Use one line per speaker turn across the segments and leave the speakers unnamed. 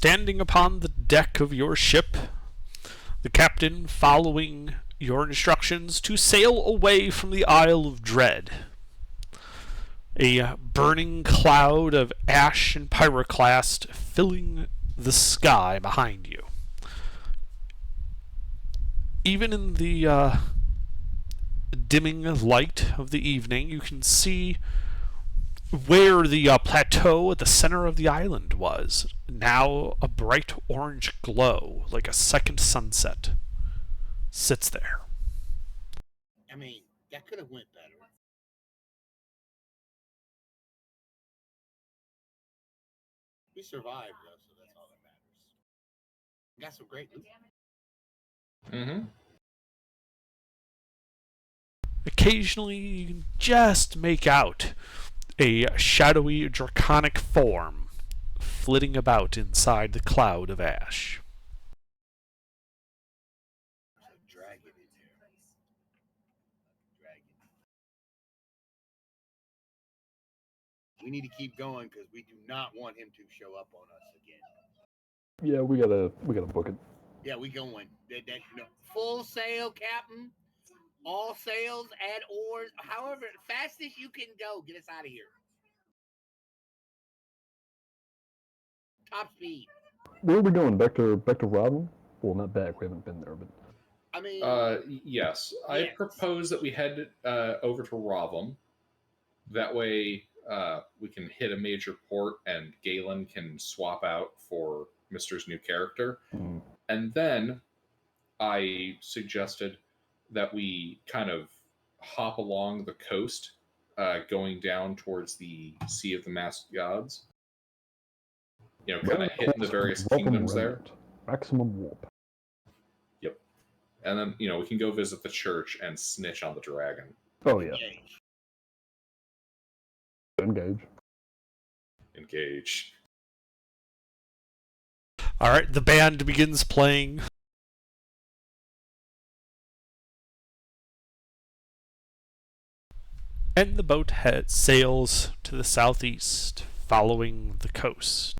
Standing upon the deck of your ship, the captain following your instructions to sail away from the Isle of Dread. A burning cloud of ash and pyroclast filling the sky behind you. Even in the dimming light of the evening, you can see where the plateau at the center of the island was. Now a bright orange glow, like a second sunset, sits there.
I mean, that could have went better. We survived, though, so that's all that matters. Got some great loot.
Mm-hmm.
Occasionally, you can just make out a shadowy draconic form flitting about inside the cloud of ash.
There's a dragon in there. Dragon. We need to keep going because we do not want him to show up on us again.
Yeah, we gotta book it.
Yeah, we going. No. Full sail, Captain. All sails, add oars. However, fastest you can go. Get us out of here. Top speed.
Where are we going? Back to Rodman? Well, not back. We haven't been there, but
I mean,
yes. I propose that we head over to Ravam. That way, we can hit a major port, and Galen can swap out for Mister's new character.
Mhm.
And then I suggested that we kind of hop along the coast, going down towards the Sea of the Masked Gods. You know, kind of hitting the various kingdoms there.
Maximum warp.
Yep. And then, you know, we can go visit the church and snitch on the dragon.
Oh yeah.
Engage.
Alright, the band begins playing. And the boat sails to the southeast, following the coast.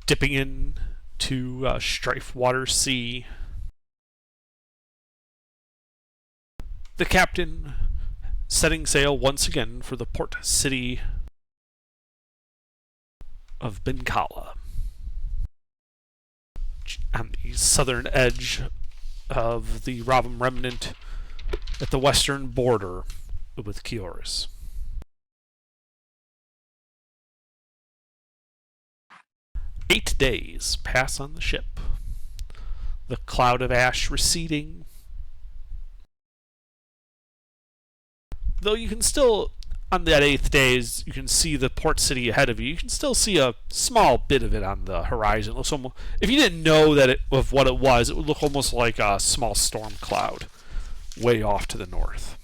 Dipping in to Strifewater Sea. The captain setting sail once again for the port city of Benkala, on the southern edge of the Ravam Remnant at the western border with Kioris. Eight days pass on the ship, the cloud of ash receding, though you can still, on that 8th day, you can see the port city ahead of you. You can still see a small bit of it on the horizon. It looks almost, if you didn't know of what it would look almost like a small storm cloud way off to the north.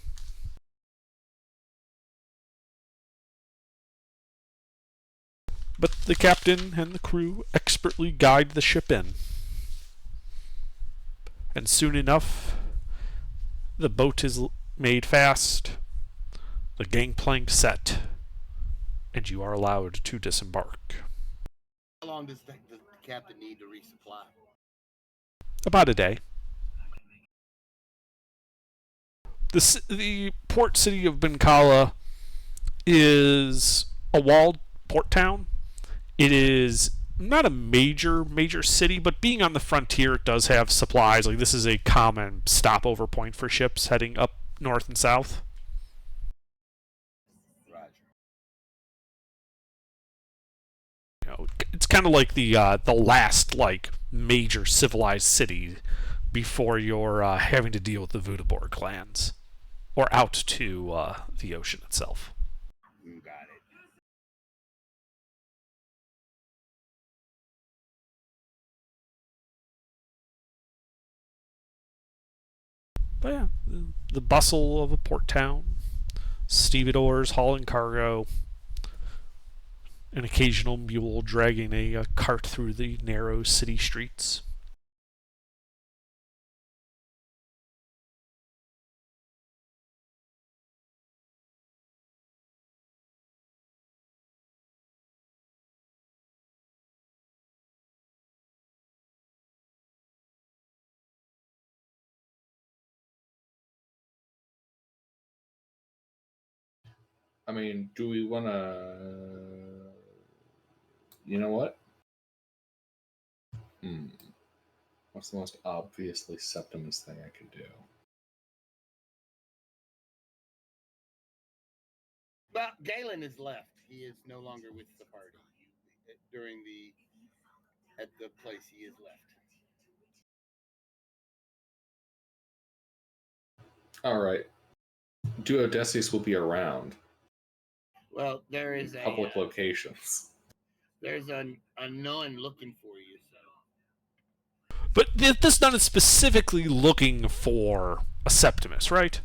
But the captain and the crew expertly guide the ship in. And soon enough, the boat is made fast, the gangplank set, and you are allowed to disembark.
How long does the captain need to resupply?
About a day. The port city of Benkala is a walled port town. It is not a major city, but being on the frontier, it does have supplies. Like, this is a common stopover point for ships heading up north and south.
Roger.
You know, it's kind of like the last major civilized city before you're having to deal with the Vudaborg clans, or out to the ocean itself.
You got it.
But yeah, the bustle of a port town, stevedores hauling cargo, an occasional mule dragging a cart through the narrow city streets.
I mean, do we want to? You know what? What's the most obviously Septimus thing I could do?
Well, Galen is left. He is no longer with the party. At the place he is left.
All right. Duodecius will be around
Well, there is
public locations.
There's a nun looking for you. So.
But this nun is specifically looking for a Septimus, right?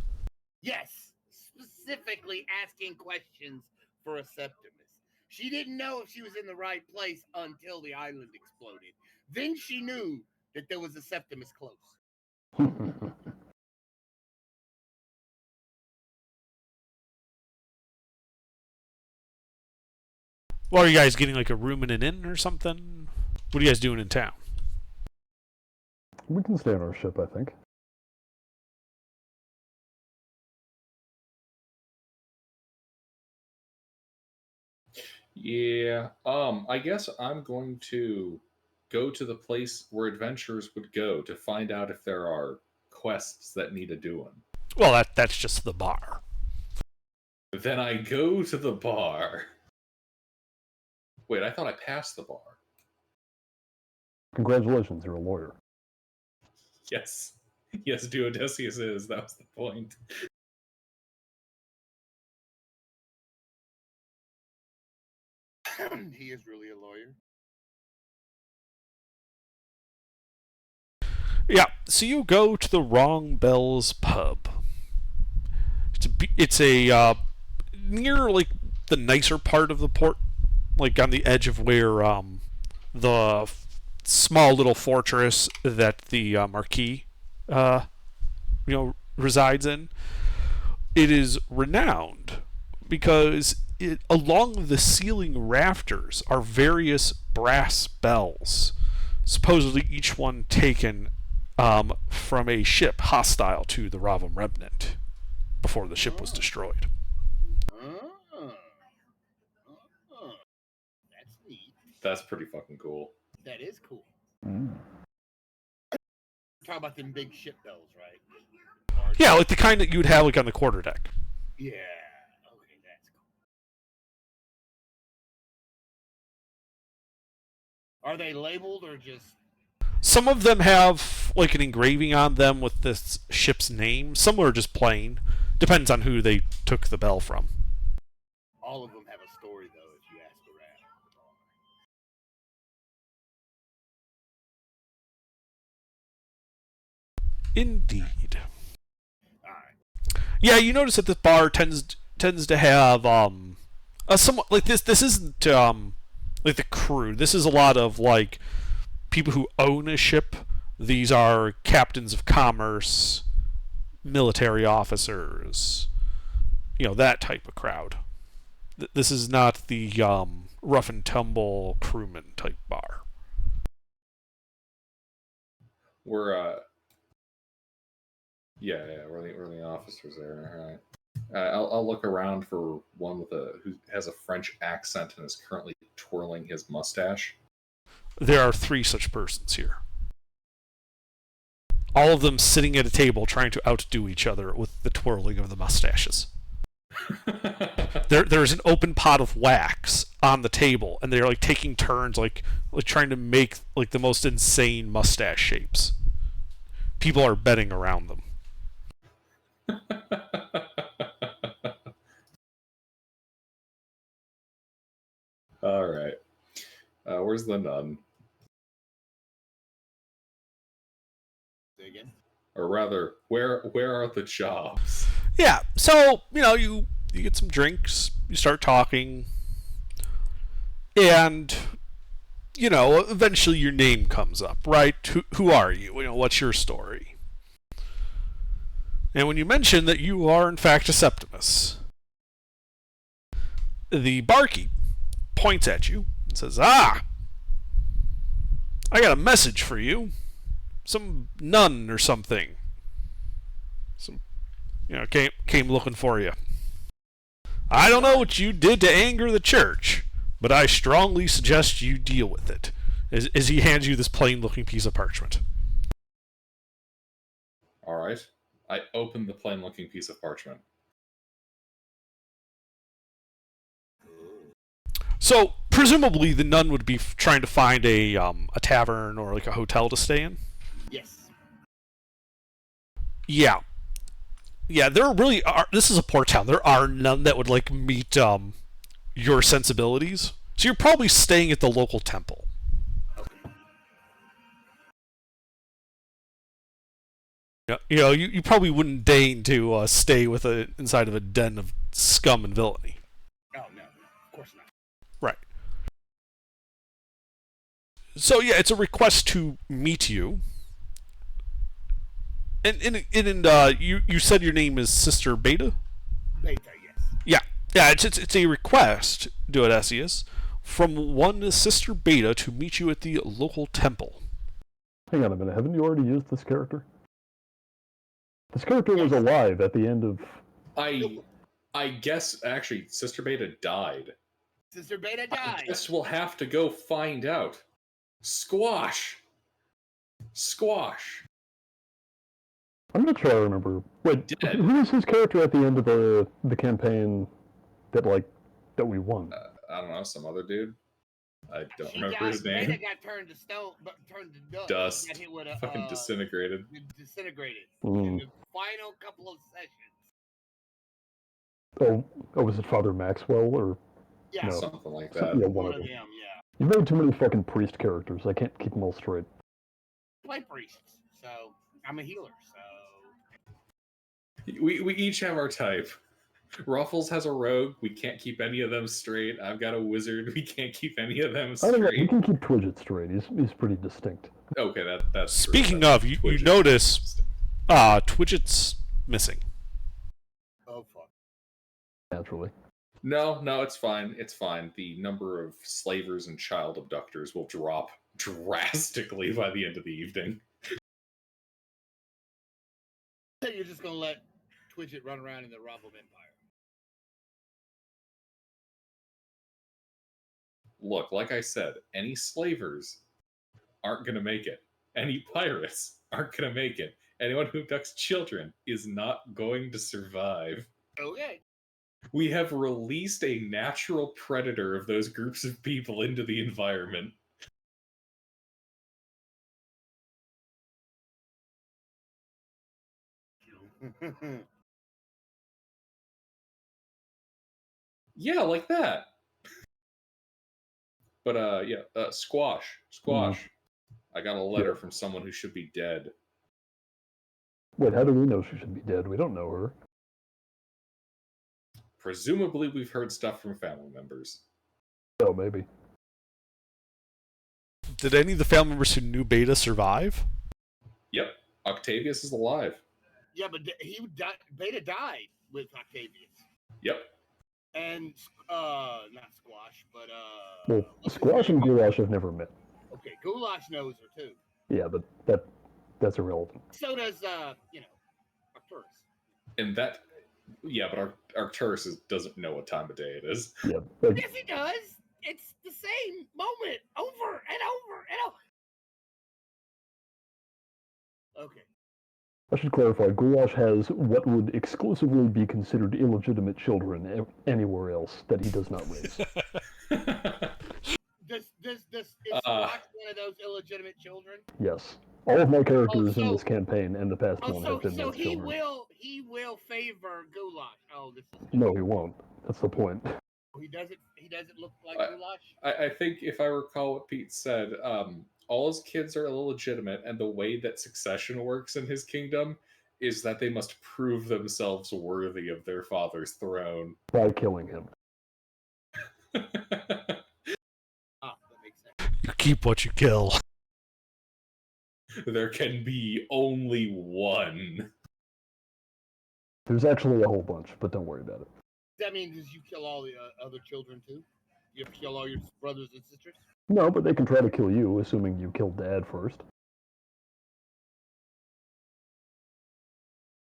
Yes, specifically asking questions for a Septimus. She didn't know if she was in the right place until the island exploded. Then she knew that there was a Septimus close.
Well, are you guys getting like a room in an inn or something? What are you guys doing in town?
We can stay on our ship, I think.
Yeah. I guess I'm going to go to the place where adventurers would go to find out if there are quests that need a doing.
Well, that's just the bar.
Then I go to the bar. Wait, I thought I passed the bar.
Congratulations, you're a lawyer.
Yes. Yes, Duodecius is. That was the point.
He is really a lawyer.
Yeah, so you go to the Wrong Bells pub. It's a near like the nicer part of the port, like on the edge of where the small little fortress that the Marquis, resides in. It is renowned because along the ceiling rafters are various brass bells, supposedly each one taken from a ship hostile to the Ravam Remnant before the ship was destroyed.
Oh, that's neat.
That's pretty fucking cool.
That is cool.
Mm.
Talk about them big ship bells, right?
Yeah, like the kind that you'd have like on the quarterdeck.
Yeah. Okay, that's cool. Are they labeled or just?
Some of them have like an engraving on them with this ship's name. Some are just plain. Depends on who they took the bell from.
All of them have a story, though, if you ask around.
Indeed.
All right.
Yeah, you notice that this bar tends to have a somewhat like this. This isn't like the crew. This is a lot of like people who own a ship. These are captains of commerce, military officers, that type of crowd. This is not the rough and tumble crewman type bar.
We're we're the officers there. All right. I'll look around for one who has a French accent and is currently twirling his mustache.
There are 3 such persons here. All of them sitting at a table trying to outdo each other with the twirling of the mustaches. There's an open pot of wax on the table, and they're like taking turns, like trying to make like the most insane mustache shapes. People are betting around them.
All right. Where's the nun?
Say again.
Or rather, where are the jobs?
Yeah, so you get some drinks, you start talking, and eventually your name comes up, right? Who are you? What's your story? And when you mention that you are in fact a Septimus, the barkeep points at you and says, "Ah, I got a message for you. Some nun or something. Came looking for you." I don't know what you did to anger the church, but I strongly suggest you deal with it. As he hands you this plain-looking piece of parchment.
All right. I open the plain-looking piece of parchment.
So, presumably, the nun would be trying to find a tavern or like a hotel to stay in.
Yes.
Yeah. Yeah, there really are. This is a port town. There are none that would like meet your sensibilities. So you're probably staying at the local temple. Yeah, you probably wouldn't deign to stay with inside of a den of scum and villainy.
Oh no, of course not.
Right. So yeah, it's a request to meet you. And you said your name is Sister Beta?
Beta, yes.
Yeah. It's a request, Duodecius, from one Sister Beta to meet you at the local temple.
Hang on a minute. Haven't you already used this character? This character was alive at the end of...
I guess, actually, Sister Beta died.
Sister Beta died.
I guess we'll have to go find out. Squash!
I'm not sure I remember. Wait,
Dead.
who was his character at the end of the campaign that we won?
I don't know, some other dude? I don't
She
remember
got,
his name.
Beta got turned to stone, but turned to dust.
Dust.
Got hit with a,
Fucking disintegrated.
Disintegrated.
Mm.
In the final couple of sessions.
Oh, was it Father Maxwell or...
Yeah.
No.
Something like that.
Yeah,
One of them, yeah.
You've made too many fucking priest characters. I can't keep them all straight.
Play priests, so I'm a healer, so
We each have our type. Ruffles has a rogue. We can't keep any of them straight. I've got a wizard. We can't keep any of them
I don't know. We
straight.
can keep Twidget straight. He's pretty distinct.
Okay, that's true.
Speaking of, you
Twidget.
notice Twidget's missing.
oh fuck.
Naturally.
No, it's fine. It's fine. The number of slavers and child abductors will drop drastically by the end of the evening.
So you're just gonna let Twidget run around in the Roblem Empire.
Look, like I said, any slavers aren't going to make it. Any pirates aren't going to make it. Anyone who abducts children is not going to survive.
Okay.
We have released a natural predator of those groups of people into the environment. Yeah, like that. But Squash. I got a letter from someone who should be dead.
Wait, how do we know she should be dead? We don't know her.
Presumably we've heard stuff from family members.
Oh, maybe.
Did any of the family members who knew Beta survive?
Yep, Octavius is alive.
Yeah, but Beta died with Octavius.
Yep.
And not Squash, but
Well, Squash and Goulash have never met.
okay, Goulash knows her too.
Yeah, but that's irrelevant.
So does Arcturus.
And that, yeah, but Arcturus doesn't know what time of day it is.
Yeah, but
Yes, he does. It's the same moment over and over and over. Okay.
I should clarify, Goulash has what would exclusively be considered illegitimate children anywhere else that he does not raise.
Is Squash one of those illegitimate children?
Yes. All of my characters
Oh,
in
so-
this campaign and the past one
so
have been
so
those
he
children.
will favor Goulash. Oh, this is
No, he won't. That's the point.
he doesn't look like
I-
Goulash.
I think if I recall what Pete said, all his kids are illegitimate, and the way that succession works in his kingdom is that they must prove themselves worthy of their father's throne.
By killing him.
Ah, that makes sense.
You keep what you kill.
There can be only one.
There's actually a whole bunch, but don't worry about it.
That means you kill all the other children too? You kill all your brothers and sisters?
No, but they can try to kill you, assuming you killed Dad first.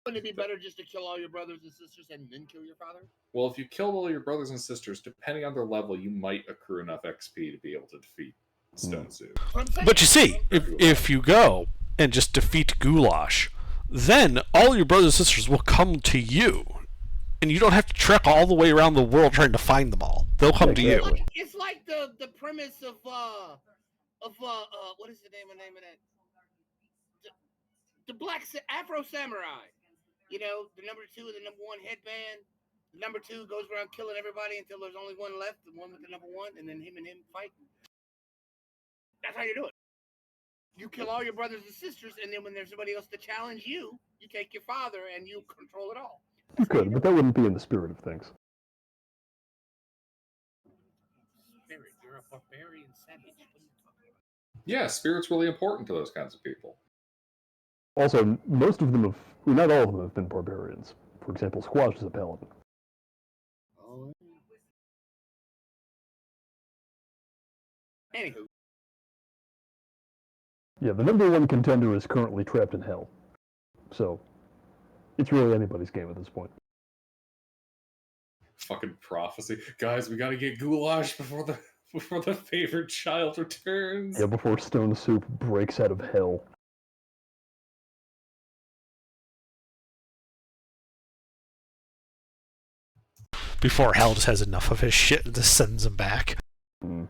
Wouldn't it be better just to kill all your brothers and sisters and then kill your father?
Well, if you killed all your brothers and sisters, depending on their level, you might accrue enough XP to be able to defeat Stone Soup.
That's what I'm saying.
But you see, if you go and just defeat Goulash, then all your brothers and sisters will come to you, and you don't have to trek all the way around the world trying to find them all. They'll come to you.
Exactly.
It's like the premise of what is the name of that? The Afro Samurai. You know, the number 2 and the number 1 headband. The number 2 goes around killing everybody until there's only one left, the one with the number 1, and then him fight. That's how you do it. You kill all your brothers and sisters, and then when there's somebody else to challenge you, you take your father and you control it all.
You could, but that wouldn't be in the spirit of things.
Spirit, you're a barbarian savage. What are you talking about?
Yeah, spirit's really important to those kinds of people.
Also, most of them have, well, not all of them have been barbarians. For example, Squash is a paladin.
Oh. Anywho.
Yeah, the number 1 contender is currently trapped in hell. So, it's really anybody's game at this point.
Fucking prophecy. Guys, we gotta get Goulash before the favorite child returns.
Yeah, before Stone Soup breaks out of hell.
Before Hell just has enough of his shit and just sends him back.
Mm.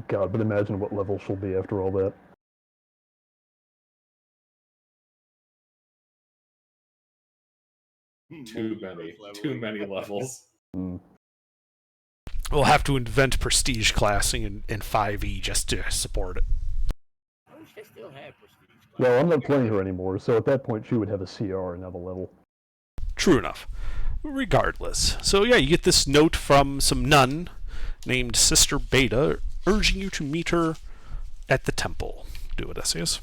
God, but imagine what level she'll be after all that.
Too many levels.
Mm.
We'll have to invent prestige classing in 5e just to support it.
I wish they still had prestige.
Well, I'm not playing her anymore, so at that point she would have a CR and have a level.
True enough. Regardless. So yeah, you get this note from some nun named Sister Beta urging you to meet her at the temple. Do it, Essius.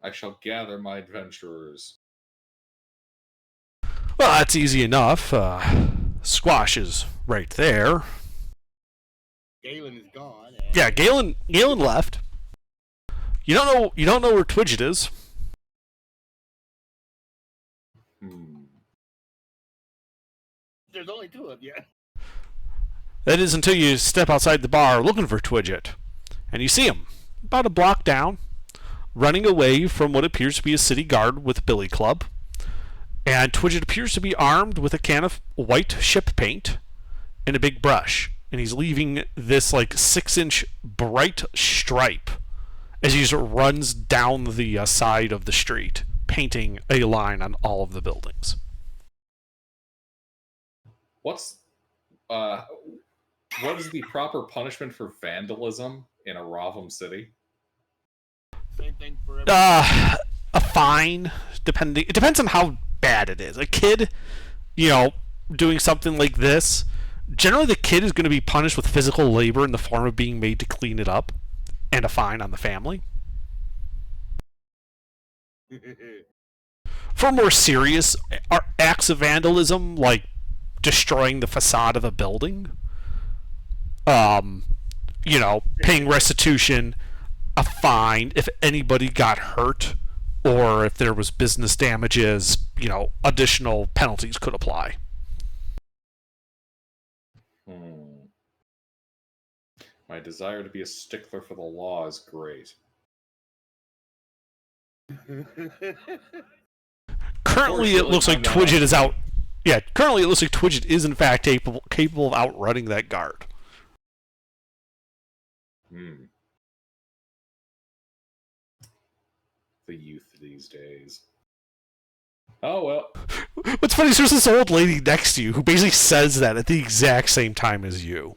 I shall gather my adventurers.
Well, that's easy enough. Squash is right there.
Galen is gone.
Yeah, Galen left. You don't know where Twidget is.
There's only 2 of you.
That is until you step outside the bar looking for Twidget. And you see him, about a block down, running away from what appears to be a city guard with a billy club. And Twidget appears to be armed with a can of white ship paint and a big brush. And he's leaving this like 6-inch bright stripe as he just runs down the side of the street, painting a line on all of the buildings.
What is the proper punishment for vandalism in a Ravam city?
Same thing for everyone.
A fine, it depends on how bad it is. A kid, doing something like this, generally the kid is going to be punished with physical labor in the form of being made to clean it up, and a fine on the family. For more serious acts of vandalism, like destroying the facade of a building, paying restitution, a fine if anybody got hurt, or if there was business damages, additional penalties could apply.
My desire to be a stickler for the law is great.
Currently, it looks like Twidget is out. Yeah, currently it looks like Twidget is in fact capable of outrunning that guard.
The youth these days. Oh well.
What's funny is there's this old lady next to you who basically says that at the exact same time as you.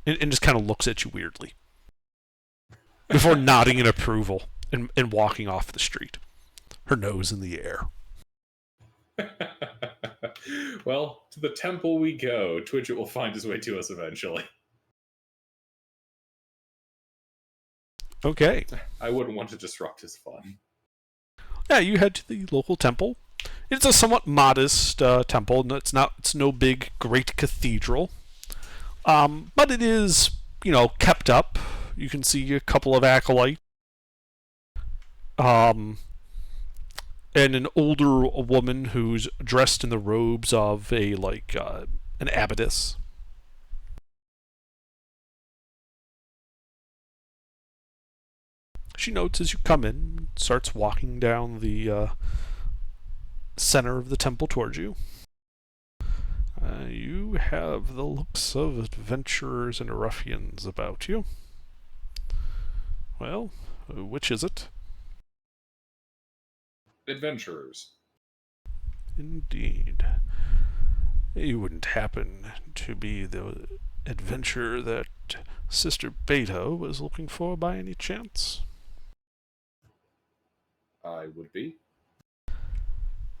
And just kind of looks at you weirdly. Before nodding in approval and walking off the street. Her nose in the air.
Well, to the temple we go. Twidget will find his way to us eventually.
Okay.
I wouldn't want to disrupt his fun.
Yeah, you head to the local temple. It's a somewhat modest temple. It's no big, great cathedral. But it is, kept up. You can see a couple of acolytes and an older woman who's dressed in the robes of an abbess. She notes as you come in, starts walking down the center of the temple towards you. You have the looks of adventurers and ruffians about you. Well, which is it?
Adventurers.
Indeed. You wouldn't happen to be the adventurer that Sister Beta was looking for by any chance?
I would be.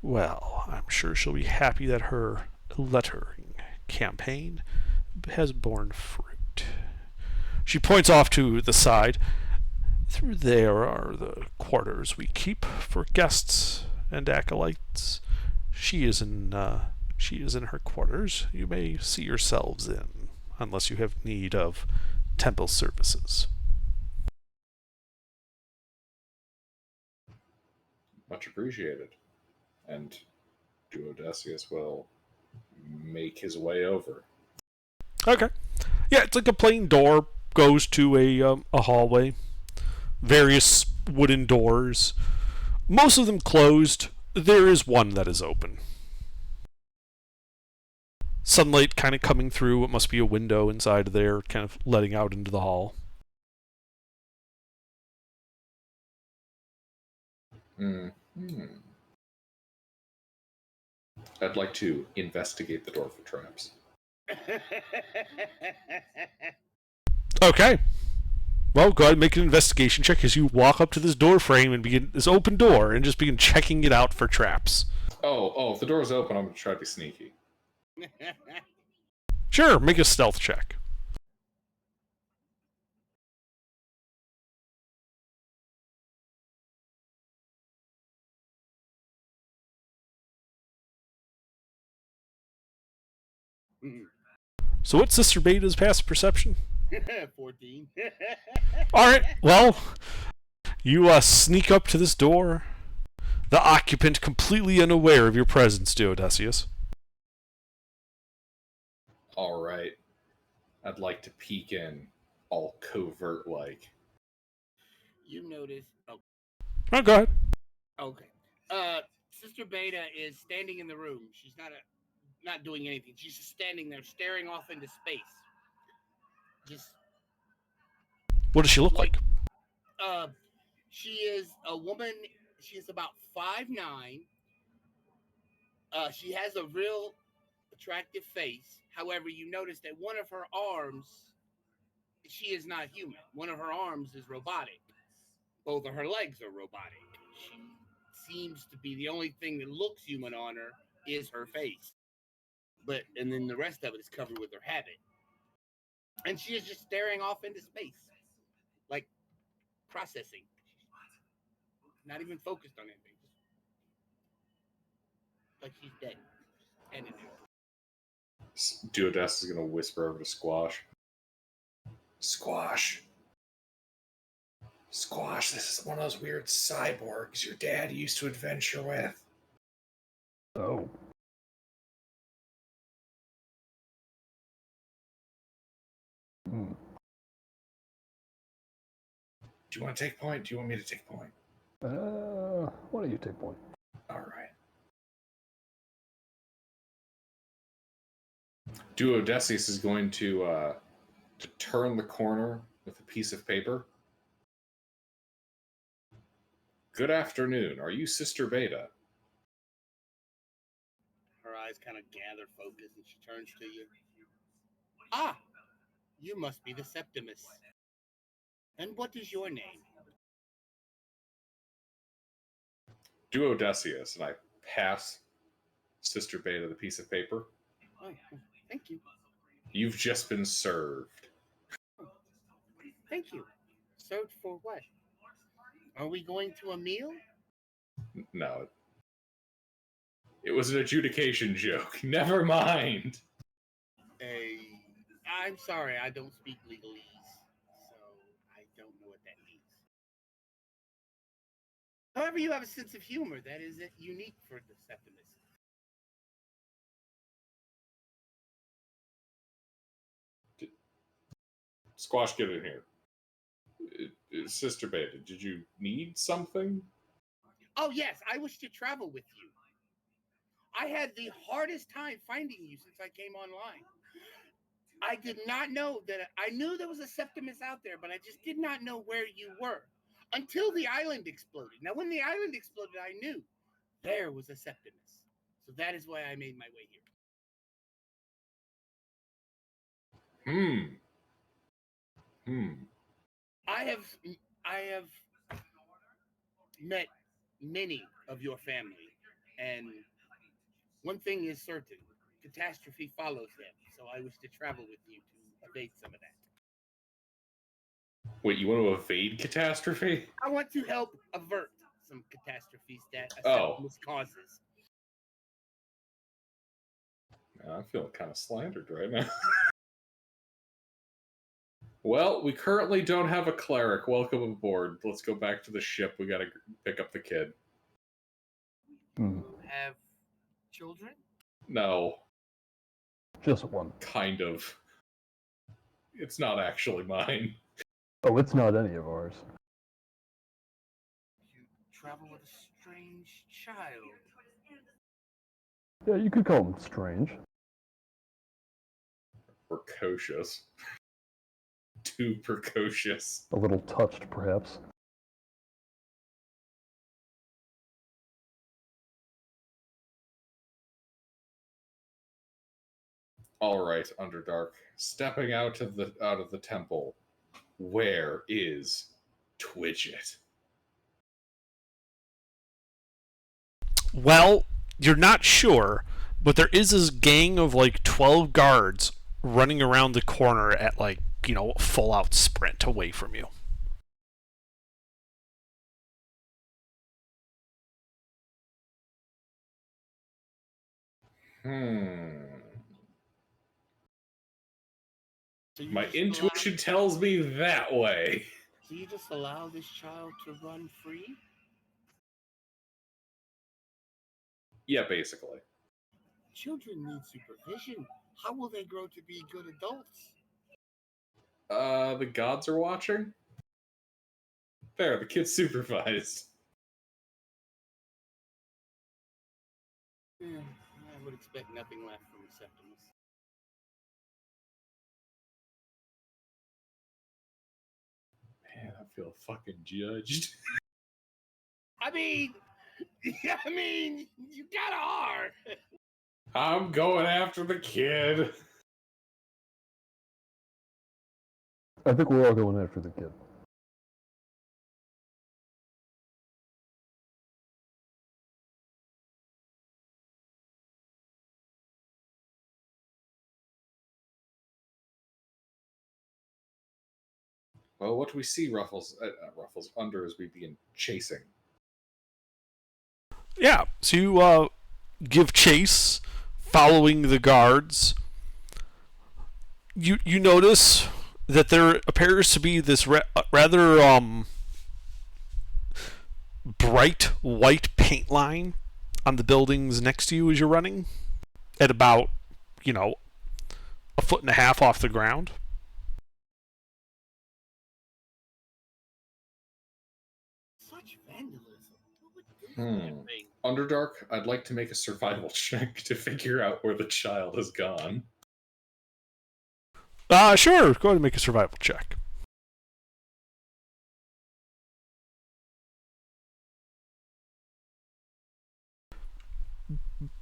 Well, I'm sure she'll be happy that her lettering campaign has borne fruit. She points off to the side. Through there are the quarters we keep for guests and acolytes. She is in her quarters. You may see yourselves in, unless you have need of temple services.
Much appreciated. And Duodecius will make his way over.
Okay. Yeah, it's like a plain door goes to a hallway. Various wooden doors. Most of them closed. There is one that is open. Sunlight kind of coming through. It must be a window inside there, kind of letting out into the hall.
I'd like to investigate the door for traps.
Okay. Well, go ahead and make an investigation check as you walk up to this door frame and begin this open door and just begin checking it out for traps.
Oh, if the door's open, I'm going to try to be sneaky.
Sure, make a stealth check. So what's Sister Beta's passive perception?
14.
Alright, well, you sneak up to this door. The occupant completely unaware of your presence, Duodecius.
Alright. I'd like to peek in, all covert-like.
You notice...
Oh, go ahead.
Okay. Sister Beta is standing in the room. She's not doing anything. She's just standing there, staring off into space. Just.
What does she look like?
She is a woman. She's about 5'9". She has a real attractive face. However, you notice that one of her arms, she is not human. One of her arms is robotic. Both of her legs are robotic. She seems to be the only thing that looks human on her is her face. And then the rest of it is covered with her habit. And she is just staring off into space. Like processing. Not even focused on anything. Just like she's dead. And
Duodecius is going to whisper over to Squash. Squash, this is one of those weird cyborgs your dad used to adventure with.
Oh.
Do you want to take point? Do you want me to take point?
Why don't you take point?
All right. Duodecius is going to turn the corner with a piece of paper. Good afternoon. Are you Sister Beta?
her eyes kind of gather focus and she turns to you. Ah, you must be the Septimus. And what is your name?
Duodecius, and I pass Sister Beta the piece of paper.
Oh, thank you.
You've just been served.
Thank you. Served for what? Are we going to a meal?
No. It was an adjudication joke. Never mind.
I'm sorry, I don't speak legalese, so I don't know what that means. However, you have a sense of humor that is unique for the Septimus.
Squash, get in here. Sister Beta, did you need something?
Oh, yes, I wish to travel with you. I had the hardest time finding you since I came online. I did not know that. I knew there was a Septimus out there, but I just did not know where you were until the island exploded. Now, when the island exploded, I knew there was a Septimus. So that is why I made my way here. I have met many of your family, and one thing is certain: catastrophe follows them. So I wish to travel with you to evade some of that.
Wait, you want to evade catastrophe?
I want to help avert some catastrophes that a Septimus causes.
I'm feeling kind of slandered right now. Well, we currently don't have a cleric. Welcome aboard. Let's go back to the ship. We gotta pick up the kid.
Have children?
No.
Just one.
Kind of. It's not actually mine.
Oh, it's not any of ours.
You travel with a strange child.
Yeah, you could call him strange.
Precocious. Too precocious.
A little touched, perhaps.
All right, Underdark. Stepping out of the temple. Where is Twidget?
Well, you're not sure, but there is this gang of like 12 guards running around the corner at like, full out sprint away from you.
My intuition tells me that way.
So you just allow this child to run free?
Yeah, basically.
Children need supervision. How will they grow to be good adults?
The gods are watching? There, the kid's supervised.
Yeah, I would expect nothing less from Septimus.
Man, I feel fucking judged.
I mean, you kinda are.
I'm going after the kid.
I think we're all going after the kid.
Well, what do we see, Ruffles? Under as we begin chasing?
Yeah, so you give chase, following the guards. You notice that there appears to be this rather bright white paint line on the buildings next to you as you're running, at about a foot and a half off the ground.
Such vandalism. Who would do such a thing?
Underdark, I'd like to make a survival check to figure out where the child has gone.
Sure. Go ahead and make a survival check.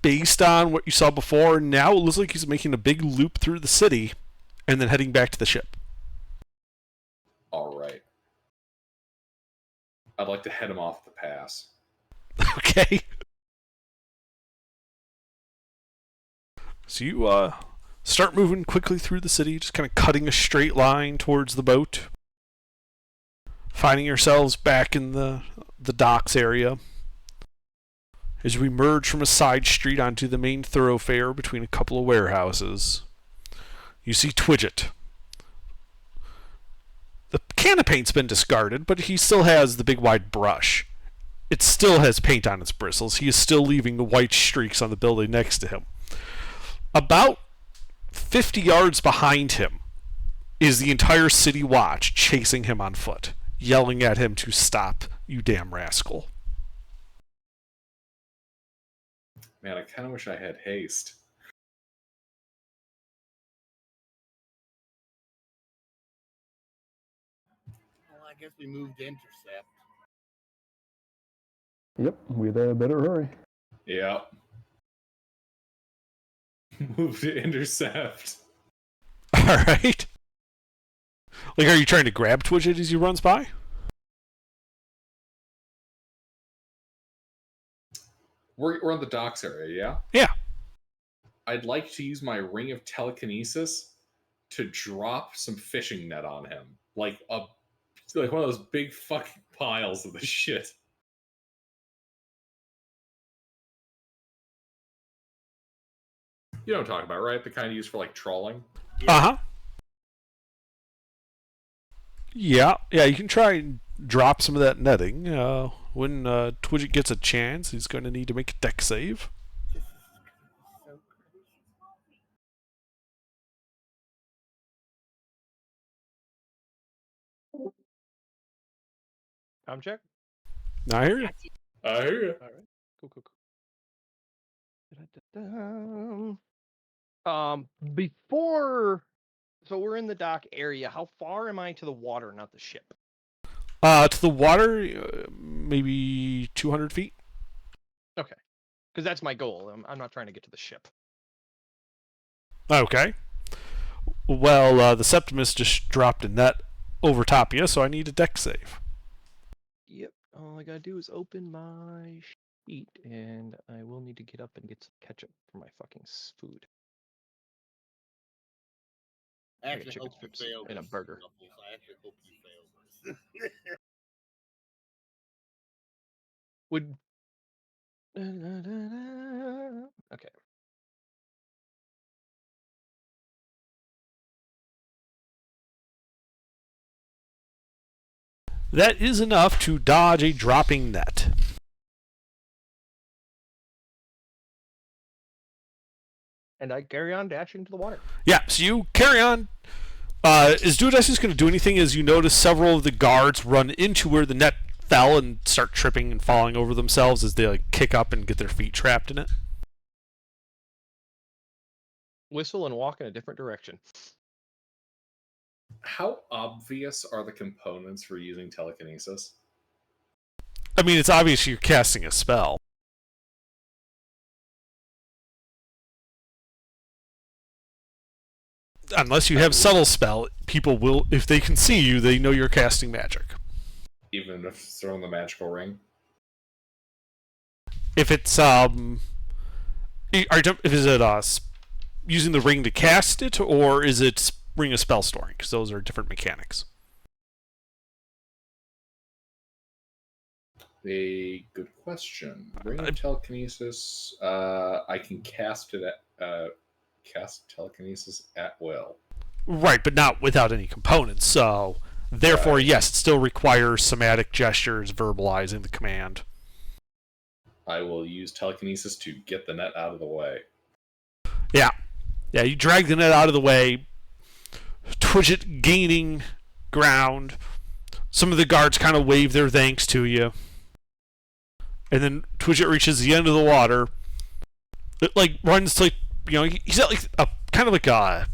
Based on what you saw before, now it looks like he's making a big loop through the city and then heading back to the ship.
All right. I'd like to head him off the pass.
Okay. So you start moving quickly through the city, just kind of cutting a straight line towards the boat. Finding yourselves back in the docks area. As we merge from a side street onto the main thoroughfare between a couple of warehouses, you see Twidget. The can of paint's been discarded, but he still has the big wide brush. it still has paint on its bristles. He is still leaving the white streaks on the building next to him. About 50 yards behind him is the entire city watch chasing him on foot, yelling at him to stop, you damn rascal.
Man, I kind of wish I had haste.
Well, I guess we moved to intercept.
Yep, we'd better hurry.
Yeah. Move to intercept.
Alright. Like, are you trying to grab Twidget as he runs by?
We're in the docks area, yeah?
Yeah.
I'd like to use my ring of telekinesis to drop some fishing net on him. Like one of those big fucking piles of the shit. You know what I'm talking about, right? The kind used for like trawling.
Uh-huh. Yeah, you can try and drop some of that netting. When Twidget gets a chance, he's going to need to make a deck save.
So
Time check.
I hear you.
I hear you.
All right. Cool. Da-da-da-da. Before, so we're in the dock area. How far am I to the water, not the ship?
To the water, maybe 200 feet.
Okay, because that's my goal. I'm not trying to get to the ship.
Okay. Well, the Septimus just dropped a net over top of you, so I need a deck save.
Yep. All I gotta do is open my sheet, and I will need to get up and get some ketchup for my fucking food.
I actually
chicken
hope you
strips
fail
and a
this,
burger.
Ruffles. I actually hope you fail this.
Would. Da-da-da-da. Okay.
That is enough to dodge a dropping net.
And I carry on dashing to the water.
Yeah, so you carry on. Is Duodecus going to do anything as you notice several of the guards run into where the net fell and start tripping and falling over themselves as they like kick up and get their feet trapped in it?
Whistle and walk in a different direction.
How obvious are the components for using telekinesis?
I mean, it's obvious you're casting a spell. Unless you have subtle spell, people will, if they can see you, they know you're casting magic.
Even if it's throwing the magical ring?
If it's using the ring to cast it, or is it ring of spell storing? Because those are different mechanics.
A good question. Ring of telekinesis. I can cast it at cast telekinesis at will.
Right, but not without any components. So, therefore, yes, it still requires somatic gestures, verbalizing the command.
I will use telekinesis to get the net out of the way.
Yeah, you drag the net out of the way. Twidget gaining ground. Some of the guards kind of wave their thanks to you. And then Twidget reaches the end of the water. It like runs to, like, you know, he's at like a kind of like a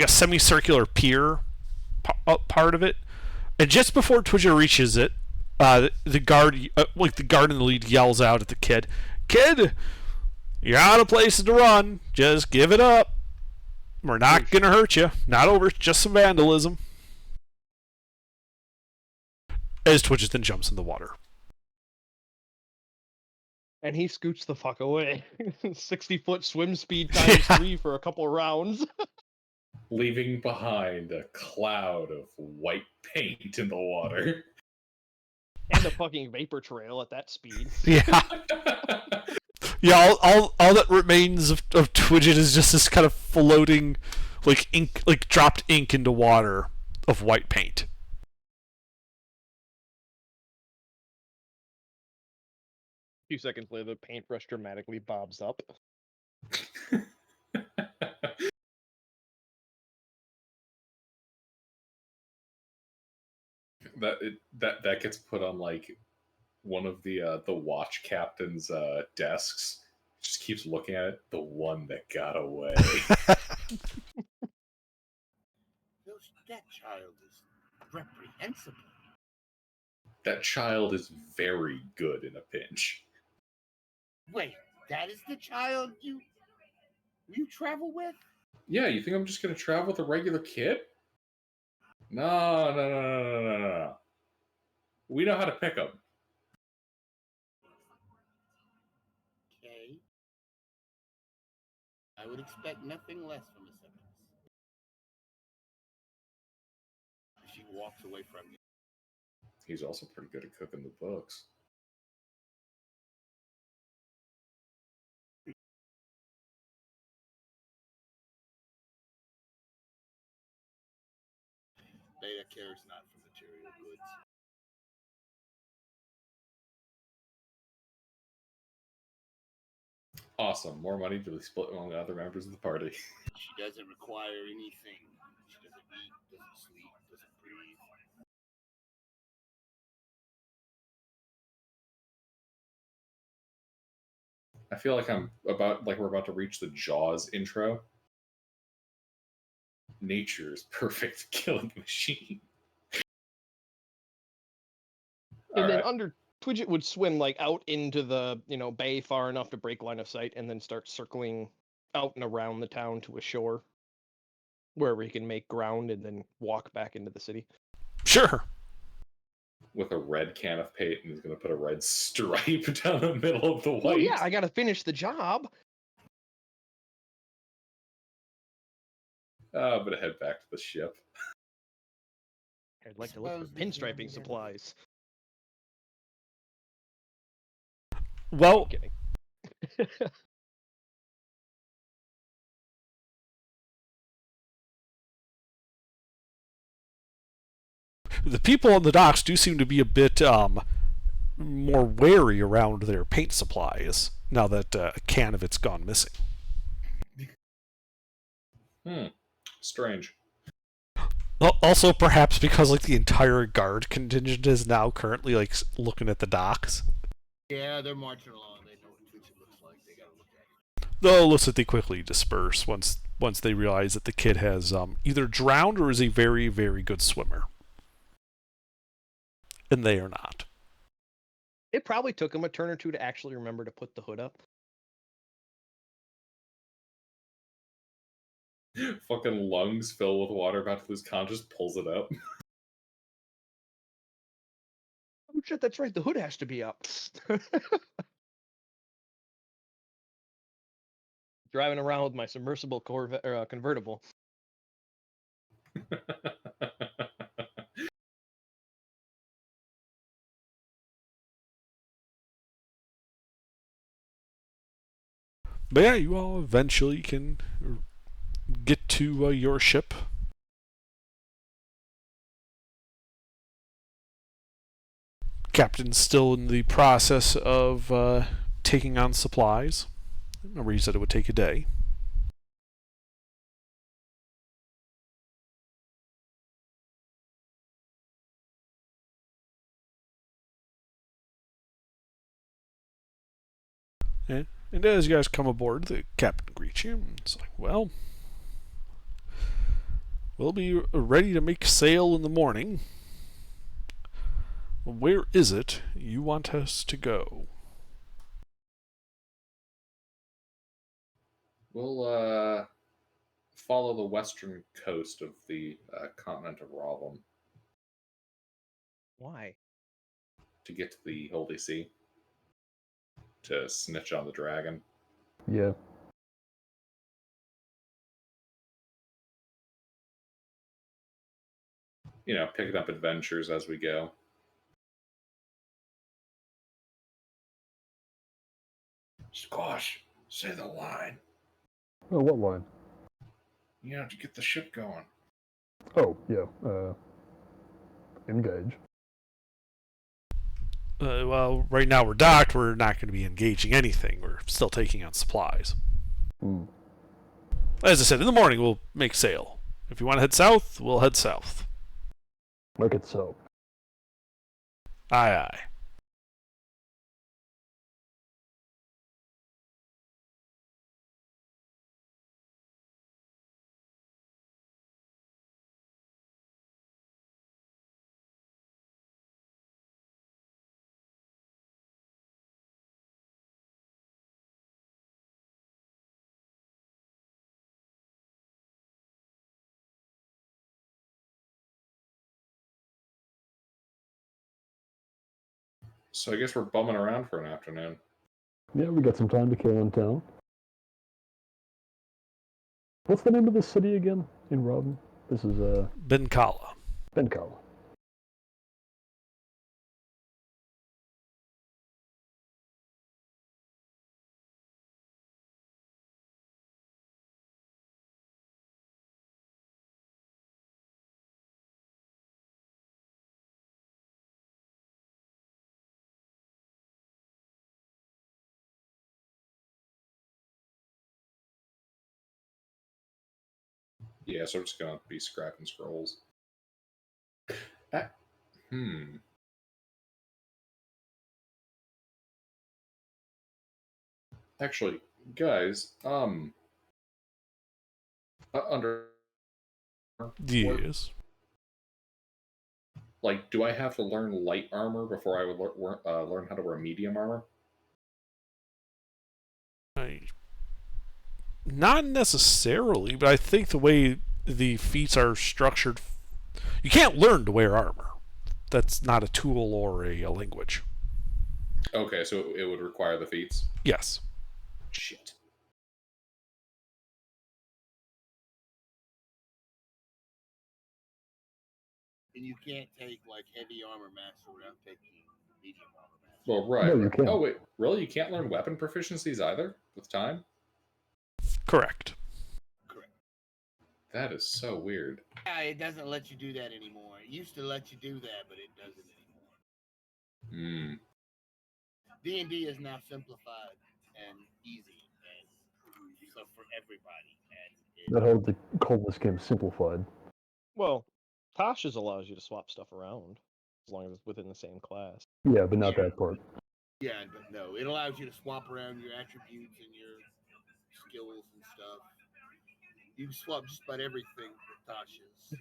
semicircular pier part of it. And just before Twidget reaches it, the guard in the lead yells out at the kid, "Kid, you're out of places to run. Just give it up. We're not gonna hurt you. Not over. Just some vandalism." As Twidget then jumps in the water.
And he scoots the fuck away. 60-foot swim speed times 3 for a couple rounds.
Leaving behind a cloud of white paint in the water.
And a fucking vapor trail at that speed.
Yeah. Yeah, all that remains of Twidget is just this kind of floating, like ink, like dropped ink into water of white paint.
few seconds later, the paintbrush dramatically bobs up.
That gets put on like one of the watch captain's desks. Just keeps looking at it. The one that got away.
That child is reprehensible.
That child is very good in a pinch.
Wait, that is the child you travel with?
Yeah, you think I'm just gonna travel with a regular kid? No. We know how to pick them.
Okay. I would expect nothing less from a Septimus. She walks away from you.
He's also pretty good at cooking the books.
Beta cares not for material goods.
Awesome. More money to be split among the other members of the party.
She doesn't require anything. She doesn't eat, doesn't sleep, doesn't breathe.
I feel like we're about to reach the Jaws intro. Nature's perfect killing machine.
And then
Alright.
under Twidget would swim like out into the bay far enough to break line of sight, and then start circling out and around the town to a shore, wherever he can make ground, and then walk back into the city.
Sure.
With a red can of paint, and he's going to put a red stripe down the middle of the white.
Well, yeah, I gotta finish the job.
I'm going to head back to the ship.
I'd like to look for
Suppose the
pinstriping
candy
supplies.
Well,
Kidding.
the people on the docks do seem to be a bit more wary around their paint supplies now that a can of it's gone missing.
Strange.
Also, perhaps because like the entire guard contingent is now currently like looking at the docks.
Yeah, they're marching along. They know what Twitch looks like. They gotta look at it.
Though illicit, they quickly disperse once they realize that the kid has either drowned or is a very, very good swimmer. And they are not.
It probably took him a turn or two to actually remember to put the hood up.
Fucking lungs fill with water, about to lose conscious, pulls it up.
Oh shit, that's right. The hood has to be up. Driving around with my submersible convertible.
But yeah, you all eventually can get to your ship. Captain's still in the process of taking on supplies. Remember, he said it would take a day. And as you guys come aboard, the captain greets you. It's like, well, we'll be ready to make sail in the morning. Where is it you want us to go?
We'll follow the western coast of the continent of Ravum
Why?
to get to the Holy See. To snitch on the dragon.
Yeah.
Picking up adventures as we go. Squash, say the line.
Oh, what line?
To get the ship going.
Oh, yeah. Engage.
Well, right now we're docked. We're not going to be engaging anything. We're still taking on supplies.
Hmm.
As I said, in the morning we'll make sail. If you want to head south, we'll head south.
Make it so.
Aye, aye.
So I guess we're bumming around for an afternoon.
Yeah, we got some time to kill in town. What's the name of this city again in Robin? This is
Benkala.
Benkala.
Yeah, so we're just gonna be scrapping scrolls. Uh, hmm. Actually, guys, under
Yes.
like, do I have to learn light armor before I would learn how to wear medium armor?
Not necessarily, but I think the way the feats are structured, you can't learn to wear armor. That's not a tool or a language.
Okay, so it would require the feats.
Yes.
Shit.
And you can't take like heavy armor master without taking medium armor master.
Well, right.
No, you can't.
Oh wait, really? You can't learn weapon proficiencies either with time?
Correct.
Correct.
That is so weird.
Yeah, it doesn't let you do that anymore. It used to let you do that, but it doesn't anymore.
Hmm.
D&D is now simplified and easy, and so for everybody. And
That how they call this game simplified.
Well, Tasha's allows you to swap stuff around as long as it's within the same class.
Yeah, but not that part.
yeah, but no, it allows you to swap around your attributes and your skills and stuff. You can swap just about everything with Tasha's.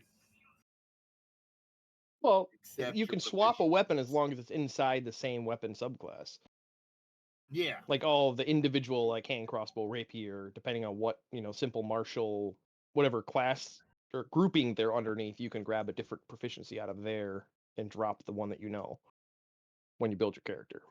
Well,
Except
you
your
can swap a weapon as
proficiencies.
long as it's inside the same weapon subclass.
Yeah.
Like all of the individual, like hand, crossbow, rapier, depending on what, simple martial, whatever class or grouping they're underneath, you can grab a different proficiency out of there and drop the one that you know when you build your character.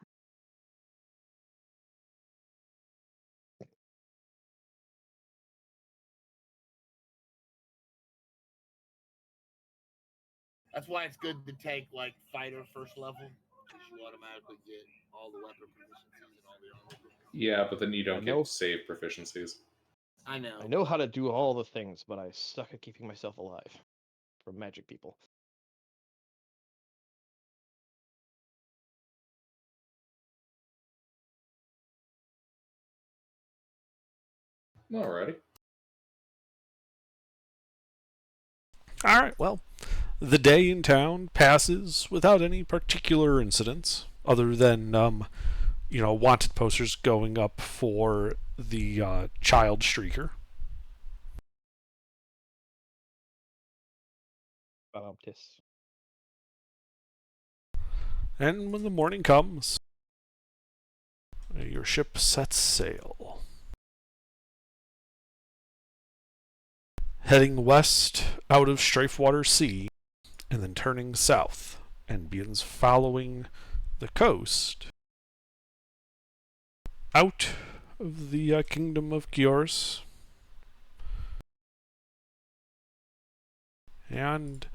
That's why it's good to take like fighter first level, because you automatically get all the weapon proficiencies and all the armor proficiencies.
Yeah, but then you don't
know.
get save proficiencies.
I know.
I know how to do all the things, but I suck at keeping myself alive from magic people.
Alrighty.
All right. Well, the day in town passes without any particular incidents, other than wanted posters going up for the child streaker.
Tis.
And when the morning comes, your ship sets sail. Heading west out of Strafewater Sea, and then turning south, and begins following the coast out of the kingdom of Kiors, and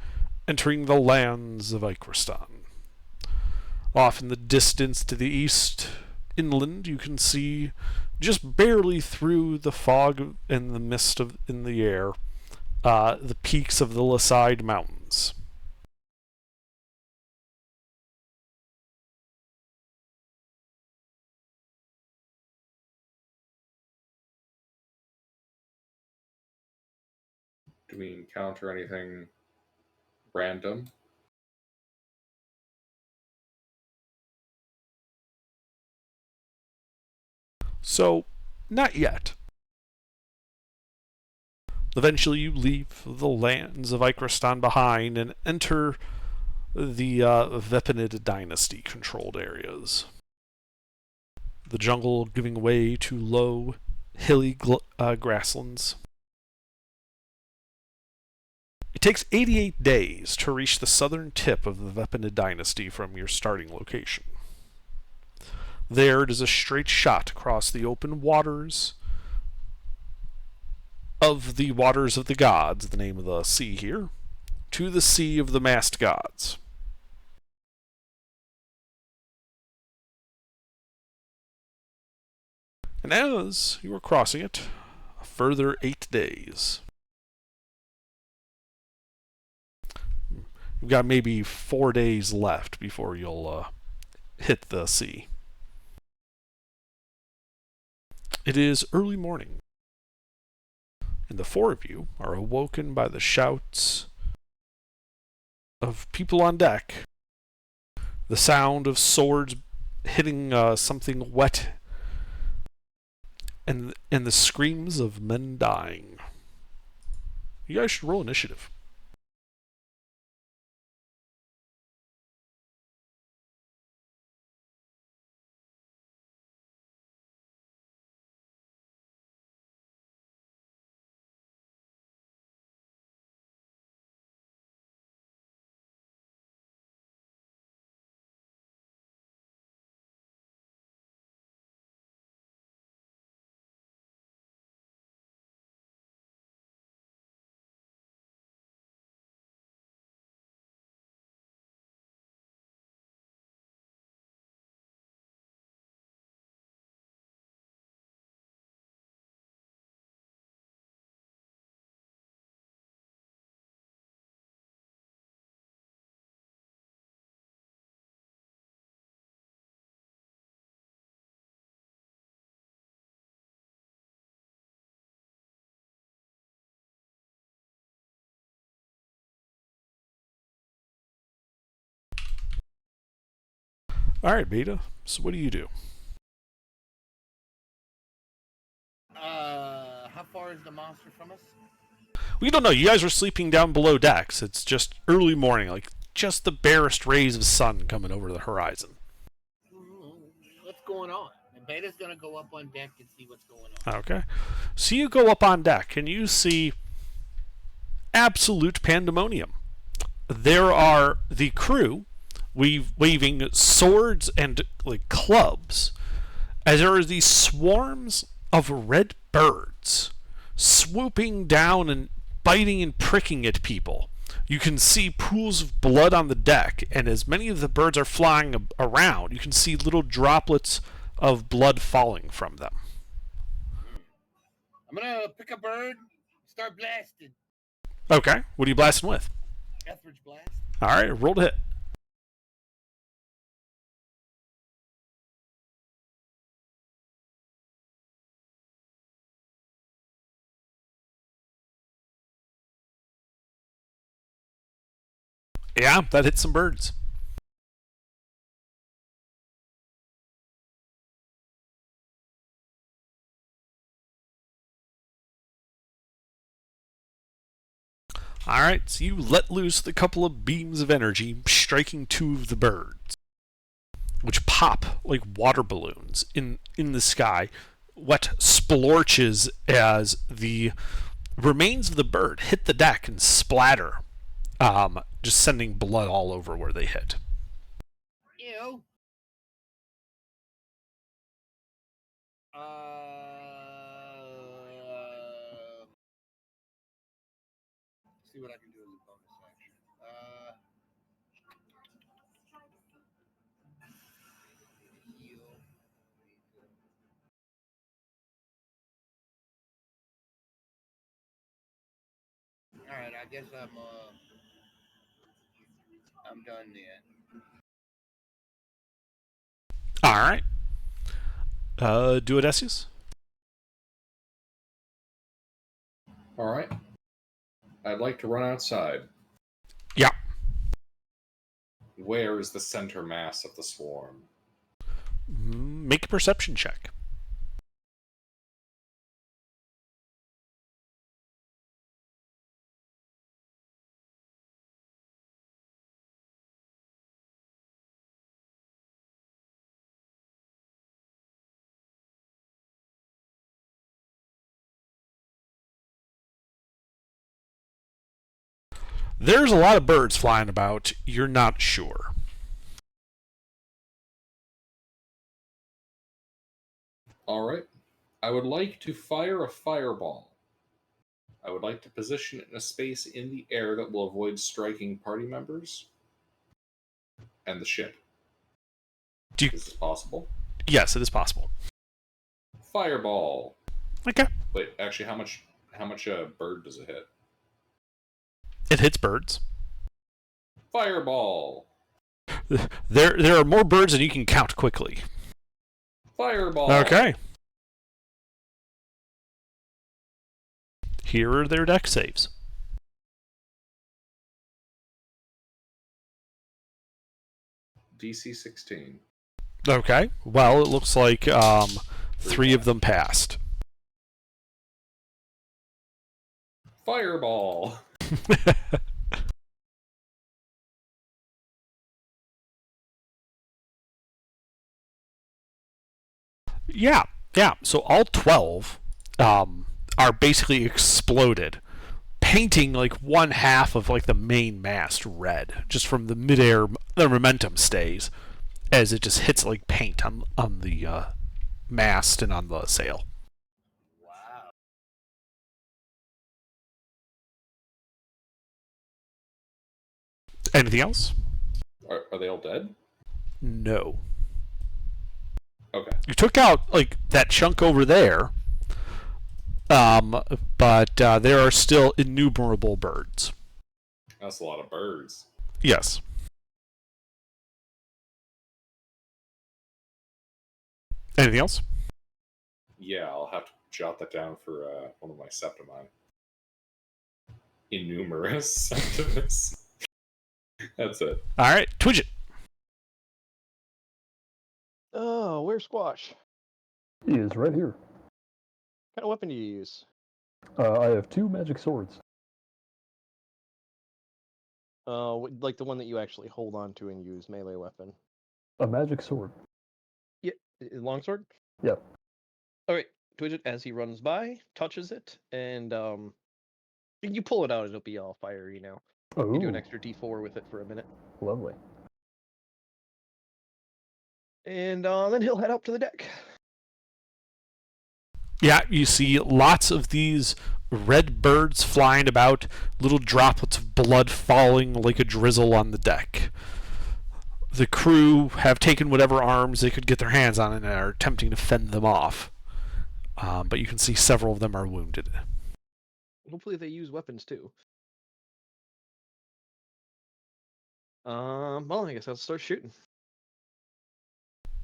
entering the lands of Ikristan. Off in the distance to the east, inland, you can see, just barely through the fog and the mist in the air, the peaks of the Laside Mountains.
Do we encounter anything random?
So, not yet. Eventually, you leave the lands of Ikristan behind and enter the Vepanid Dynasty controlled areas. The jungle giving way to low, hilly grasslands. It takes 88 days to reach the southern tip of the Vepanid Dynasty from your starting location. There, it is a straight shot across the open waters of the Waters of the Gods, the name of the sea here, to the Sea of the Masked Gods. And as you are crossing it, a further 8 days. You've got maybe 4 days left before you'll hit the sea. It is early morning, and the four of you are awoken by the shouts of people on deck, the sound of swords hitting something wet, and the screams of men dying. You guys should roll initiative. All right, Beta. So what do you do?
How far is the monster from us?
We don't know. You guys are sleeping down below decks. It's just early morning, like just the barest rays of sun coming over the horizon.
What's going on? And Beta's gonna go up on deck and see what's going on.
Okay. So you go up on deck and you see absolute pandemonium. There are the crew waving swords and like clubs as there are these swarms of red birds swooping down and biting and pricking at people. You can see pools of blood on the deck, and as many of the birds are flying around, you can see little droplets of blood falling from them.
I'm gonna pick a bird, start blasting.
Okay, what are you blasting with?
Etheridge blast.
All right, roll to hit. Yeah, that hits some birds. Alright, so you let loose a couple of beams of energy, striking two of the birds, which pop like water balloons in the sky. Wet splorches as the remains of the bird hit the deck and splatter, just sending blood all over where they hit.
Ew. See what I can do as a bonus action. Heal. All right, I guess I'm done then.
Alright. Do Odysseus?
All right. I'd like to run outside.
Yeah.
Where is the center mass of the swarm?
Make a perception check. There's a lot of birds flying about. You're not sure.
All right. I would like to fire a fireball. I would like to position it in a space in the air that will avoid striking party members and the ship.
Do you...
Is this possible?
Yes, it is possible.
Fireball.
Okay.
Wait, actually, how much bird does it hit?
It hits birds.
Fireball.
There are more birds than you can count quickly.
Fireball.
Okay. Here are their deck saves.
DC 16.
Okay. Well, it looks like 3 of them passed.
Fireball.
Yeah. So all 12 are basically exploded, painting like one half of like the main mast red, just from the midair. The momentum stays as it just hits like paint on the mast and on the sail.
Wow.
Anything else?
Are they all dead?
No.
Okay.
You took out like that chunk over there, but there are still innumerable birds.
That's a lot of birds.
Yes. Anything else?
Yeah, I'll have to jot that down for one of my Septimi. Innumerous Septimus. That's it.
All right, Twidget.
Oh, where's Squash?
He is right here.
What kind of weapon do you use?
I have 2 magic swords.
Like the one that you actually hold on to and use melee weapon.
A magic sword.
Yeah, longsword.
Yep.
All right, Twidget, as he runs by, touches it, and you pull it out. It'll be all fiery now.
Oh,
You do an extra D4 with it for a minute,
lovely.
and then he'll head out to the deck.
Yeah, you see lots of these red birds flying about, little droplets of blood falling like a drizzle on the deck. The crew have taken whatever arms they could get their hands on and are attempting to fend them off. But you can see several of them are wounded.
Hopefully, they use weapons too. Well, I guess I'll start shooting.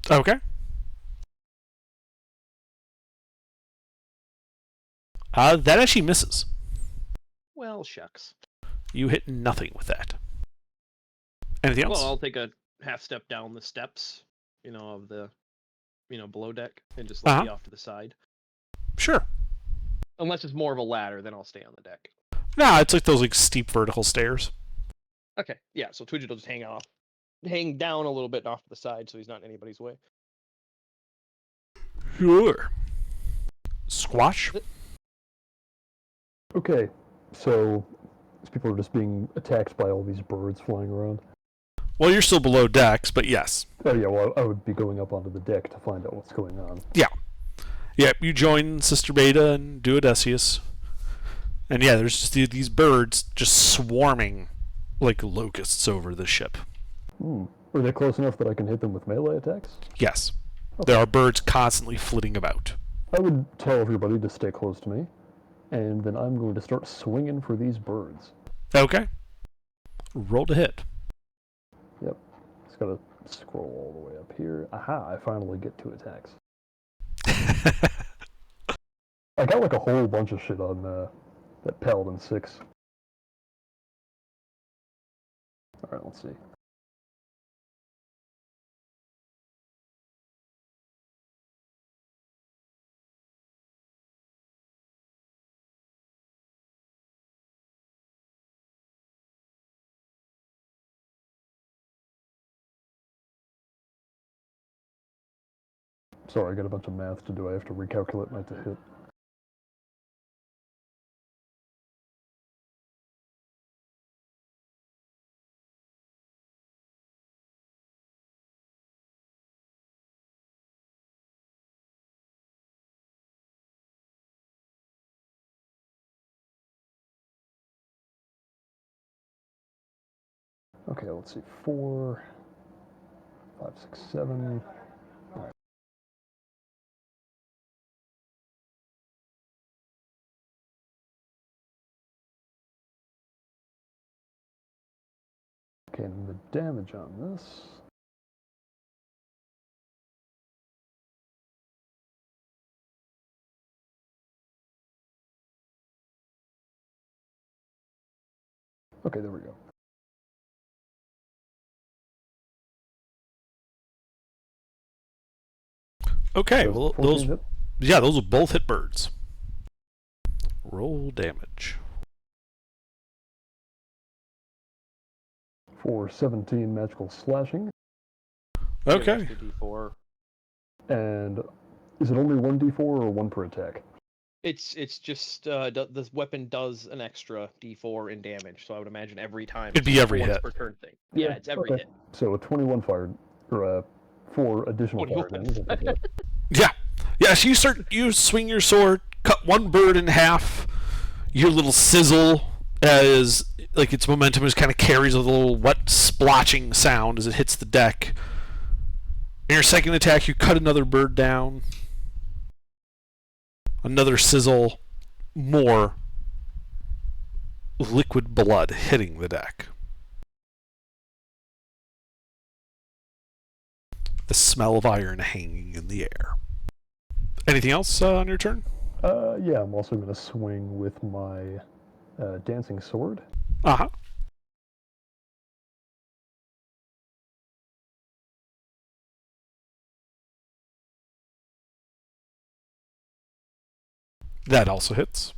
Okay. That actually misses.
Well, shucks.
You hit nothing with that. Anything else?
Well, I'll take a half step down the steps, of the, below deck, and just be off to the side.
Sure.
Unless it's more of a ladder, then I'll stay on the deck.
No, it's like those like steep vertical stairs.
Okay, yeah. So Twidget will just hang down a little bit off to the side, so he's not in anybody's way.
Sure. Squash.
Okay, so these people are just being attacked by all these birds flying around.
Well, you're still below decks, but yes.
Oh yeah, well I would be going up onto the deck to find out what's going on.
Yep, you join Sister Beta and do Odysseus. And yeah, there's just these birds just swarming like locusts over the ship.
Are they close enough that I can hit them with melee attacks?
Yes.
Okay.
There are birds constantly flitting about.
I would tell everybody to stay close to me, and then I'm going to start swinging for these birds.
Okay. Roll to hit.
Yep. Just gotta scroll all the way up here. Aha, I finally get 2 attacks. I got like a whole bunch of shit on that Paladin 6. All right, let's see. Sorry, I got a bunch of math to do. I have to recalculate my to hit. Okay, let's see. 4, 5, 6, 7. All right. Okay, and the damage on this. Okay, there we go.
Okay,
So
well
14
those
hit.
yeah, those will both hit birds. Roll damage.
For 17 magical slashing.
Give
Okay.
extra D4.
And is it only 1d4 or 1 per attack?
It's just this weapon does an extra D4 in damage, so I would imagine every time.
It'd
it's
be
just
every
once
hit.
per turn thing. Yeah, it's every
okay.
hit.
So a 21 fire, or 4 additional fire
21.
damage.
Yeah. Yeah, so you swing your sword, cut one bird in half, your little sizzle as like its momentum just kind of carries a little wet splotching sound as it hits the deck. In your second attack, you cut another bird down. Another sizzle, more liquid blood hitting the deck. The smell of iron hanging in the air. Anything else on your turn?
Yeah, I'm also going to swing with my dancing sword.
Uh-huh. That also hits.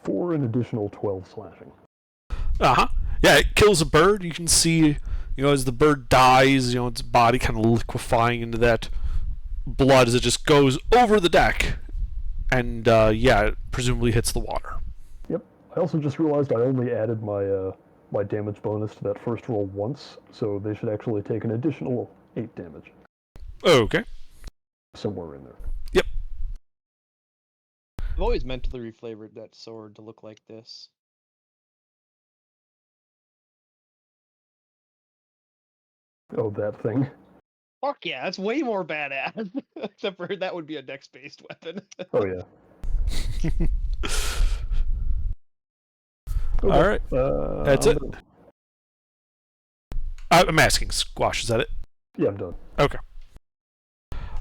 For an additional 12 slashing.
Uh-huh. Yeah, it kills a bird. You can see, as the bird dies, its body kind of liquefying into that blood as it just goes over the deck. And, it presumably hits the water.
Yep. I also just realized I only added my my damage bonus to that first roll once, so they should actually take an additional 8 damage.
Okay.
Somewhere in there.
Yep.
I've always mentally reflavored that sword to look like this.
Oh, that thing.
Fuck yeah, that's way more badass. Except for that would be a dex-based weapon.
Oh, yeah.
All right. That's it.
Done.
I'm asking Squash, is that it?
Yeah, I'm done.
Okay.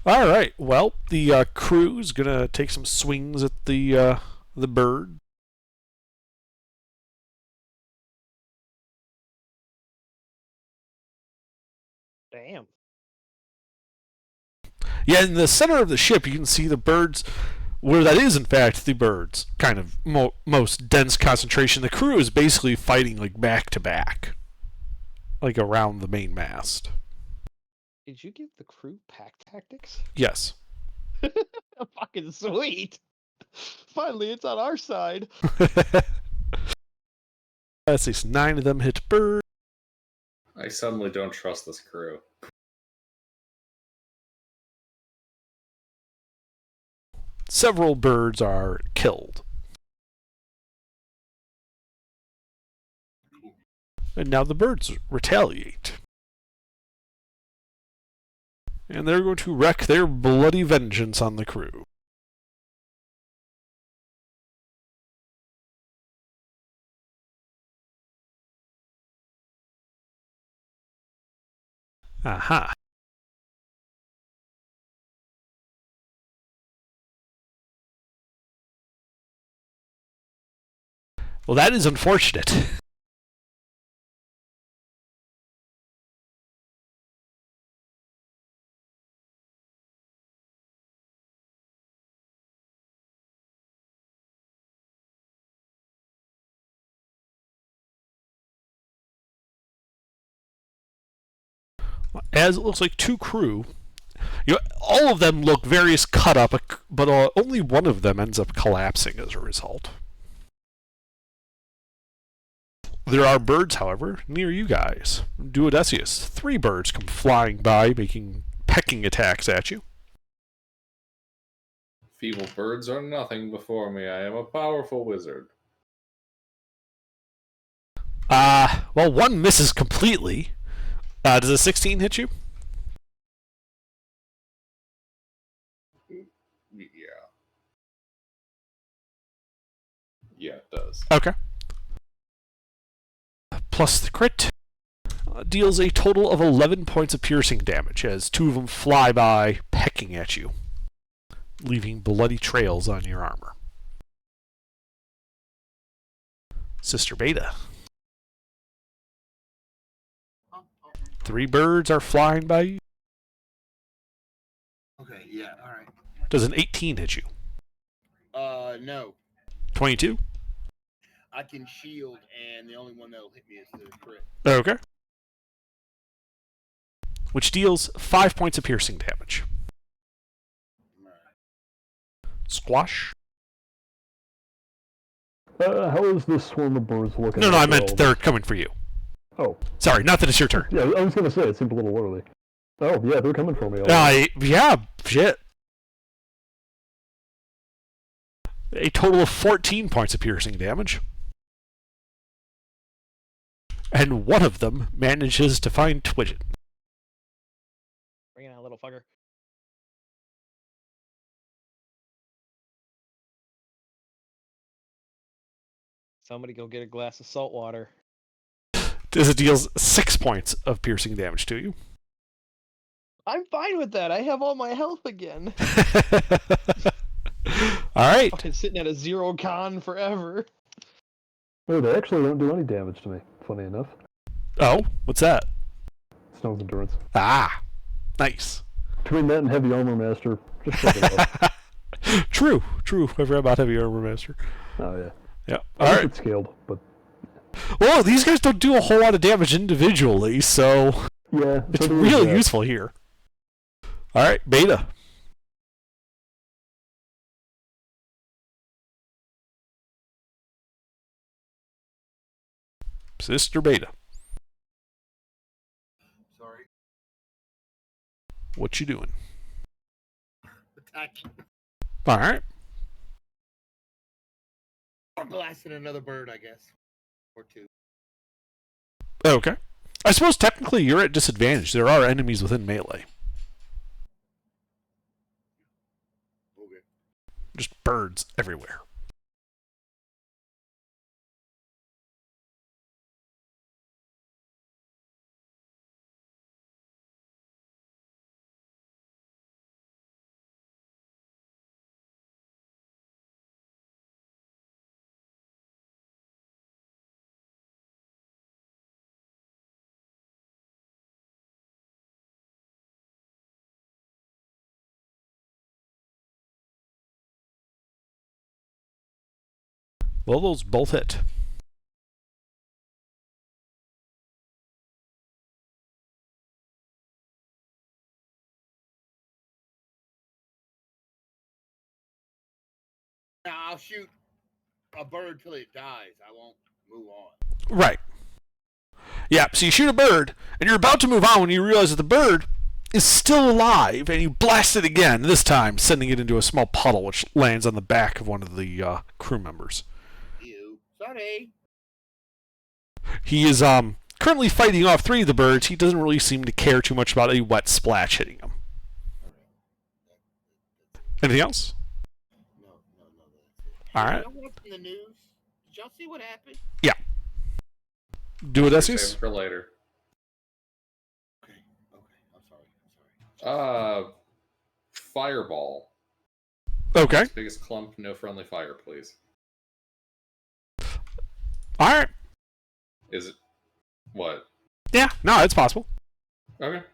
All right. Well, the crew's gonna take some swings at the bird.
Damn.
Yeah, in the center of the ship, you can see the birds, where that is in fact the birds' kind of most dense concentration. The crew is basically fighting like back to back, like around the main mast.
Did you give the crew pack tactics?
Yes.
Fucking sweet. Finally, it's on our side.
Let's see, 9 of them hit bird.
I suddenly don't trust this crew.
Several birds are killed. And now the birds retaliate. And they're going to wreak their bloody vengeance on the crew. Aha. Well, that is unfortunate. As it looks like two crew, all of them look various cut up, but only one of them ends up collapsing as a result. There are birds, however, near you guys. Duodecius, 3 birds come flying by, making pecking attacks at you.
Feeble birds are nothing before me. I am a powerful wizard.
Well, one misses completely. Does a 16 hit you?
Yeah. Yeah, it does.
Okay. Plus the crit deals a total of 11 points of piercing damage as 2 of them fly by, pecking at you, leaving bloody trails on your armor. Sister Beta. 3 birds are flying by you.
Okay, yeah, all right.
Does an 18 hit you?
No.
22?
I can shield, and the only one that'll hit me is the crit.
Okay. Which deals 5 points of piercing damage.
All right.
Squash?
How is this swarm of birds looking?
No, I
after
meant
all
they're
this?
coming for you.
Oh,
Sorry, not that it's your turn.
yeah, I was gonna say it seemed a little early. Oh, yeah, they're coming for me. All right.
Yeah, shit. A total of 14 points of piercing damage. And one of them manages to find Twidget.
Bring it out, little fucker. Somebody go get a glass of salt water.
As it deals 6 points of piercing damage to you.
I'm fine with that. I have all my health again.
Alright.
Fucking sitting at a 0 con forever.
Oh, they actually don't do any damage to me, funny enough.
Oh, what's that?
Snows Endurance.
Ah, nice.
Between that and Heavy Armor Master, just check it out.
True. I forgot about Heavy Armor Master.
Oh, yeah.
Yeah.
I think
Alright.
it's scaled, but
Well, these guys don't do a whole lot of damage individually, so
yeah.
it's
so there is
really
that.
useful here. Alright, Beta. Sister Beta,
Sorry.
what you doing?
Attacking.
Alright.
Or blasting another bird, I guess. Or 2.
Okay. I suppose technically you're at disadvantage. There are enemies within melee.
Okay.
Just birds everywhere. Well, those both hit.
Now I'll shoot a bird till it dies. I won't move on.
Right. Yeah, so you shoot a bird, and you're about to move on when you realize that the bird is still alive, and you blast it again, this time sending it into a small puddle, which lands on the back of one of the crew members.
Ew. Sorry.
He is currently fighting off 3 of the birds. He doesn't really seem to care too much about a wet splash hitting him. Anything else?
No, that's it.
All right.
I'm watching the news. Did y'all see what happened?
Duodecius?
Save it for later.
Okay. I'm sorry.
Fireball.
Okay.
Biggest clump, no friendly fire, please.
All right.
Is it what?
Yeah. No, it's possible.
Okay.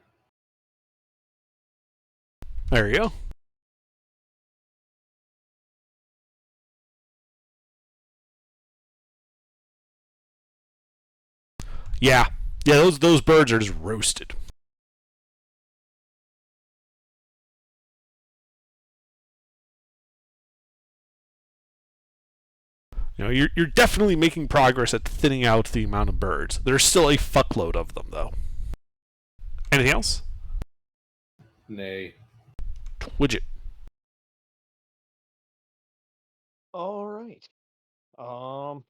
There you go. Yeah. Yeah. Those birds are just roasted. You're definitely making progress at thinning out the amount of birds. There's still a fuckload of them, though. Anything else?
Nay.
Widget.
All right. Um.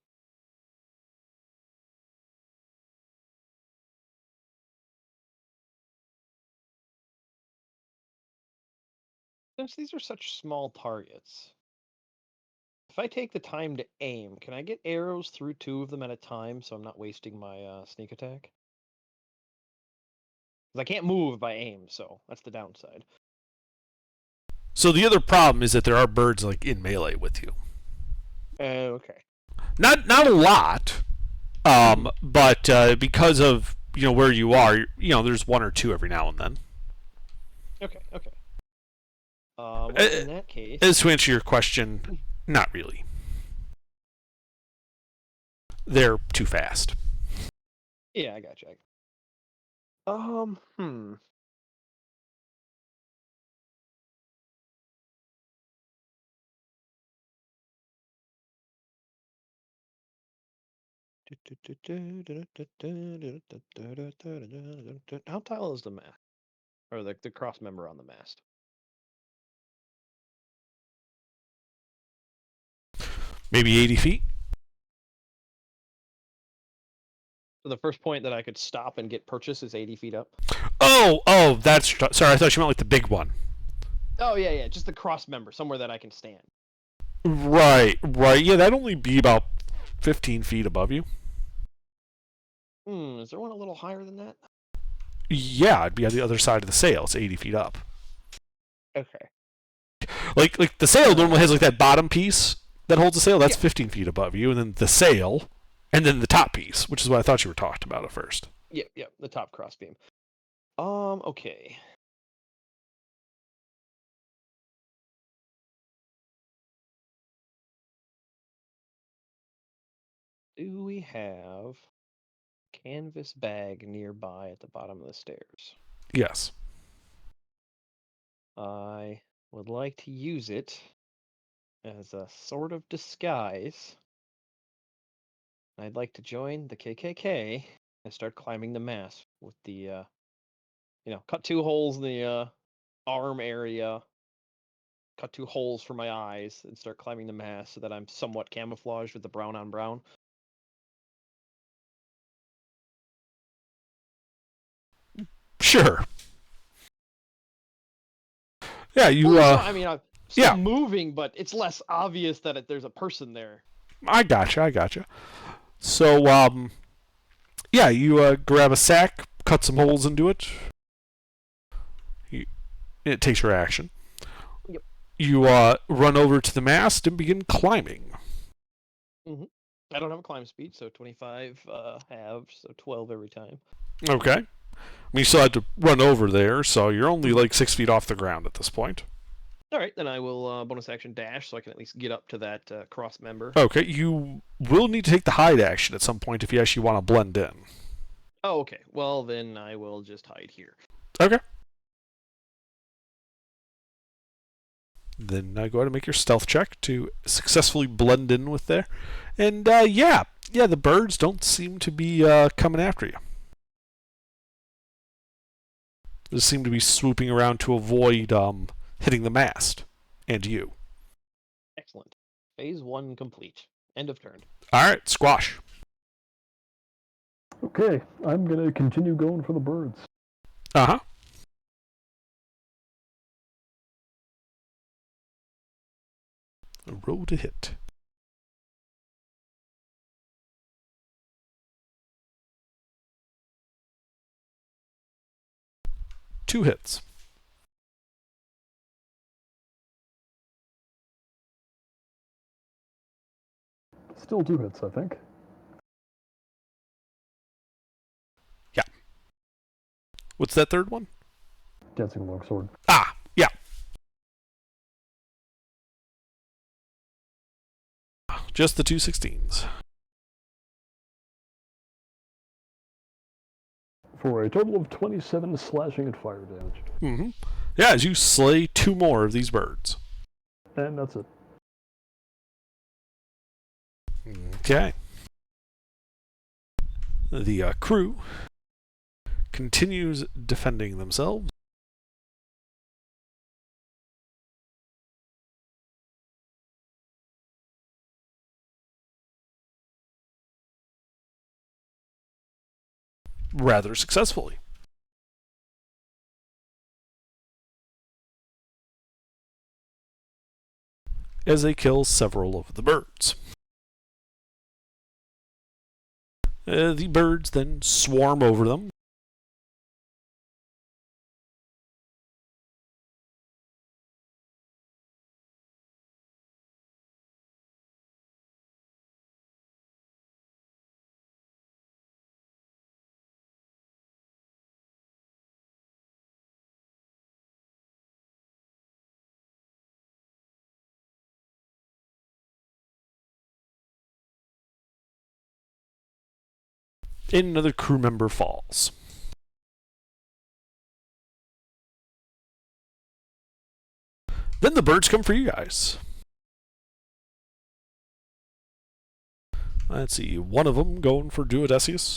Since these are such small targets, if I take the time to aim, can I get arrows through 2 of them at a time so I'm not wasting my sneak attack? 'Cause I can't move if I aim, so that's the downside.
So the other problem is that there are birds like in melee with you.
Okay.
Not a lot, but because of where you are, there's one or two every now and then.
Okay. Well, in that case,
As to answer your question, not really. They're too fast.
yeah, I got you. Hmm. How tall is the mast? Or the cross member on the mast?
Maybe 80 feet.
So the first point that I could stop and get purchase is 80 feet up?
Oh, that's sorry. I thought you meant like the big one.
Oh, yeah, just the cross member, somewhere that I can stand.
Right. Yeah, that'd only be about 15 feet above you.
Is there one a little higher than that?
Yeah, it'd be on the other side of the sail. It's 80 feet up.
Okay.
Like the sail normally has like that bottom piece that holds the sail. That's
Yeah.
15 feet above you, and then the sail, and then the top piece, which is what I thought you were talking about at first.
Yeah, the top crossbeam. Okay. Do we have canvas bag nearby at the bottom of the stairs?
Yes.
I would like to use it as a sort of disguise. I'd like to join the KKK and start climbing the mast with the, cut 2 holes in the arm area, cut 2 holes for my eyes, and start climbing the mast so that I'm somewhat camouflaged with the brown on brown.
Sure. Yeah, you.
Well, I mean, I'm still
yeah.
moving, but it's less obvious that there's a person there.
I gotcha. So, yeah, you grab a sack, cut some holes into it. It takes your action.
Yep.
You run over to the mast and begin climbing.
I don't have a climb speed, so 25 halves, so 12 every time.
Okay. I mean, you still had to run over there, so you're only like 6 feet off the ground at this point.
All right, then I will bonus action dash so I can at least get up to that cross member.
Okay, you will need to take the hide action at some point if you actually want to blend in.
Oh, okay. Well, then I will just hide here.
Okay. Then go ahead and make your stealth check to successfully blend in with there. And yeah, the birds don't seem to be coming after you. They seem to be swooping around to avoid hitting the mast and you.
Excellent. Phase 1 complete. End of turn.
All right, squash.
Okay, I'm gonna continue going for the birds.
Uh-huh. Roll to hit. Two hits.
Still 2 hits, I think.
What's that third one?
Dancing longsword.
Ah, yeah. Just the 216s.
For a total of 27 slashing and fire damage.
Mm-hmm. Yeah, as you slay 2 more of these birds.
And that's it.
Okay. The crew continues defending themselves. Rather successfully. As they kill several of the birds. The birds then swarm over them. Another crew member falls. Then the birds come for you guys. Let's see, one of them going for Duodecius.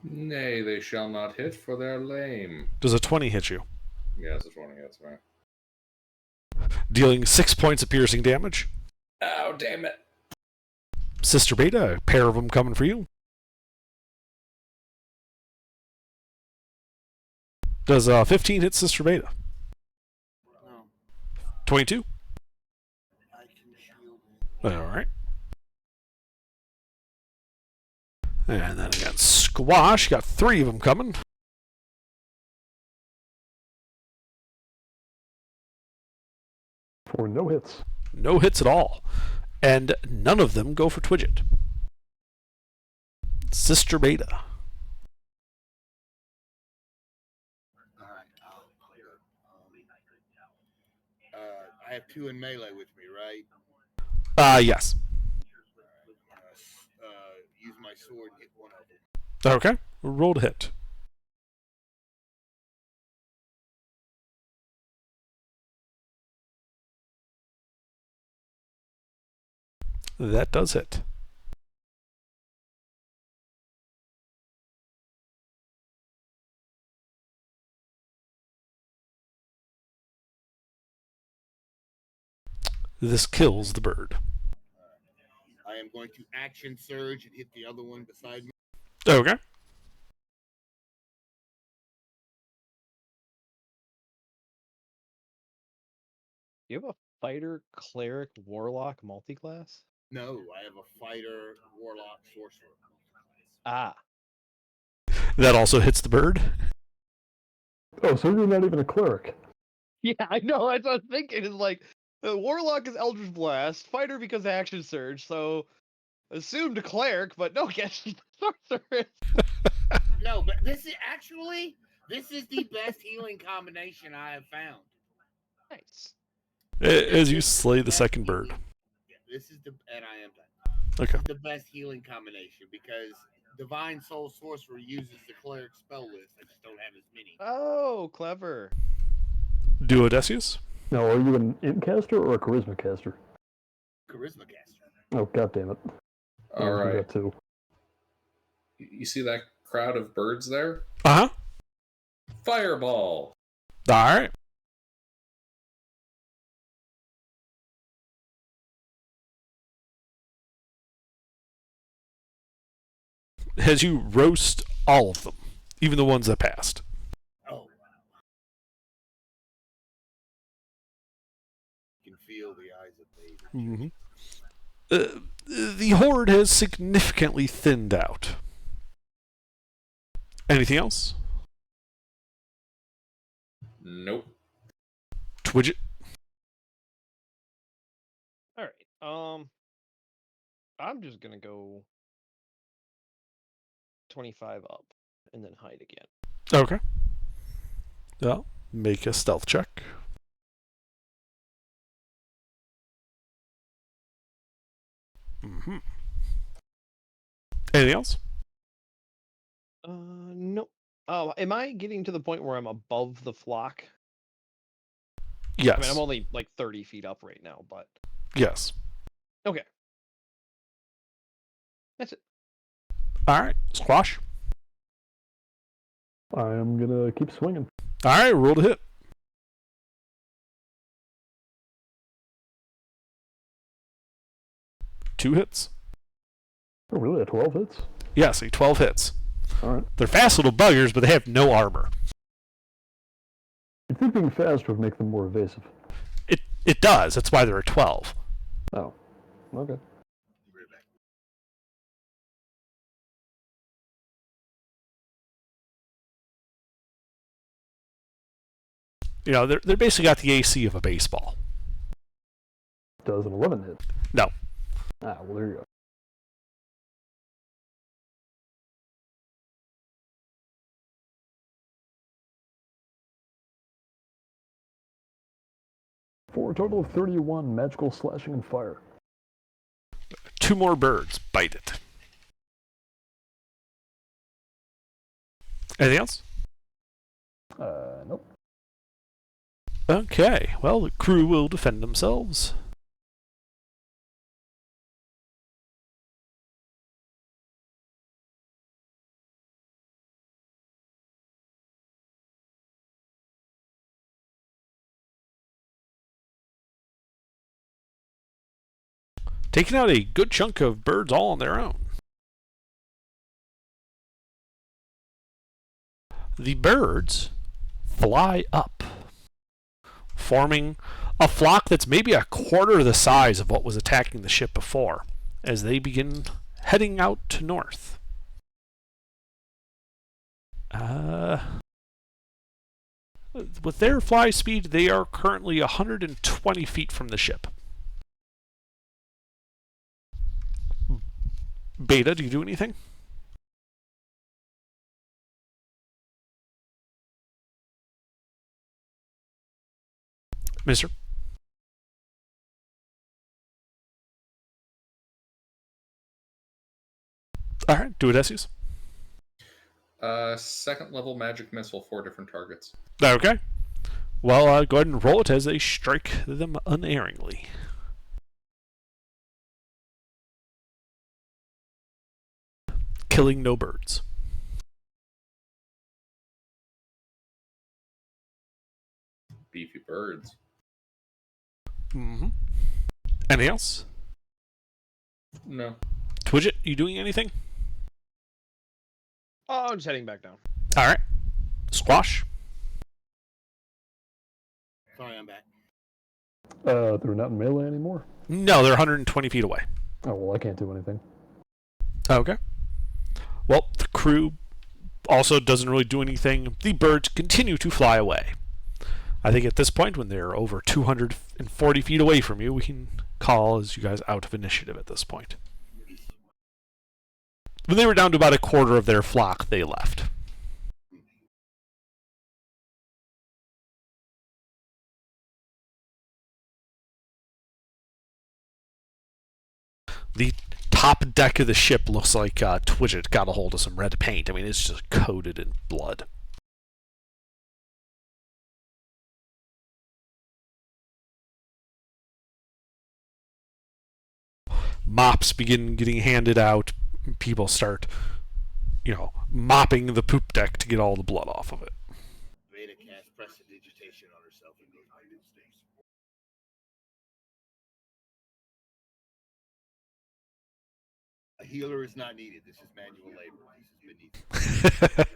Nay, they shall not hit, for they're lame.
Does a 20 hit you?
Yes, it's 20, that's right.
Dealing 6 points of piercing damage.
Oh, damn it.
Sister Beta, a pair of them coming for you. Does 15 hit Sister Beta?
No,
22?
I can shield it.
Alright. And then again, Squash. Got 3 of them coming.
For no hits.
No hits at all. And none of them go for Twidget. Sister Beta.
All right, I have 2 in melee with me, right?
Yes.
Use my sword and hit one of them.
Okay. Roll to hit. That does hit. This kills the bird.
I am going to action surge and hit the other one beside me.
Okay.
You have a fighter, cleric, warlock, multi-class?
No, I have a fighter, warlock, sorcerer.
Ah.
That also hits the bird.
Oh, so you're not even a cleric.
Yeah, I know. That's what I was thinking. Is like, warlock is Eldritch Blast, fighter because action surge. So, assumed cleric, but no, guess sorceress.
No, but this is the best healing combination I have found.
Nice.
As you slay the second bird.
Yeah, this is and I am done.
Okay.
The best healing combination because Divine Soul Sorcerer uses the cleric spell list. I just don't have as many.
Oh, clever.
Duodecius.
Now, are you an int caster or a charisma caster?
Charisma caster.
Oh, god damn it. I
All
was gonna do
right.
that too.
You see that crowd of birds there?
Uh-huh.
Fireball!
Alright. As you roast all of them, even the ones that passed.
Oh. You can feel the eyes of baby.
The horde has significantly thinned out. Anything else?
Nope.
Twidget.
All right. I'm just gonna go 25 up. and then hide again.
Okay. Well, make a stealth check. Mm-hmm. Anything else?
Nope. Oh, am I getting to the point where I'm above the flock?
Yes.
I mean, I'm only like 30 feet up right now, but
Yes.
okay. That's it.
All right. Squash.
I'm gonna keep swinging.
All right. Roll to hit. Two hits.
Oh, really? 12 hits?
Yeah, see, 12 hits.
All right.
They're fast little buggers, but they have no armor.
You'd think being fast would make them more evasive.
It does. That's why there are 12.
Oh, okay.
You know, they're basically got the AC of a baseball.
Does an 11 hit?
No.
Ah, well, there you go. For a total of 31 magical slashing and fire.
Two more birds bite it. Anything else?
Nope.
Okay. Well, the crew will defend themselves. Taking out a good chunk of birds all on their own. The birds fly up, forming a flock that's maybe a quarter the size of what was attacking the ship before, as they begin heading out to north. With their fly speed, they are currently 120 feet from the ship. Beta, do you do anything? Mister? Alright, do it, Esius.
Second level magic missile, 4 different targets.
Okay. Well, go ahead and roll it as they strike them unerringly. Killing no birds.
Beefy birds.
Mm-hmm. Anything else?
No.
Twidget, you doing anything?
Oh, just heading back down.
Alright. Squash.
Sorry, I'm back.
They're not in melee anymore?
No, they're 120 feet away.
Oh, well, I can't do anything.
Okay. Well, the crew also doesn't really do anything. The birds continue to fly away. I think at this point, when they're over 240 feet away from you, we can call as you guys out of initiative at this point. When they were down to about a quarter of their flock, they left. The top deck of the ship looks like Twidget got a hold of some red paint. I mean, it's just coated in blood. Mops begin getting handed out. People start, mopping the poop deck to get all the blood off of it.
Veda cast prestidigitation on herself and goes hide upstairs. A healer is not needed. This is manual labor. This has been needed.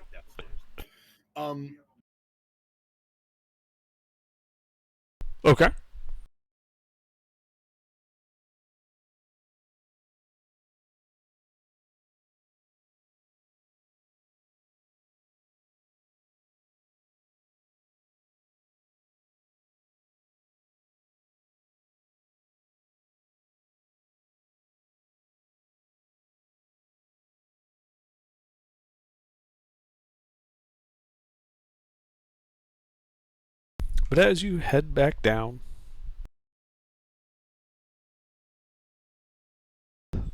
Okay. But as you head back down,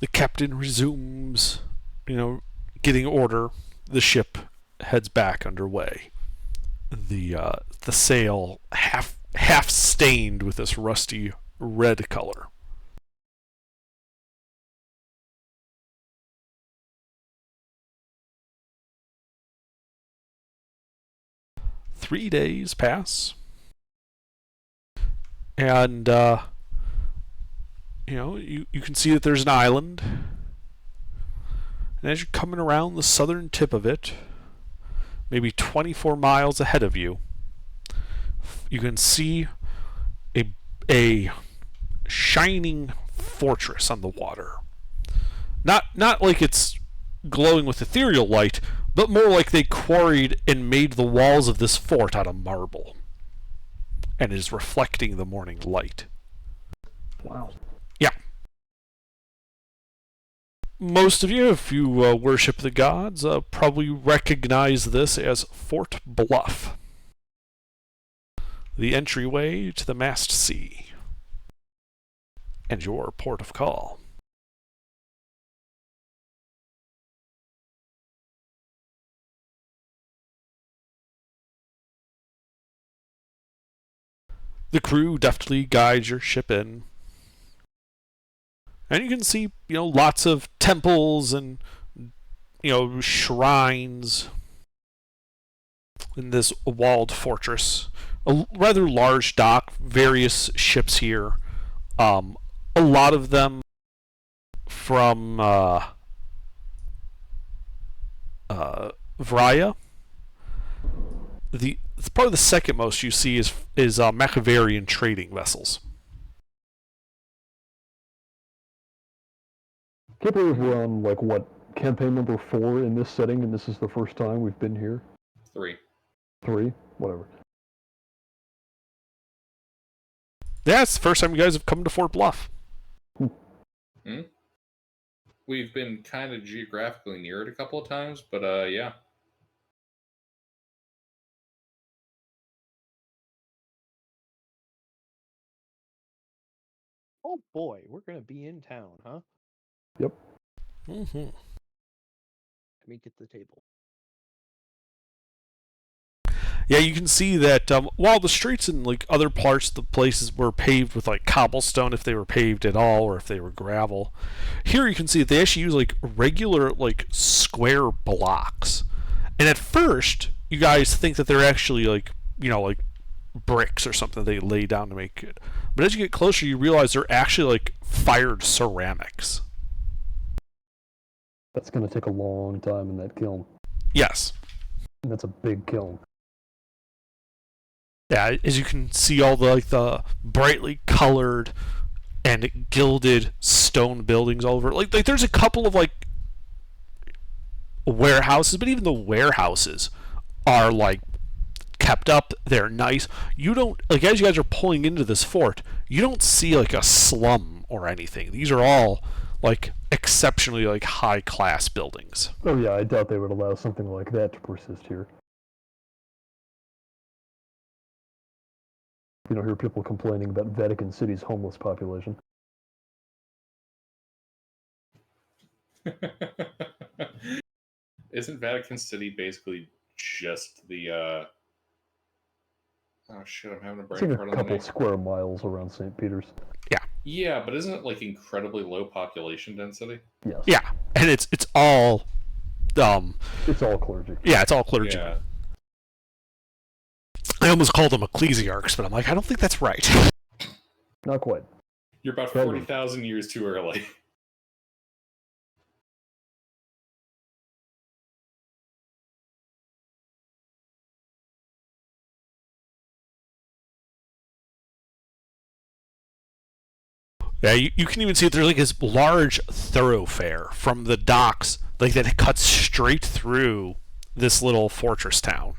the captain resumes, getting order. The ship heads back underway. The sail half stained with this rusty red color. Three days pass, and you can see that there's an island, and as you're coming around the southern tip of it, maybe 24 miles ahead of you, you can see a shining fortress on the water. Not like it's glowing with ethereal light, but more like they quarried and made the walls of this fort out of marble, and is reflecting the morning light.
Wow.
Yeah. Most of you, if you worship the gods, probably recognize this as Fort Bluff, the entryway to the Mast Sea, and your port of call. The crew deftly guides your ship in. And you can see, lots of temples and, shrines in this walled fortress. A rather large dock, various ships here. A lot of them from Vrya. Probably the second most you see is Macavarian trading vessels.
Can't believe we're on, campaign number 4 in this setting, and this is the first time we've been here?
3.
3? Whatever.
Yeah, it's the first time you guys have come to Fort Bluff.
We've been kind of geographically near it a couple of times, but yeah.
Oh boy, we're gonna be in town, huh?
Yep.
Mm-hmm.
Let me get the table.
Yeah, you can see that while the streets in other parts of the places were paved with cobblestone, if they were paved at all, or if they were gravel, here you can see that they actually use regular square blocks. And at first, you guys think that they're actually bricks or something they lay down to make it. But as you get closer, you realize they're actually fired ceramics.
That's going to take a long time in that kiln.
Yes.
And that's a big kiln.
Yeah, as you can see all the brightly colored and gilded stone buildings all over. There's a couple of warehouses, but even the warehouses are kept up. They're nice. You don't as you guys are pulling into this fort, you don't see a slum or anything. These are all exceptionally high class buildings.
Oh yeah, I doubt they would allow something like that to persist here. You don't hear people complaining about Vatican City's homeless population.
Isn't Vatican City basically just the oh shit, I'm having a
It's
brain
like
fart
a
on the
couple
name.
square miles around St. Peter's.
Yeah, but isn't it incredibly low population density?
Yes.
Yeah, and it's all
It's all clergy.
yeah, it's all clergy.
Yeah.
I almost called them ecclesiarchs, but I'm I don't think that's right.
Not quite.
You're about
Probably.
40,000 years too early.
Yeah, you can even see that there's this large thoroughfare from the docks, that cuts straight through this little fortress town.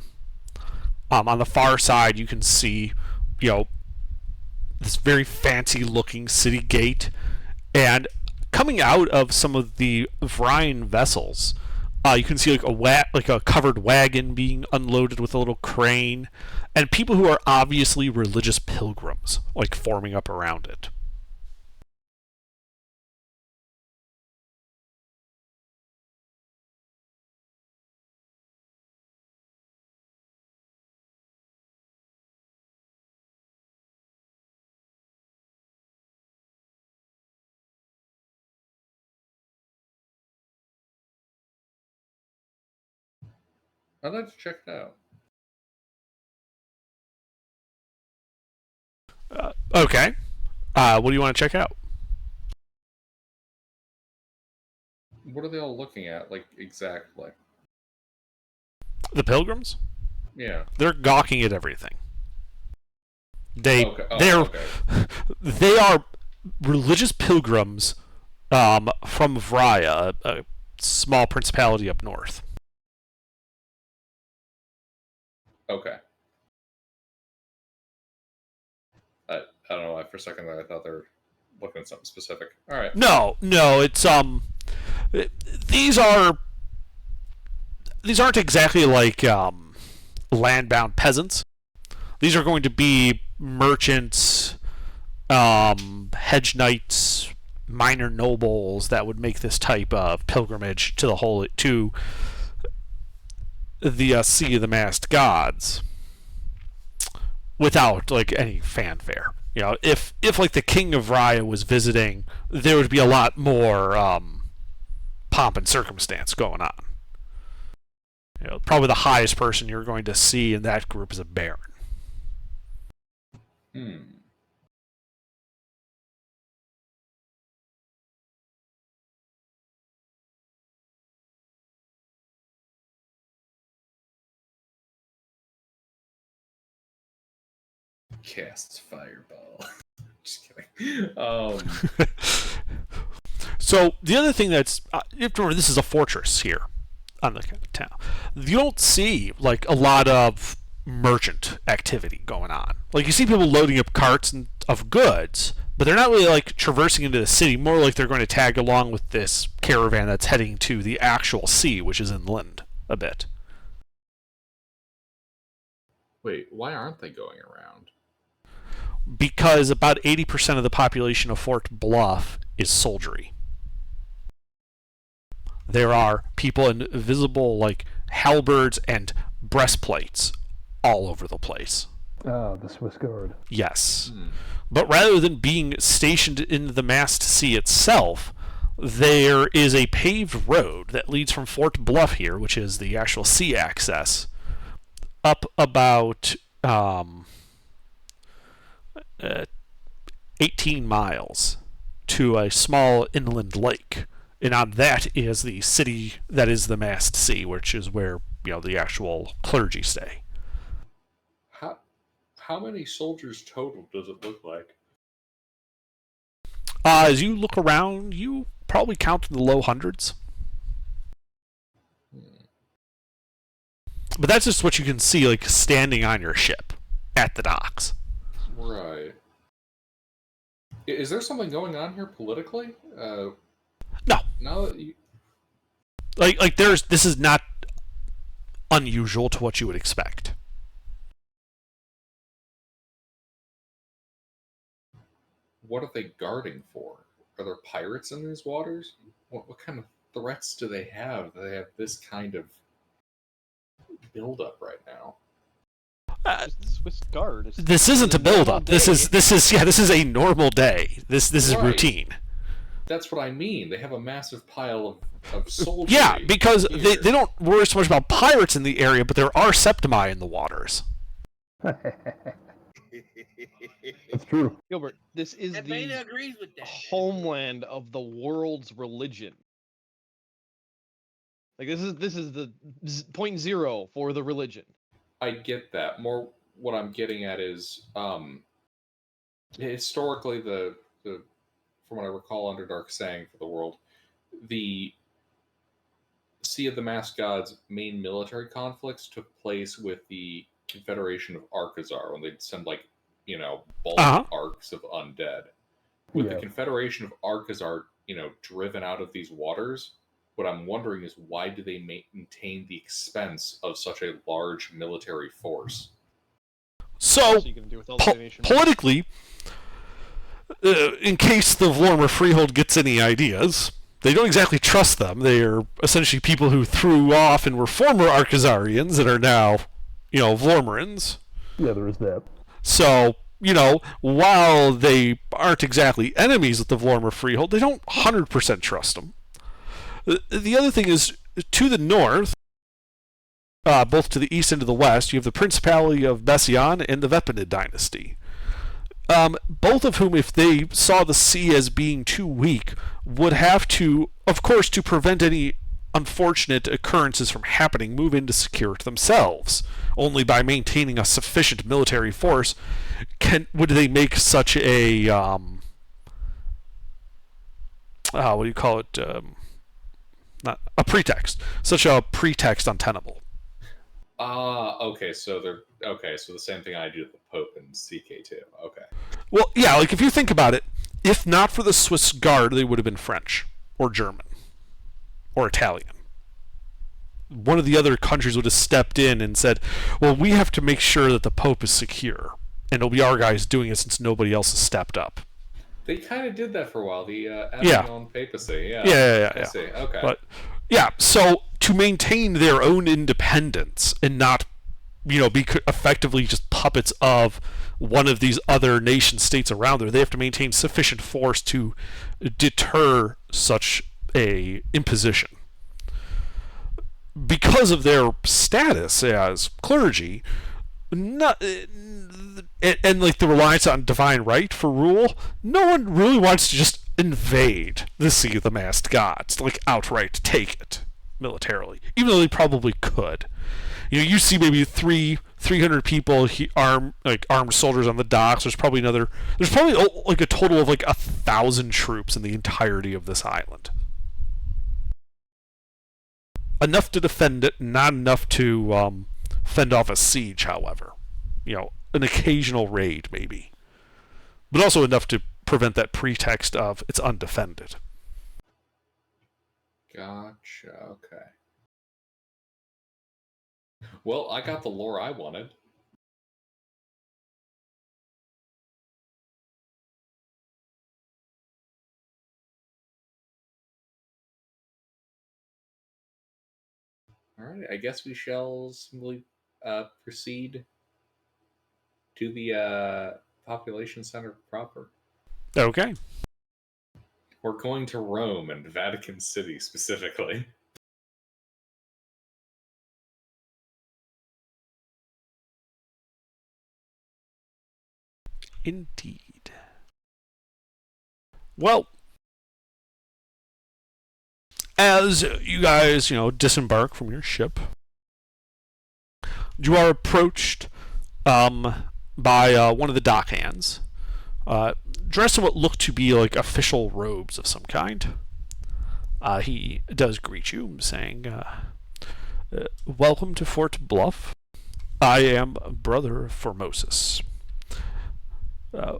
On the far side, you can see, this very fancy-looking city gate, and coming out of some of the Vryan vessels, You can see like a covered wagon being unloaded with a little crane, and people who are obviously religious pilgrims like forming up around it.
I'd like to check it out.
Okay. What do you want to check out?
What are they all looking at, like, exactly?
The pilgrims?
Yeah.
They're gawking at everything. They
Okay. Oh,
they're
okay.
they are religious pilgrims from Vrya, a small principality up north.
Okay. I don't know why for a second there I thought they were looking at something specific. All right.
No, it's these aren't exactly like landbound peasants. These are going to be merchants, hedge knights, minor nobles that would make this type of pilgrimage to the Sea of the Masked Gods without like any fanfare. You know, if like the King of Raya was visiting, there would be a lot more pomp and circumstance going on. You know, probably the highest person you're going to see in that group is a baron.
Casts fireball. Just kidding.
So the other thing that's you have to remember, this is a fortress here on the town. You don't see like a lot of merchant activity going on. Like you see people loading up carts of goods, but they're not really like traversing into the city. More like they're going to tag along with this caravan that's heading to the actual sea, which is inland a bit.
Wait, why aren't they going around?
Because about 80% of the population of Fort Bluff is soldiery. There are people in visible like halberds and breastplates all over the place.
Ah, the Swiss Guard.
Yes. But rather than being stationed in the Masked Sea itself, there is a paved road that leads from Fort Bluff here, which is the actual sea access, up about 18 miles to a small inland lake. And on that is the city that is the Masked Sea, which is where the actual clergy stay.
How many soldiers total does it look like?
As you look around, you probably count in the low hundreds. But that's just what you can see, like standing on your ship at the docks.
Right. Is there something going on here politically?
No.
Now that you...
Like this is not unusual to what you would expect.
What are they guarding for? Are there pirates in these waters? What kind of threats do they have? Do they have this kind of build-up right now?
Just the Swiss Guard.
This isn't a build-up. This is a normal day. This is
Right.
routine.
That's what I mean. They have a massive pile of soldiers.
Yeah, because they don't worry so much about pirates in the area, but there are septimi in the waters.
That's true.
Gilbert, this is
And Beta
the
agrees with that.
homeland of the world's religion. Like this is the point zero for the religion.
I get that. More what I'm getting at is historically the from what I recall Underdark saying for the world, the Sea of the Masked Gods main military conflicts took place with the Confederation of Arkazar when they'd send bulk arcs of undead. With the Confederation of Arkazar, driven out of these waters, What I'm wondering is why do they maintain the expense of such a large military force?
So,
What's he gonna do with all the donations?
politically, in case the Vlormer Freehold gets any ideas, they don't exactly trust them. They are essentially people who threw off and were former Archazarians and are now, Vlormerans.
Yeah, there is that.
So, while they aren't exactly enemies with the Vlormer Freehold, they don't 100% trust them. The other thing is, to the north, both to the east and to the west, you have the Principality of Bession and the Vepanid dynasty. Both of whom, if they saw the sea as being too weak, would have to, of course, to prevent any unfortunate occurrences from happening, move in to secure it themselves. Only by maintaining a sufficient military force would they make such a what do you call it? Not a pretext. Such a pretext untenable.
Okay. So So the same thing I do with the Pope and CK2. Okay.
Well, yeah. Like if you think about it, if not for the Swiss Guard, they would have been French or German or Italian. One of the other countries would have stepped in and said, well, we have to make sure that the Pope is secure. And it'll be our guys doing it since nobody else has stepped up.
They kind of did that for a while, the Avignon papacy. Yeah.
Yeah.
I see. Okay.
But, yeah, so to maintain their own independence and not, be effectively just puppets of one of these other nation states around there, they have to maintain sufficient force to deter such a imposition. Because of their status as clergy, and like the reliance on divine right for rule, no one really wants to just invade the Sea of the Masked Gods, like outright take it militarily, even though they probably could. You see maybe 300 people armed soldiers on the docks. There's probably like a total of like 1,000 troops in the entirety of this island. Enough to defend it, not enough to fend off a siege, however. An occasional raid, maybe. But also enough to prevent that pretext of it's undefended.
Gotcha, okay. Well, I got the lore I wanted. Alright, I guess we shall simply proceed to the population center proper.
Okay.
We're going to Rome and Vatican City specifically.
Indeed. Well, as you guys, disembark from your ship, you are approached by one of the dockhands, dressed in what look to be like official robes of some kind. He does greet you, saying, welcome to Fort Bluff. I am Brother Formosus.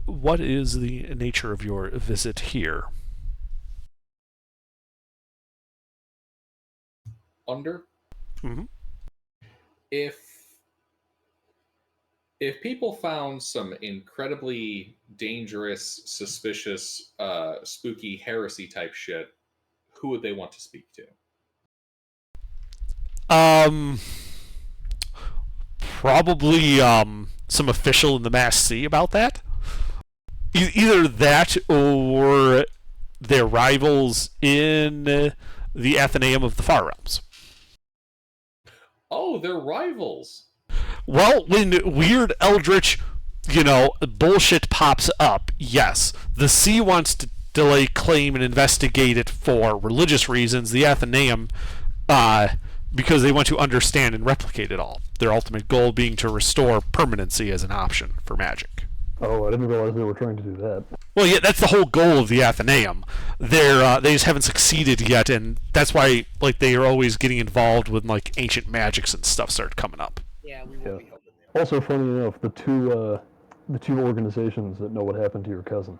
What is the nature of your visit here?
Under?
Mm-hmm.
If people found some incredibly dangerous, suspicious, spooky heresy type shit, who would they want to speak to?
Probably some official in the Mass Sea about that. Either that or their rivals in the Athenaeum of the Far Realms.
Oh, they're rivals.
Well, when weird eldritch, bullshit pops up, yes. The sea wants to delay claim and investigate it for religious reasons. The Athenaeum, because they want to understand and replicate it all. Their ultimate goal being to restore permanency as an option for magic.
Oh, I didn't realize they were trying to do that.
Well, yeah, that's the whole goal of the Athenaeum. They just haven't succeeded yet, and that's why they are always getting involved with ancient magics and stuff start coming up.
Yeah, we will be helping them.
Also, funny enough, the two organizations that know what happened to your cousin.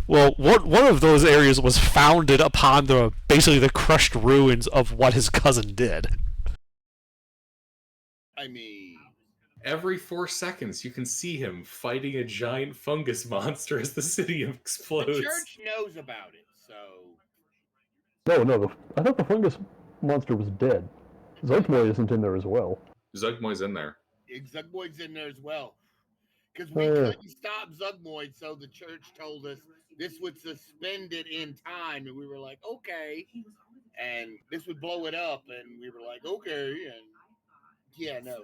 Well, one of those areas was founded upon basically the crushed ruins of what his cousin did.
I mean,
Every 4 seconds, you can see him fighting a giant fungus monster as the city
the
explodes.
church knows about it, so
No, I thought the fungus monster was dead. Zugmoy isn't in there as well.
Zugmoy's in there.
Zugmoid's in there as well. Because we
Oh, yeah.
couldn't stop Zugmoid, so the church told us this would suspend it in time, and we were like, okay. And this would blow it up, and we were like, okay. And yeah, no.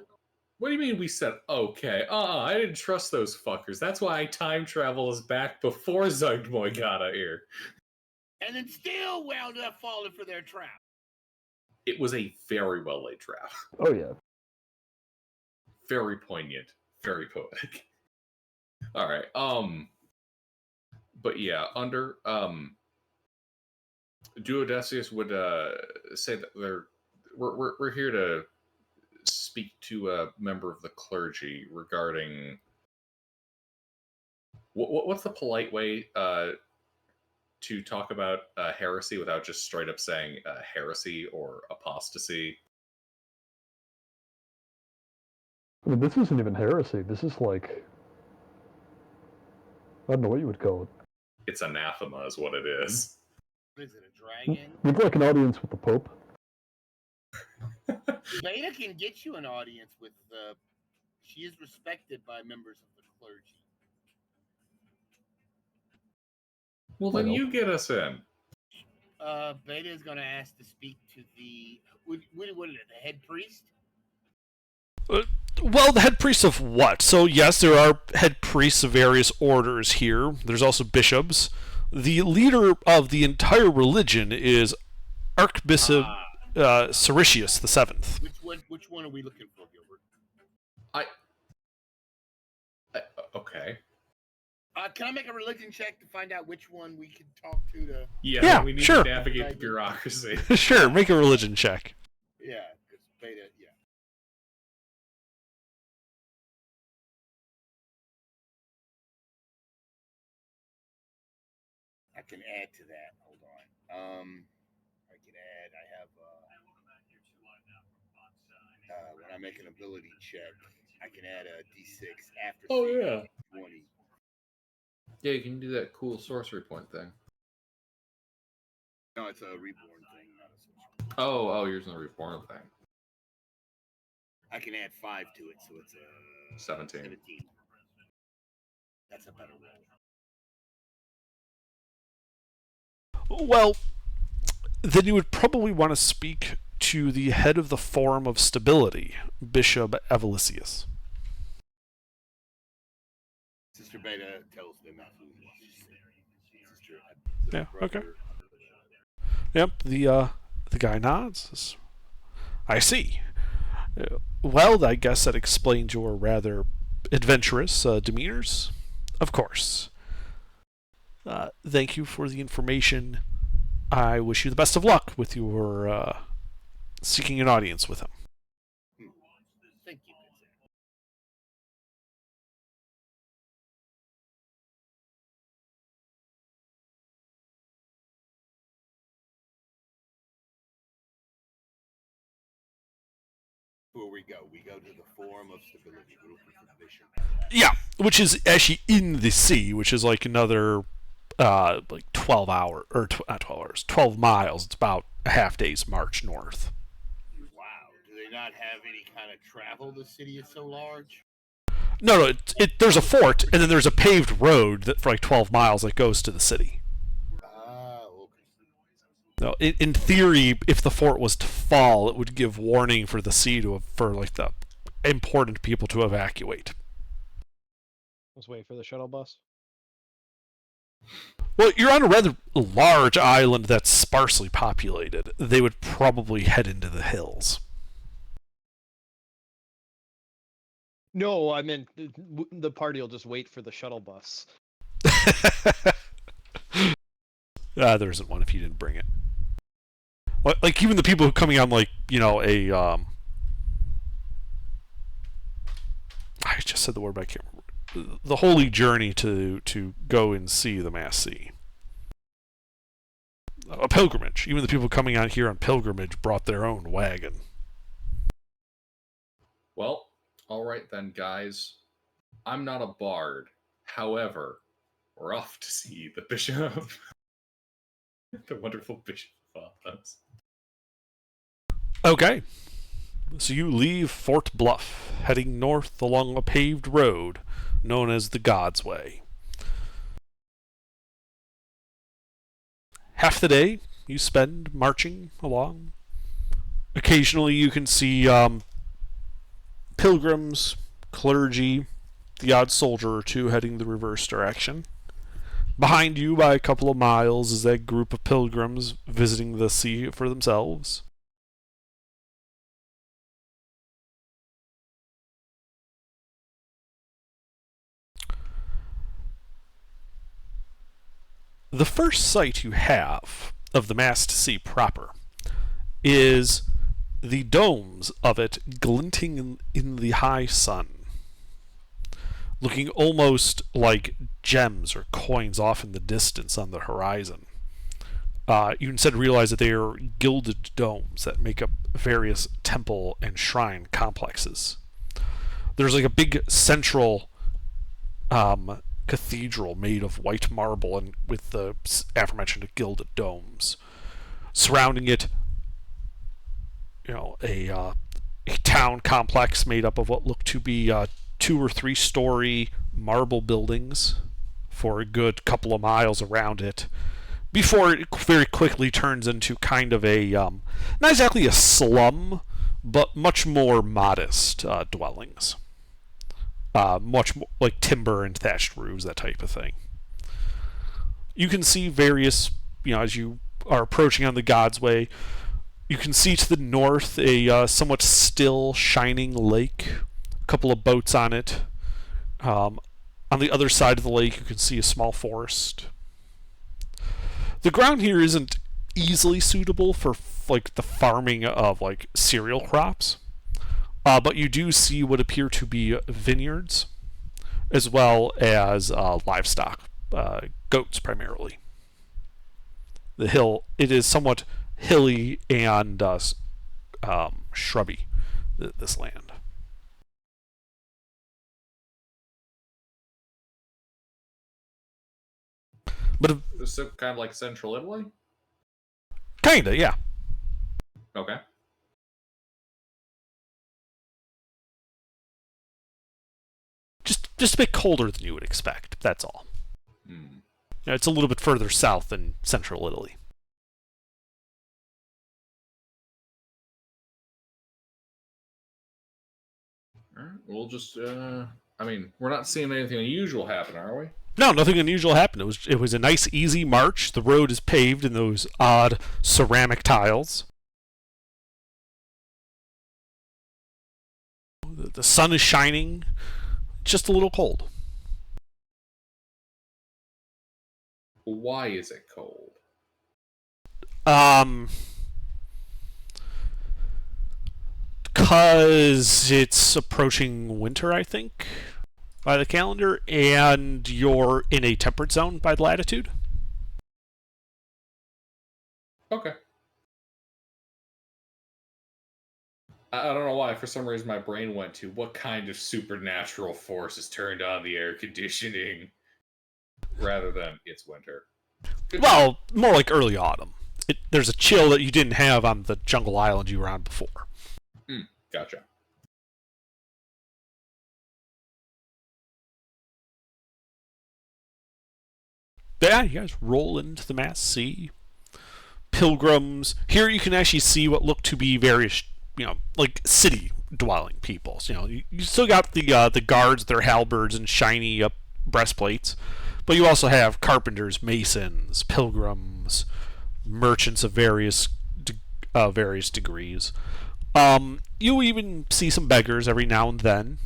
What do you mean we said okay? I didn't trust those fuckers. That's why I time travel is back before Zugmoy got out here.
And then still wound up falling for their trap.
It was a very well laid trap.
Oh yeah.
Very poignant. Very poetic. Alright, but yeah, under Duodecius would say that we're here to speak to a member of the clergy regarding what's the polite way to talk about heresy without just straight up saying heresy or apostasy.
I mean, this isn't even heresy. This is like, I don't know what you would call it.
It's anathema is what it is.
Is it a dragon?
We'd like an audience with the Pope.
Beta can get you an audience with she is respected by members of the clergy.
Well, then
Well.
you get us in.
Beta is going to ask to speak to the what is it, the head priest?
Well, the head priests of what? So, yes, there are head priests of various orders here. There's also bishops. The leader of the entire religion is Archbishop Siricius the Seventh.
Which one are we looking for, Gilbert?
Okay.
Can I make a religion check to find out which one we can talk to?
Yeah,
we need
sure.
to navigate the bureaucracy.
Sure, make a religion check.
Yeah, because Beta, yeah. I can add to that. Hold on. I can add. I have. When I make an ability check, I can add a D6 after.
Oh, yeah.
20.
Yeah, you can do that cool sorcery point thing.
No, it's a reborn thing, not a sorcery.
Oh, you're using the reborn thing.
I can add 5 to it, so it's a
17.
That's a better roll.
Well, then you would probably want to speak to the head of the Forum of Stability, Bishop Evelicius.
Sister Beta tells them not who Sister.
Yeah, okay.
brother-
Yep, the guy nods. I see. Well, I guess that explains your rather adventurous demeanors. Of course. Thank you for the information. I wish you the best of luck with your seeking an audience with him.
Thank you, Vincent. Where we go? We go to the Forum of Stability. We're looking for the bishop.
Yeah, which is actually in the sea, which is like another like 12 hour or not 12 hours, 12 miles. It's about a half day's march north.
Wow. Do they not have any kind of travel? The city is so large.
No, there's a fort and then there's a paved road that for like 12 miles that goes to the city.
Okay.
No, in theory, if the fort was to fall, it would give warning for the sea for like the important people to evacuate.
Let's wait for the shuttle bus.
Well, you're on a rather large island that's sparsely populated. They would probably head into the hills.
No, I meant the party will just wait for the shuttle bus.
There isn't one if you didn't bring it. Like even the people who are coming on like, I just said the word but I can't remember. the holy journey to go and see the Mass Sea. A pilgrimage. Even the people coming out here on pilgrimage brought their own wagon.
Well, all right then, guys. I'm not a bard. However, we're off to see the bishop. The wonderful Bishop of Athos.
Okay. So you leave Fort Bluff, heading north along a paved road known as the God's Way. Half the day you spend marching along. Occasionally you can see pilgrims, clergy, the odd soldier or two heading the reverse direction. Behind you by a couple of miles is a group of pilgrims visiting the sea for themselves. The first sight you have of the Masked Sea proper is the domes of it glinting in the high sun, looking almost like gems or coins off in the distance on the horizon. You instead realize that they are gilded domes that make up various temple and shrine complexes. There's like a big central cathedral made of white marble and with the aforementioned gilded domes. Surrounding it, a town complex made up of what look to be 2 or 3 story marble buildings for a good couple of miles around it, before it very quickly turns into kind of a not exactly a slum, but much more modest dwellings. Much more like timber and thatched roofs, that type of thing. You can see various, as you are approaching on the God's Way, you can see to the north a somewhat still, shining lake, a couple of boats on it. On the other side of the lake, you can see a small forest. The ground here isn't easily suitable for like the farming of like cereal crops. But you do see what appear to be vineyards, as well as livestock, goats primarily. It is somewhat hilly and shrubby, this land. But
So kind of like Central Italy?
kinda, yeah.
Okay.
Just a bit colder than you would expect, that's all.
Hmm.
It's a little bit further south than Central Italy.
All right. We'll just, we're not seeing anything unusual happen, are we?
No, nothing unusual happened. It was a nice, easy march. The road is paved in those odd ceramic tiles. The sun is shining. Just a little cold.
Why is it cold?
Because it's approaching winter, I think, by the calendar, and you're in a temperate zone by the latitude.
Okay. I don't know why. For some reason, my brain went to what kind of supernatural force has turned on the air conditioning, rather than it's winter.
Well, more like early autumn. There's a chill that you didn't have on the jungle island you were on before.
Gotcha.
Yeah, you guys roll into the Mass Sea. Pilgrims. Here you can actually see what look to be various, like city dwelling peoples. You still got the guards, their halberds and shiny breastplates, but you also have carpenters, masons, pilgrims, merchants of various degrees. You even see some beggars every now and then.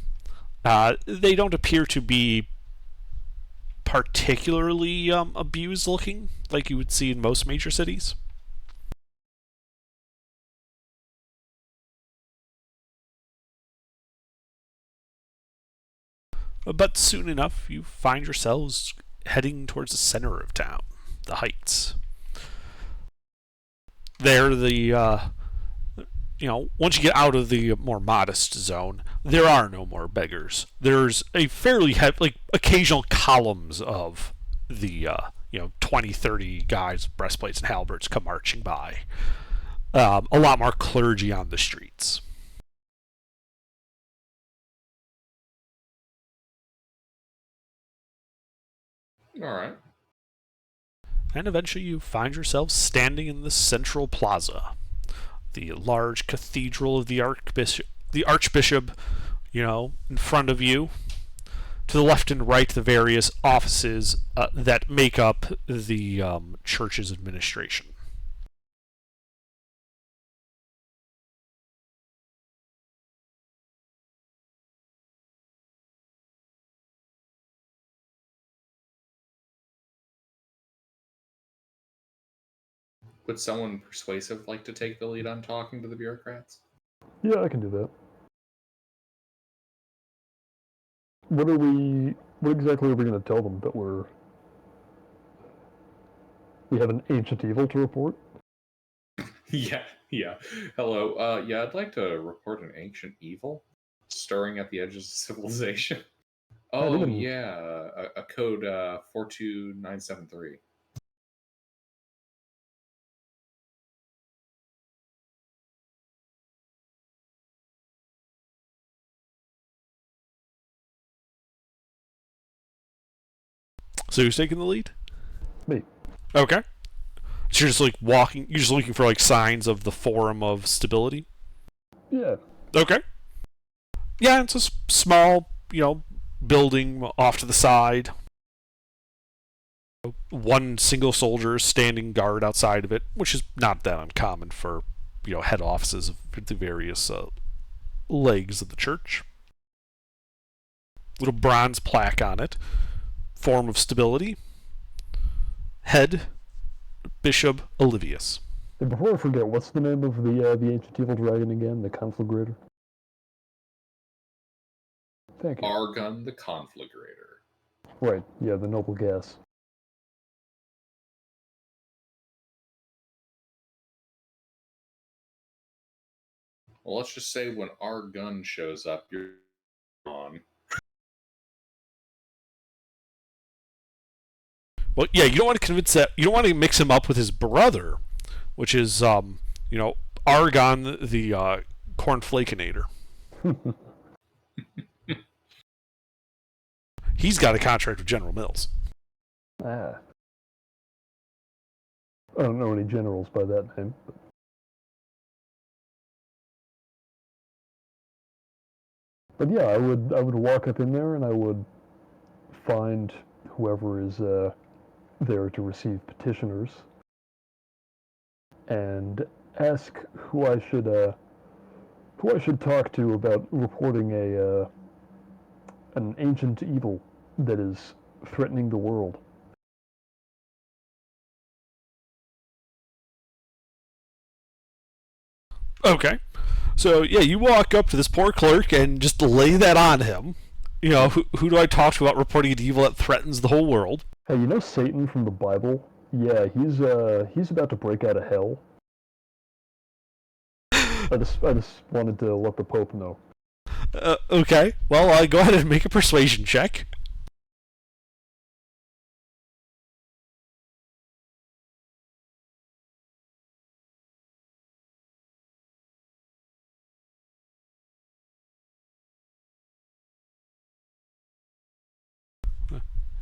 They don't appear to be particularly abused looking like you would see in most major cities. But soon enough, you find yourselves heading towards the center of town, the Heights. There, once you get out of the more modest zone, there are no more beggars. There's a fairly occasional columns of the 20, 30 guys with breastplates and halberds come marching by. A lot more clergy on the streets.
All right.
And eventually you find yourselves standing in the central plaza, the large cathedral of the archbishop, in front of you. To the left and right, the various offices that make up the church's administration.
Would someone persuasive like to take the lead on talking to the bureaucrats?
Yeah, I can do that. What exactly are we going to tell them? That we have an ancient evil to report?
Yeah. Hello. I'd like to report an ancient evil stirring at the edges of civilization. Oh, yeah. A code 42973.
So who's taking the lead?
Me.
Okay. So you're just walking. You're just looking for signs of the Forum of Stability.
Yeah.
Okay. Yeah, it's a small, building off to the side. One single soldier standing guard outside of it, which is not that uncommon for, head offices of the various legs of the church. Little bronze plaque on it. Form of Stability. Head, Bishop Olivius.
And before I forget, what's the name of the ancient evil dragon again? The Conflagrator? Thank you.
Argon the Conflagrator.
Right, yeah, the noble gas.
Well, let's just say when Argon shows up, you're on.
Well, yeah, you don't want to convince that. You don't want to mix him up with his brother, which is, Argon, the Cornflakeinator. He's got a contract with General Mills.
Ah. I don't know any generals by that name. But yeah, I would walk up in there and I would find whoever is there to receive petitioners and ask who I should talk to about reporting an ancient evil that is threatening the world.
Okay. So, yeah, you walk up to this poor clerk and just lay that on him. Who do I talk to about reporting an evil that threatens the whole world?
Hey, Satan from the Bible? Yeah, he's about to break out of hell. I just wanted to let the Pope know.
Okay. Well, go ahead and make a persuasion check.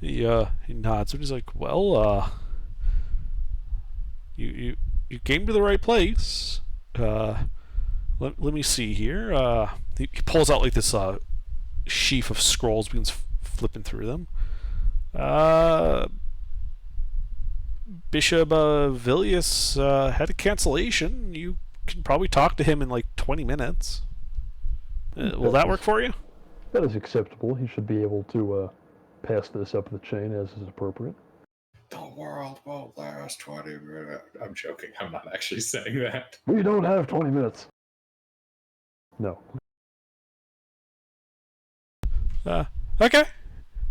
He nods and he's like, "Well, you came to the right place. Let me see here." He pulls out this sheaf of scrolls, begins flipping through them. Bishop Vilius had a cancellation. You can probably talk to him in 20 minutes. Will that work for you?
That is acceptable. He should be able to pass this up the chain as is appropriate.
The world won't last 20 minutes. I'm joking. I'm not actually saying that.
We don't have 20 minutes. No.
Okay.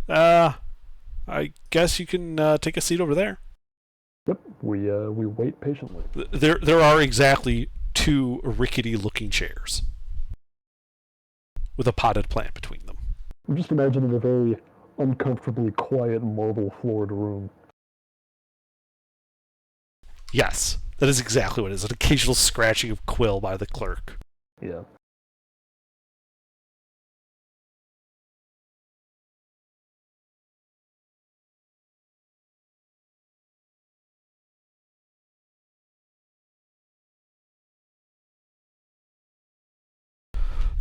I guess you can take a seat over there.
Yep, we wait patiently.
There are exactly 2 rickety-looking chairs with a potted plant between them.
I'm just imagining a very uncomfortably quiet marble-floored room.
Yes, that is exactly what it is. An occasional scratching of quill by the clerk.
Yeah.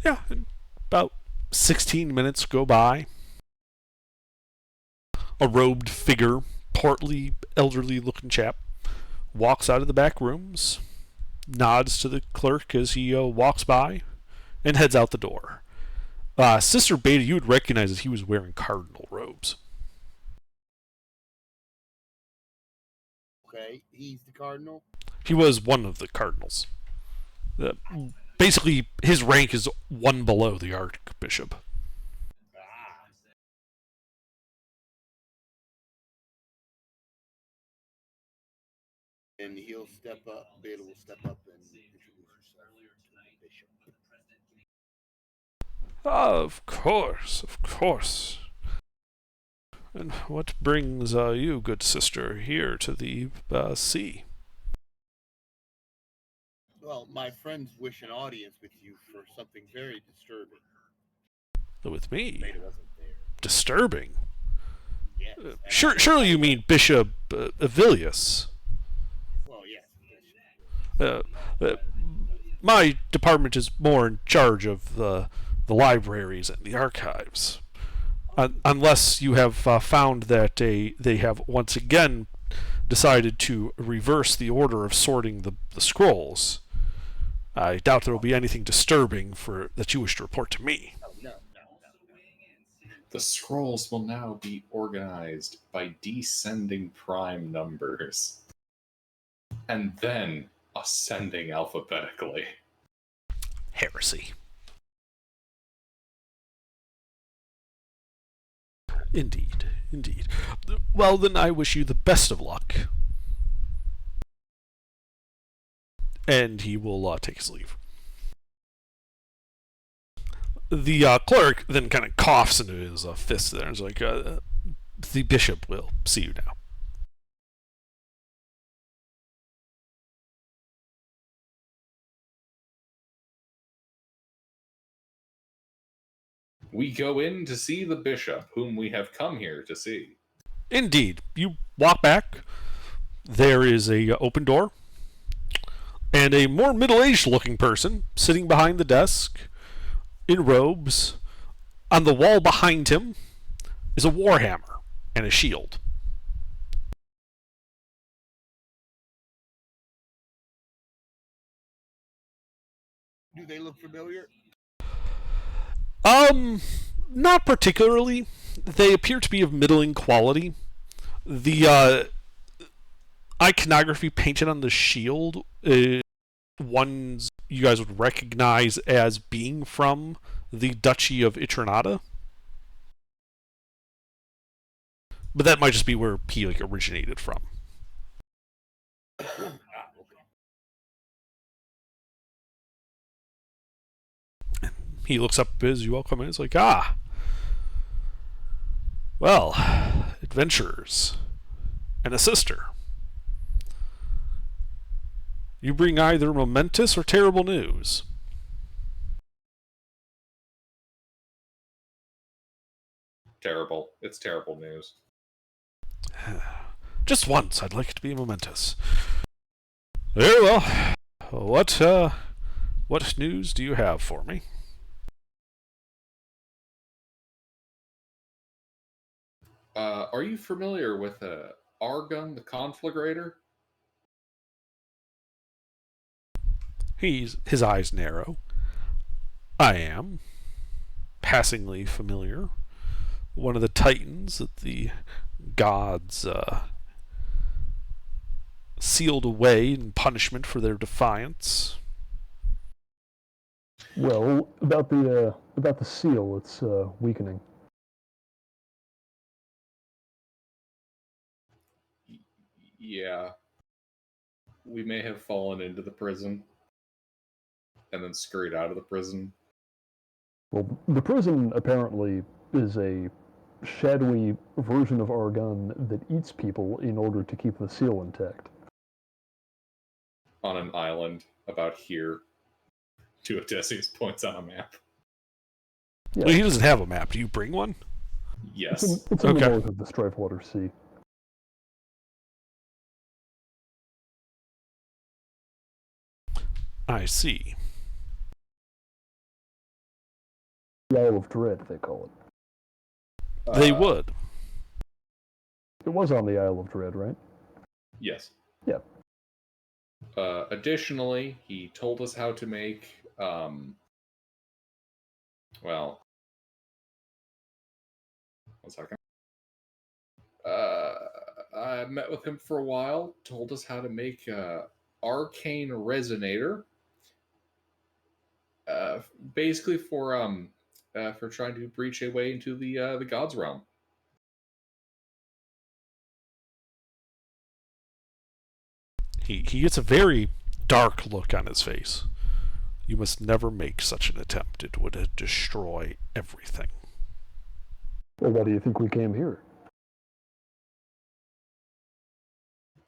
Yeah, about 16 minutes go by. A robed figure, portly, elderly-looking chap, walks out of the back rooms, nods to the clerk as he walks by, and heads out the door. Sister Beta, you would recognize that he was wearing cardinal robes.
Okay, he's the cardinal.
He was one of the cardinals. Basically, his rank is one below the archbishop.
Ah. And he'll step up. Beta will step up and introduce herself to the bishop.
Of course, of course. And what brings you, good sister, here to the sea?
Well, my friends wish an audience with you for something very disturbing.
With me?
Beta wasn't there.
Disturbing?
Yes. and
Surely you mean Bishop Avilius.
Well, yes.
My department is more in charge of the libraries and the archives. Unless you have found that they have once again decided to reverse the order of sorting the scrolls. I doubt there will be anything disturbing that you wish to report to me.
Oh, no.
The scrolls will now be organized by descending prime numbers, and then ascending alphabetically.
Heresy. Indeed, indeed. Well, then I wish you the best of luck. And he will take his leave. The clerk then kind of coughs into his fist there and is like, the bishop will see you now.
We go in to see the bishop, whom we have come here to see.
Indeed. You walk back. There is a open door. And a more middle-aged looking person sitting behind the desk in robes. On the wall behind him is a warhammer and a shield.
Do they look familiar?
Not particularly. They appear to be of middling quality. The iconography painted on the shield is ones you guys would recognize as being from the Duchy of Itronata. But that might just be where he originated from.
Okay.
He looks up as you all come in. It's like, well, adventurers and a sister. You bring either momentous or terrible news.
Terrible. It's terrible news.
Just once, I'd like it to be momentous. Very well. What news do you have for me?
Are you familiar with Argon the Conflagrator?
His eyes narrow. I am. Passingly familiar. One of the titans that the gods sealed away in punishment for their defiance.
Well, about the seal, it's weakening.
Yeah. We may have fallen into the prison and then scurried out of the prison.
Well, the prison apparently is a shadowy version of Argonne that eats people in order to keep the seal intact.
On an island about here. Two Odysseus points on a map.
Yeah,
Well, he doesn't have a map. Do you bring one?
Yes.
it's in the
Okay.
north of the Strifewater Sea.
I see.
The Isle of Dread, they call it.
They would.
It was on the Isle of Dread, right?
Yes.
Yeah.
Additionally, he told us how to make, well, 1 second. I met with him for a while, told us how to make arcane resonator. Basically for trying to breach a way into the gods realm.
He gets a very dark look on his face. You must never make such an attempt. It would destroy everything.
Well, why do you think we came here?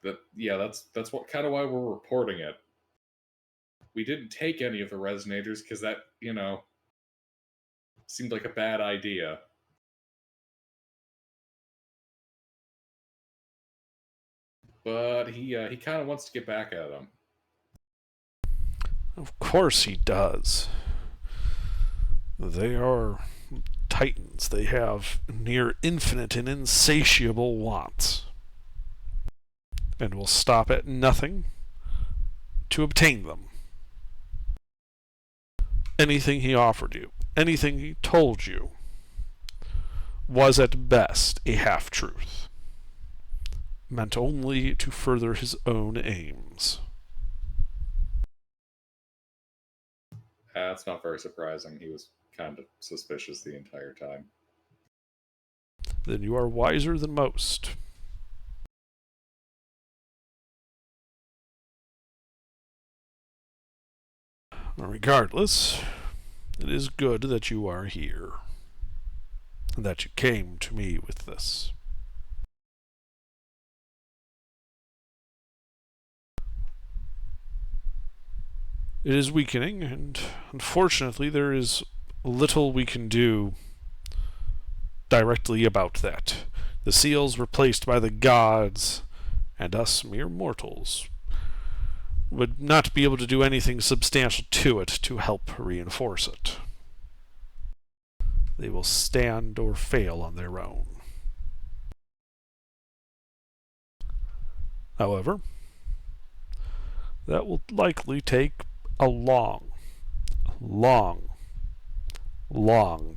That's what kind of why we're reporting it. We didn't take any of the resonators because that, seemed like a bad idea. But he kind of wants to get back at them.
Of course he does. They are titans. They have near infinite and insatiable wants. And will stop at nothing to obtain them. Anything he offered you, anything he told you, was at best a half-truth, meant only to further his own aims.
That's not very surprising. He was kind of suspicious the entire time.
Then you are wiser than most. Regardless, it is good that you are here, and that you came to me with this. It is weakening, and unfortunately there is little we can do directly about that. The seals were placed by the gods, and us mere mortals would not be able to do anything substantial to it to help reinforce it. They will stand or fail on their own. However, that will likely take a long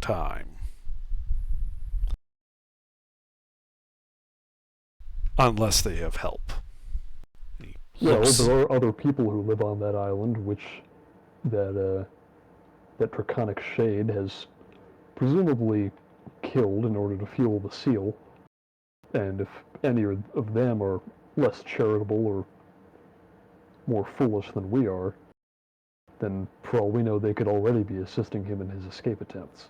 time. Unless they have help.
Well,
Looks-
there are other people who live on that island, which that draconic shade has presumably killed in order to fuel the seal. And if any of them are less charitable or more foolish than we are, then for all we know, they could already be assisting him in his escape attempts.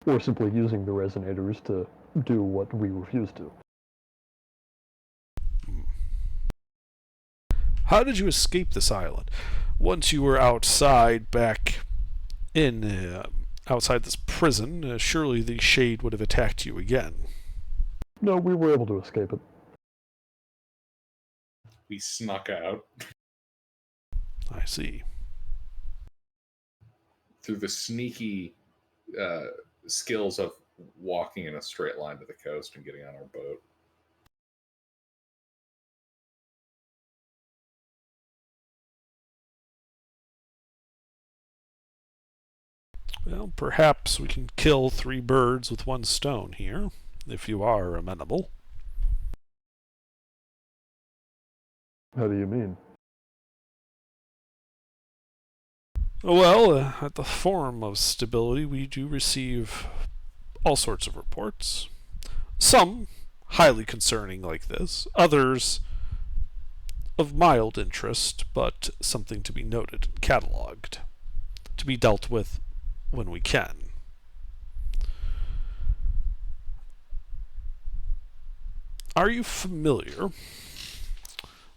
Or simply using the resonators to do what we refuse to.
How did you escape this island? Once you were outside, back in outside this prison, surely the shade would have attacked you again.
No, we were able to escape it.
We snuck out
I see.
through the sneaky skills of walking in a straight line to the coast and getting on our boat.
Well, perhaps we can kill 3 birds with 1 stone here, if you are amenable.
How do you mean?
Well, at the Forum of Stability, we do receive all sorts of reports. Some highly concerning like this, others of mild interest, but something to be noted and cataloged, to be dealt with when we can. Are you familiar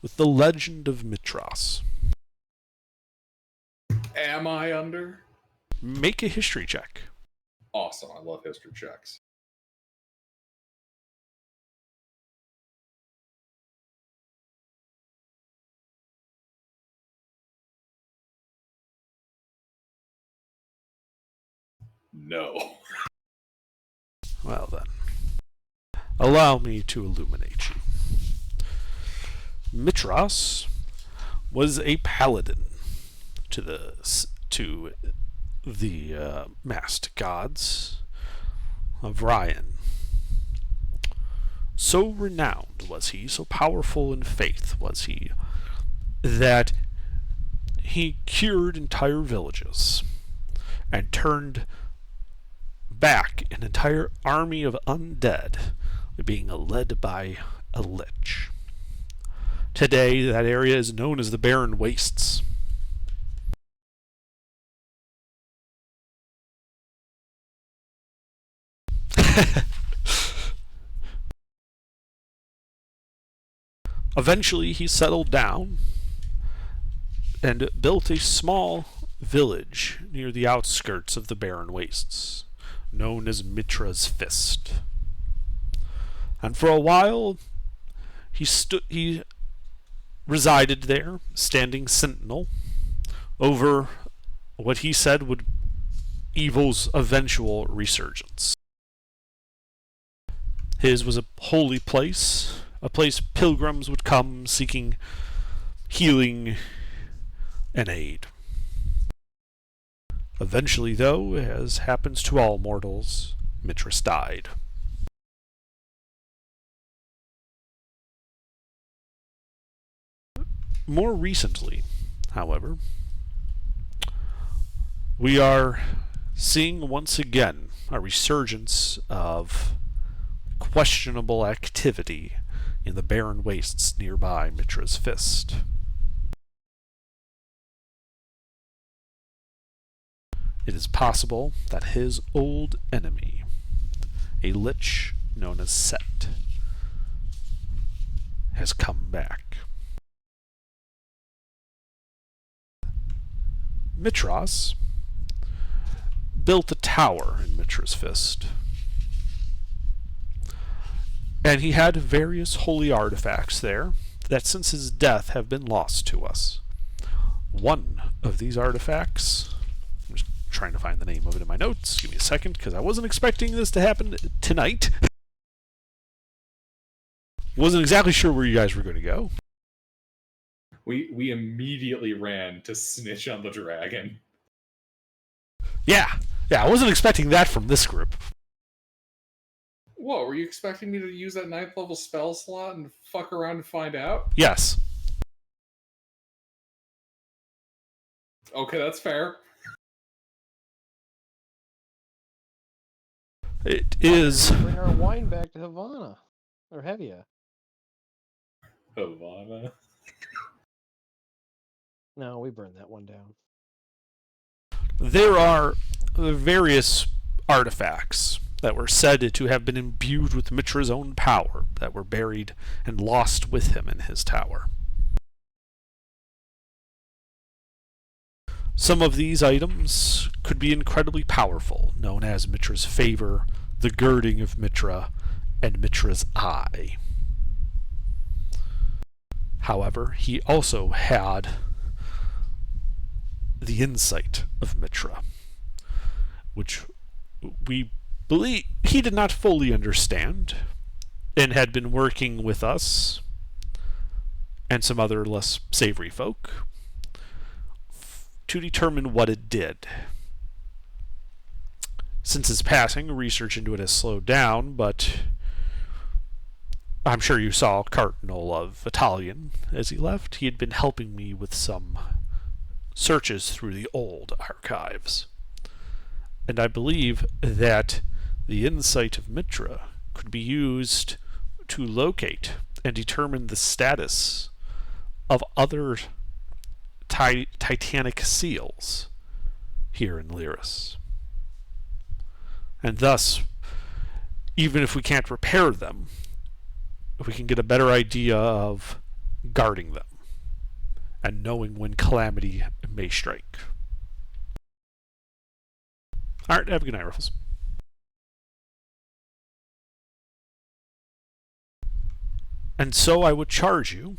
with the legend of Mitras?
Am I under?
Make a history check.
Awesome. I love history checks. No.
Well then, allow me to illuminate you. Mitras was a paladin to the masked gods of Ryan. So renowned was he, so powerful in faith was he, that he cured entire villages and turned back an entire army of undead, being led by a lich. Today, that area is known as the Barren Wastes. Eventually, he settled down and built a small village near the outskirts of the Barren Wastes, known as Mitra's Fist. And for a while, he resided there, standing sentinel over what he said would evil's eventual resurgence. His was a holy place, a place pilgrims would come seeking healing and aid. Eventually, though, as happens to all mortals, Mitras died. More recently, however, we are seeing once again a resurgence of questionable activity in the barren wastes nearby Mitra's Fist. It is possible that his old enemy, a lich known as Set, has come back. Mitras built a tower in Mitra's Fist, and he had various holy artifacts there that since his death have been lost to us. One of these artifacts, I'm just trying to find the name of it in my notes, give me a second, because I wasn't expecting this to happen tonight. Wasn't exactly sure where you guys were going to go.
We immediately ran to snitch on the dragon.
Yeah, I wasn't expecting that from this group.
What, were you expecting me to use that 9th level spell slot and fuck around and find out?
Yes.
Okay, that's fair.
It is...
Bring our wine back to Havana. Or have you?
Havana.
No, we burned that one down.
There are various artifacts that were said to have been imbued with Mitra's own power that were buried and lost with him in his tower. Some of these items could be incredibly powerful, known as Mitra's favor, the girding of Mitra, and Mitra's eye. However, he also had the insight of Mitra, which we believe he did not fully understand and had been working with us and some other less savory folk to determine what it did. Since his passing, research into it has slowed down, but I'm sure you saw Cardinal of Italian as he left. He had been helping me with some searches through the old archives. And I believe that the insight of Mitra could be used to locate and determine the status of other Titanic seals here in Lyris. And thus, even if we can't repair them, we can get a better idea of guarding them and knowing when calamity may strike. Alright, have a good night, Ruffles. And so I would charge you,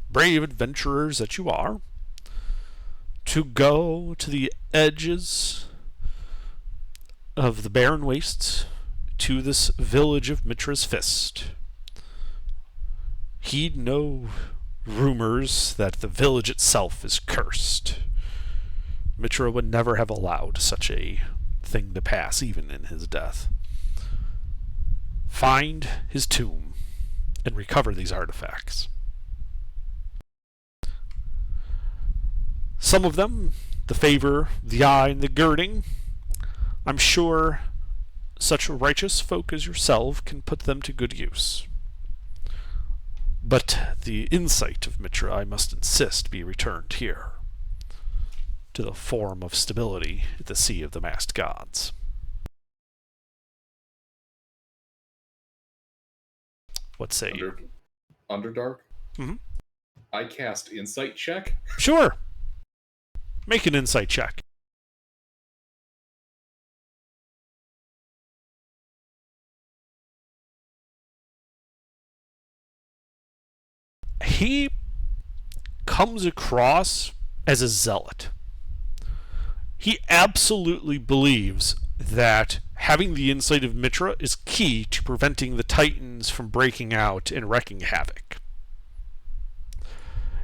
brave adventurers that you are, to go to the edges of the barren wastes to this village of Mitra's Fist. Heed no rumors that the village itself is cursed. Mitra would never have allowed such a thing to pass, even in his death. Find his tomb and recover these artifacts. Some of them, the favor, the eye, and the girding, I'm sure such righteous folk as yourself can put them to good use. But the insight of Mitra, I must insist, be returned here, to the Forum of Stability at the Sea of the Masked Gods. What say you?
Underdark?
Mm-hmm.
I cast Insight check.
Sure. Make an insight check. He comes across as a zealot. He absolutely believes that having the insight of Mitra is key to preventing the Titans from breaking out and wreaking havoc.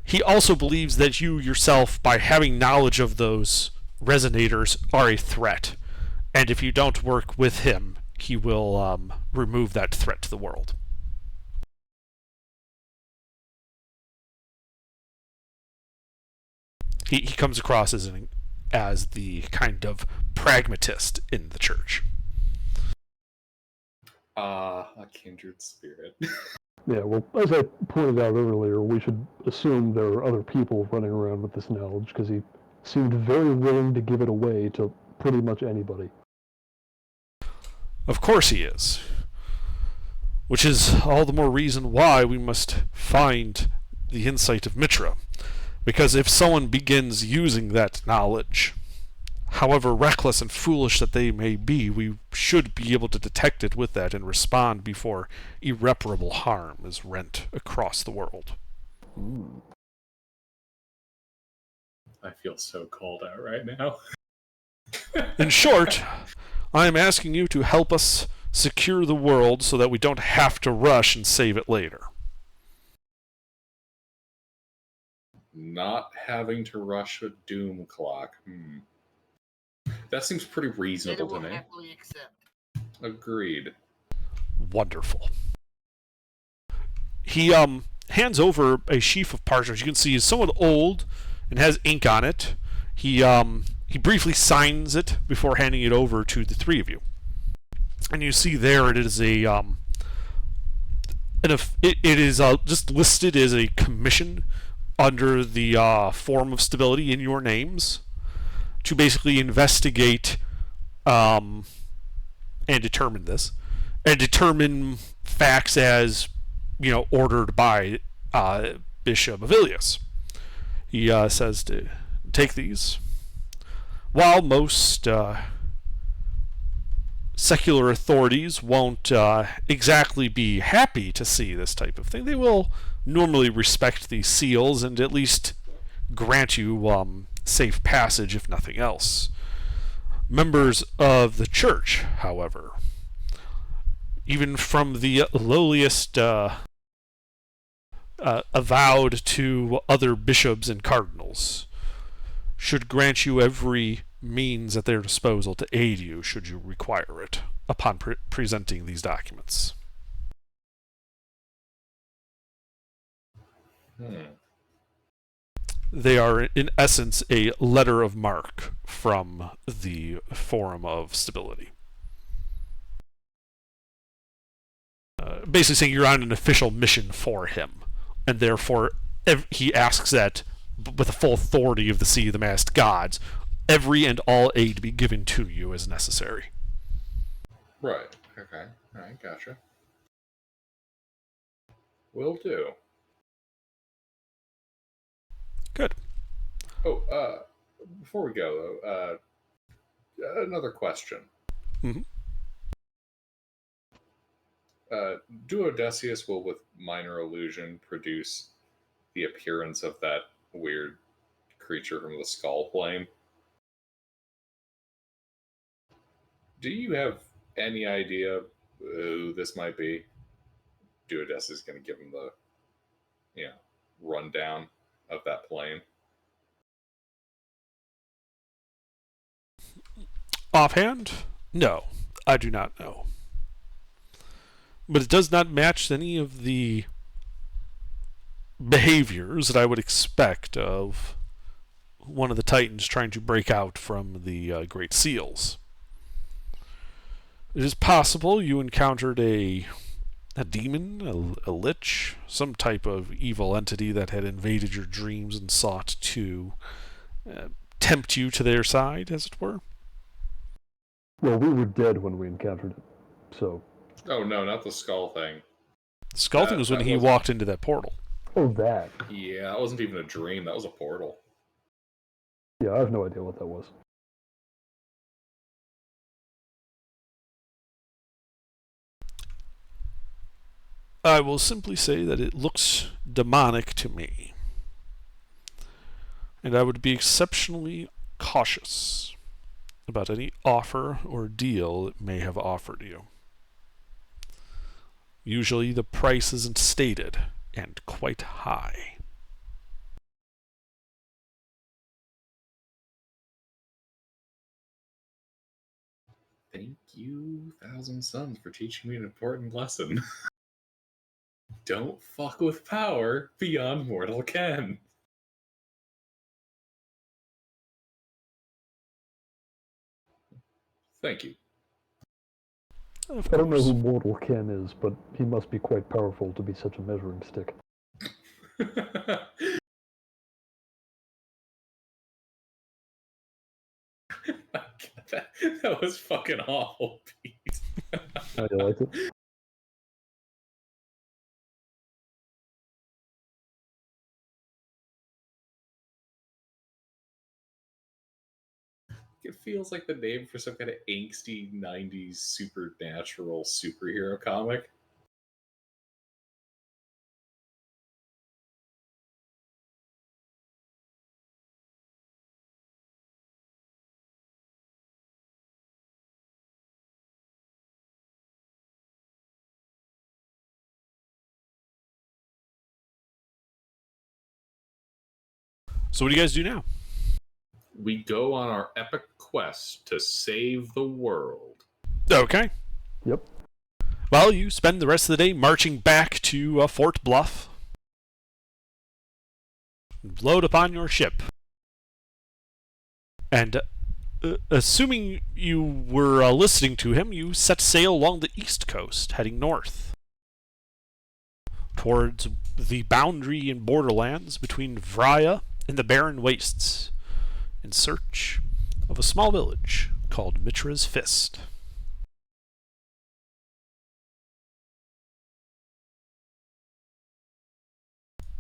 He also believes that you yourself, by having knowledge of those resonators, are a threat. And if you don't work with him, he will remove that threat to the world. He comes across as the kind of pragmatist in the church.
A kindred spirit.
Yeah, well, as I pointed out earlier, we should assume there are other people running around with this knowledge, because he seemed very willing to give it away to pretty much anybody.
Of course he is. Which is all the more reason why we must find the insight of Mitra. Because if someone begins using that knowledge, however reckless and foolish that they may be, we should be able to detect it with that and respond before irreparable harm is rent across the world.
Ooh.
I feel so called out right now.
In short, I am asking you to help us secure the world so that we don't have to rush and save it later.
Not having to rush a doom clock. That seems pretty reasonable to me.
Happily accept.
Agreed.
Wonderful. He hands over a sheaf of parchment. You can see it's somewhat old and has ink on it. He briefly signs it before handing it over to the three of you. And you see there it is it is just listed as a commission under the Forum of Stability in your names to basically investigate and determine this, and determine facts as, ordered by Bishop Avilius. He says to take these. While most secular authorities won't exactly be happy to see this type of thing, they will normally respect these seals and at least grant you safe passage, if nothing else. Members of the church, however, even from the lowliest avowed to other bishops and cardinals, should grant you every means at their disposal to aid you should you require it upon presenting these documents. They are, in essence, a letter of marque from the Forum of Stability. basically saying you're on an official mission for him, and therefore he asks that, with the full authority of the Sea of the Masked Gods, every and all aid be given to you as necessary.
Right. Okay. All right. Gotcha. Will do.
Good.
Oh, before we go, though, another question.
Mm-hmm.
Do Odysseus will, with minor illusion, produce the appearance of that weird creature from the skull plane? Do you have any idea who this might be? Do Odysseus is going to give him the, rundown of that plane?
Offhand, no, I do not know. But it does not match any of the behaviors that I would expect of one of the Titans trying to break out from the Great Seals. It is possible you encountered a demon, a lich, some type of evil entity that had invaded your dreams and sought to tempt you to their side, as it were.
Well, we were dead when we encountered it, so...
Oh, no, not the skull thing.
The skull thing was when he walked into that portal.
Oh, that.
Yeah, that wasn't even a dream. That was a portal.
Yeah, I have no idea what that was.
I will simply say that it looks demonic to me. And I would be exceptionally cautious about any offer or deal it may have offered you. Usually the price isn't stated, and quite high.
Thank you, Thousand Suns, for teaching me an important lesson. Don't fuck with power beyond mortal ken. Thank you.
Of
I don't know
course.
who Mortal Ken is, but he must be quite powerful to be such a measuring stick.
that was fucking awful, Pete.
I liked it.
It feels like the name for some kind of angsty 90s supernatural superhero comic.
So what do you guys do now?
We go on our epic quest to save the world.
Okay.
Yep.
Well, you spend the rest of the day marching back to Fort Bluff. Load upon your ship. And assuming you were listening to him, you set sail along the east coast, heading north, towards the boundary and borderlands between Vrya and the barren wastes, in search of a small village called Mitra's Fist.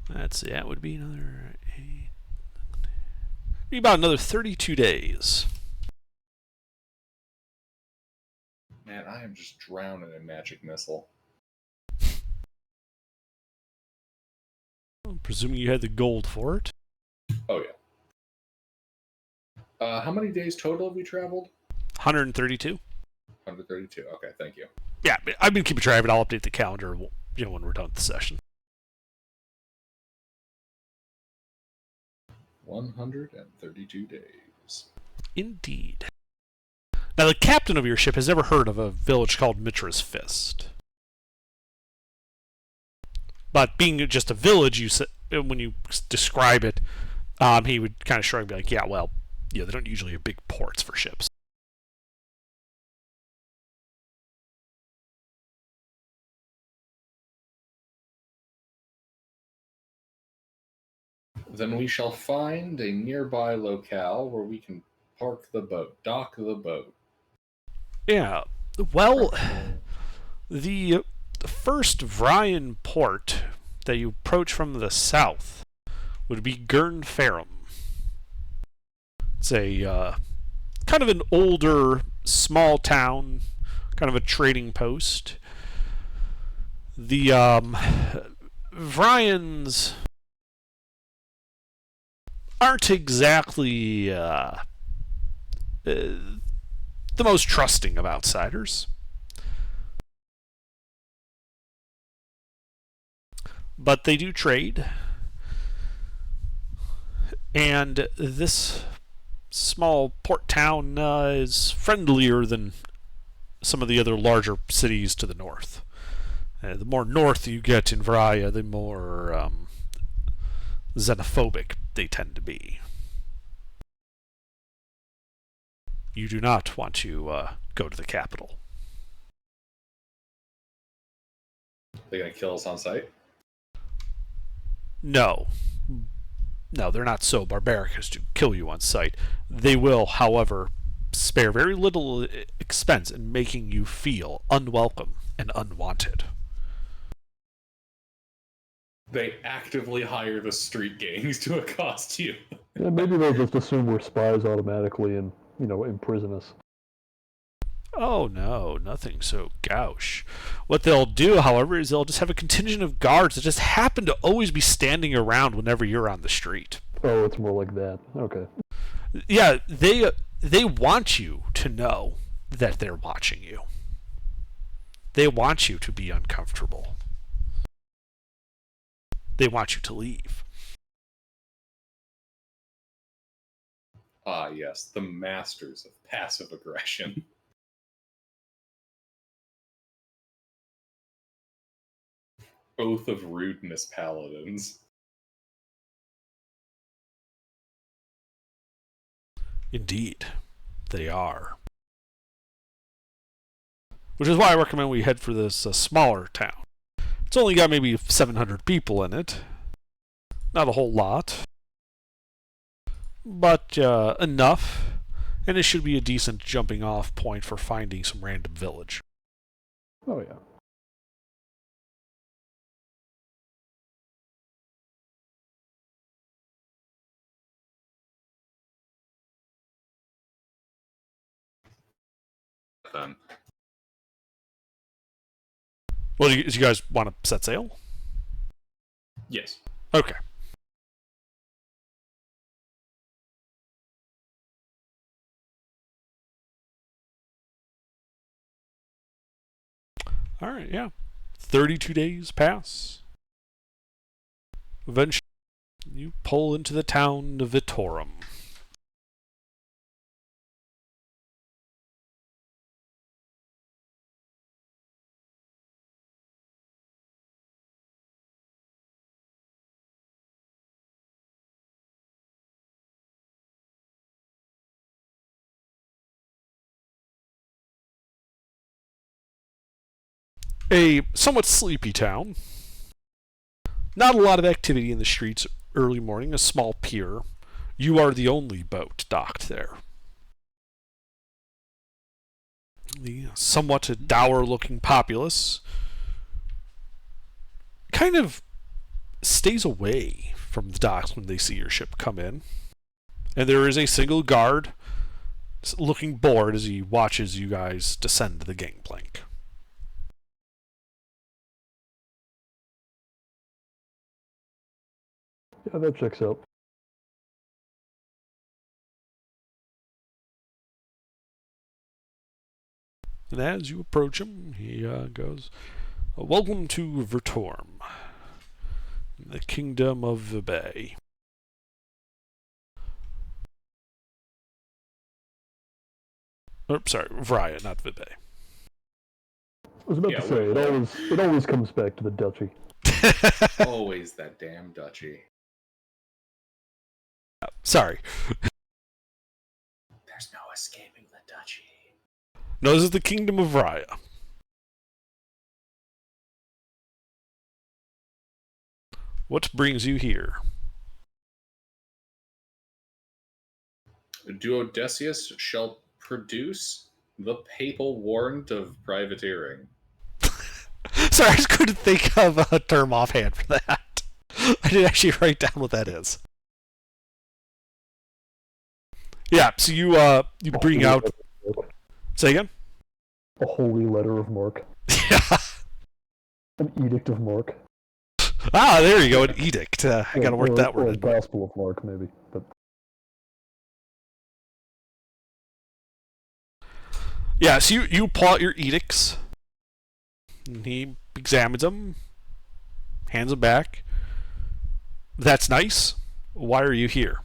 Let's see, that would be about another 32 days.
Man, I am just drowning in magic missile.
Presuming you had the gold for it.
Oh, yeah. How many days total have we traveled?
132.
132. Okay, thank you.
Yeah, I've been keeping track of it. I'll update the calendar, when we're done with the session.
132 days.
Indeed. Now, the captain of your ship has never heard of a village called Mitra's Fist. But being just a village, when you describe it, he would kind of shrug and be like, yeah, well, they don't usually have big ports for ships.
then we shall find a nearby locale where we can park the boat, dock the boat.
Yeah. Well, the first Vrian port that you approach from the south would be Gurn Ferrum. It's a kind of an older, small town, kind of a trading post. The Vrians aren't exactly the most trusting of outsiders. But they do trade. And this small port town is friendlier than some of the other larger cities to the north. The more north you get in Vraya, the more xenophobic they tend to be. You do not want to go to the capital.
They gonna kill us on sight?
No. No, they're not so barbaric as to kill you on sight. They will, however, spare very little expense in making you feel unwelcome and unwanted.
They actively hire the street gangs to accost you.
Yeah, maybe they'll just assume we're spies automatically and, imprison us.
Oh no, nothing so gauche. What they'll do, however, is they'll just have a contingent of guards that just happen to always be standing around whenever you're on the street.
Oh, it's more like that. Okay.
Yeah, they want you to know that they're watching you. They want you to be uncomfortable. They want you to leave.
Ah, yes, the masters of passive aggression. Oath of Rudeness Paladins.
Indeed, they are. Which is why I recommend we head for this smaller town. It's only got maybe 700 people in it. Not a whole lot. But enough. And it should be a decent jumping off point for finding some random village.
Oh, yeah.
Then.
Well, do you guys want to set sail?
Yes.
Okay. Alright, yeah. 32 days pass. Eventually, you pull into the town of Vitorum. A somewhat sleepy town. Not a lot of activity in the streets early morning, a small pier. You are the only boat docked there. The somewhat dour-looking populace kind of stays away from the docks when they see your ship come in. And there is a single guard looking bored as he watches you guys descend the gangplank.
Yeah, that checks out.
And as you approach him, he goes, "Welcome to Vertorm, the kingdom of Vibay." Oh, sorry, Vraya, not Vibay.
I was about to say, it always comes back to the duchy.
Always that damn duchy.
Sorry.
There's no escaping the duchy.
No, this is the kingdom of Vraya. What brings you here?
Duodecius shall produce the papal warrant of privateering.
Sorry, I just couldn't think of a term offhand for that. I didn't actually write down what that is. Yeah, so you bring out. Say again.
A holy letter of Mark.
Yeah.
An edict of Mark.
Ah, there you go, an edict. I gotta work that
or
word
a
in.
gospel of Mark, maybe. But
Yeah, so you pull out your edicts. And he examines them, hands them back. That's nice. Why are you here?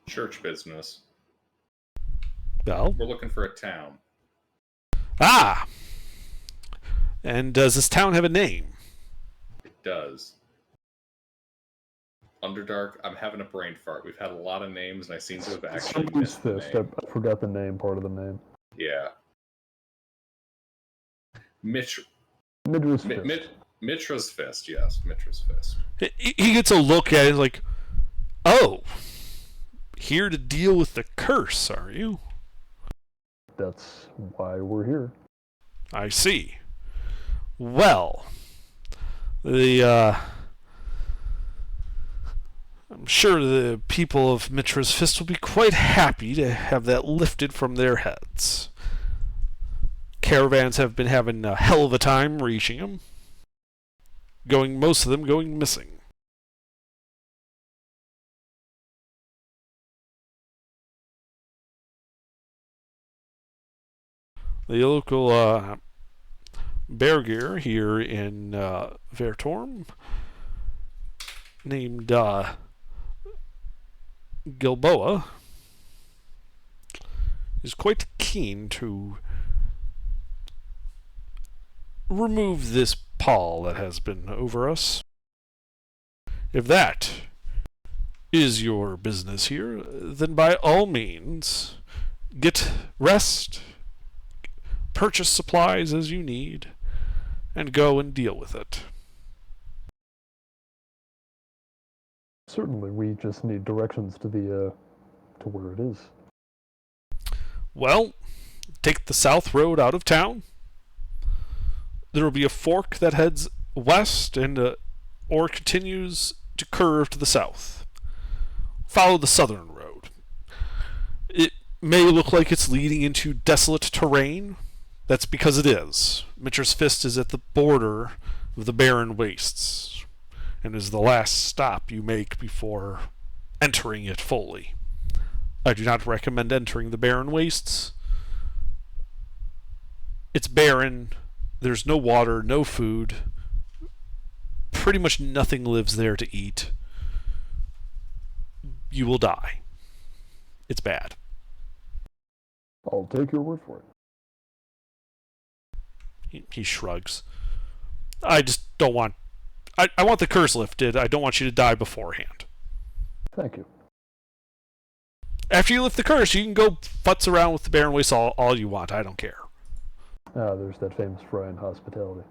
Church business.
Well,
We're looking for a town.
ah! And does this town have a name?
It does. Underdark, I'm having a brain fart. We've had a lot of names, and I seem to have actually
somebody's
missed the
fist.
name.
I forgot the name, part of the name.
Yeah.
Midra's fist.
Mitra's fist, yes. Mitra's fist.
He gets a look at it like, oh, here to deal with the curse, are you?
That's why we're here.
I see. Well, I'm sure the people of Mitra's Fist will be quite happy to have that lifted from their heads. Caravans have been having a hell of a time reaching them. Most of them going missing. The local Bergir here in Vertorm, named Gilboa, is quite keen to remove this pall that has been over us. If that is your business here, then by all means, get rest, purchase supplies as you need, and go and deal with it.
Certainly, we just need directions to the to where it is.
Well, take the south road out of town. There will be a fork that heads west and or continues to curve to the south. Follow the southern road. It may look like it's leading into desolate terrain. That's because it is. Mitra's Fist is at the border of the barren wastes, and is the last stop you make before entering it fully. I do not recommend entering the barren wastes. It's barren. There's no water, no food. Pretty much nothing lives there to eat. You will die. It's bad.
I'll take your word for it.
He shrugs. I just don't want... I want the curse lifted. I don't want you to die beforehand.
Thank you.
After you lift the curse, you can go futz around with the barren waste all you want. I don't care.
Ah, there's that famous Frian hospitality.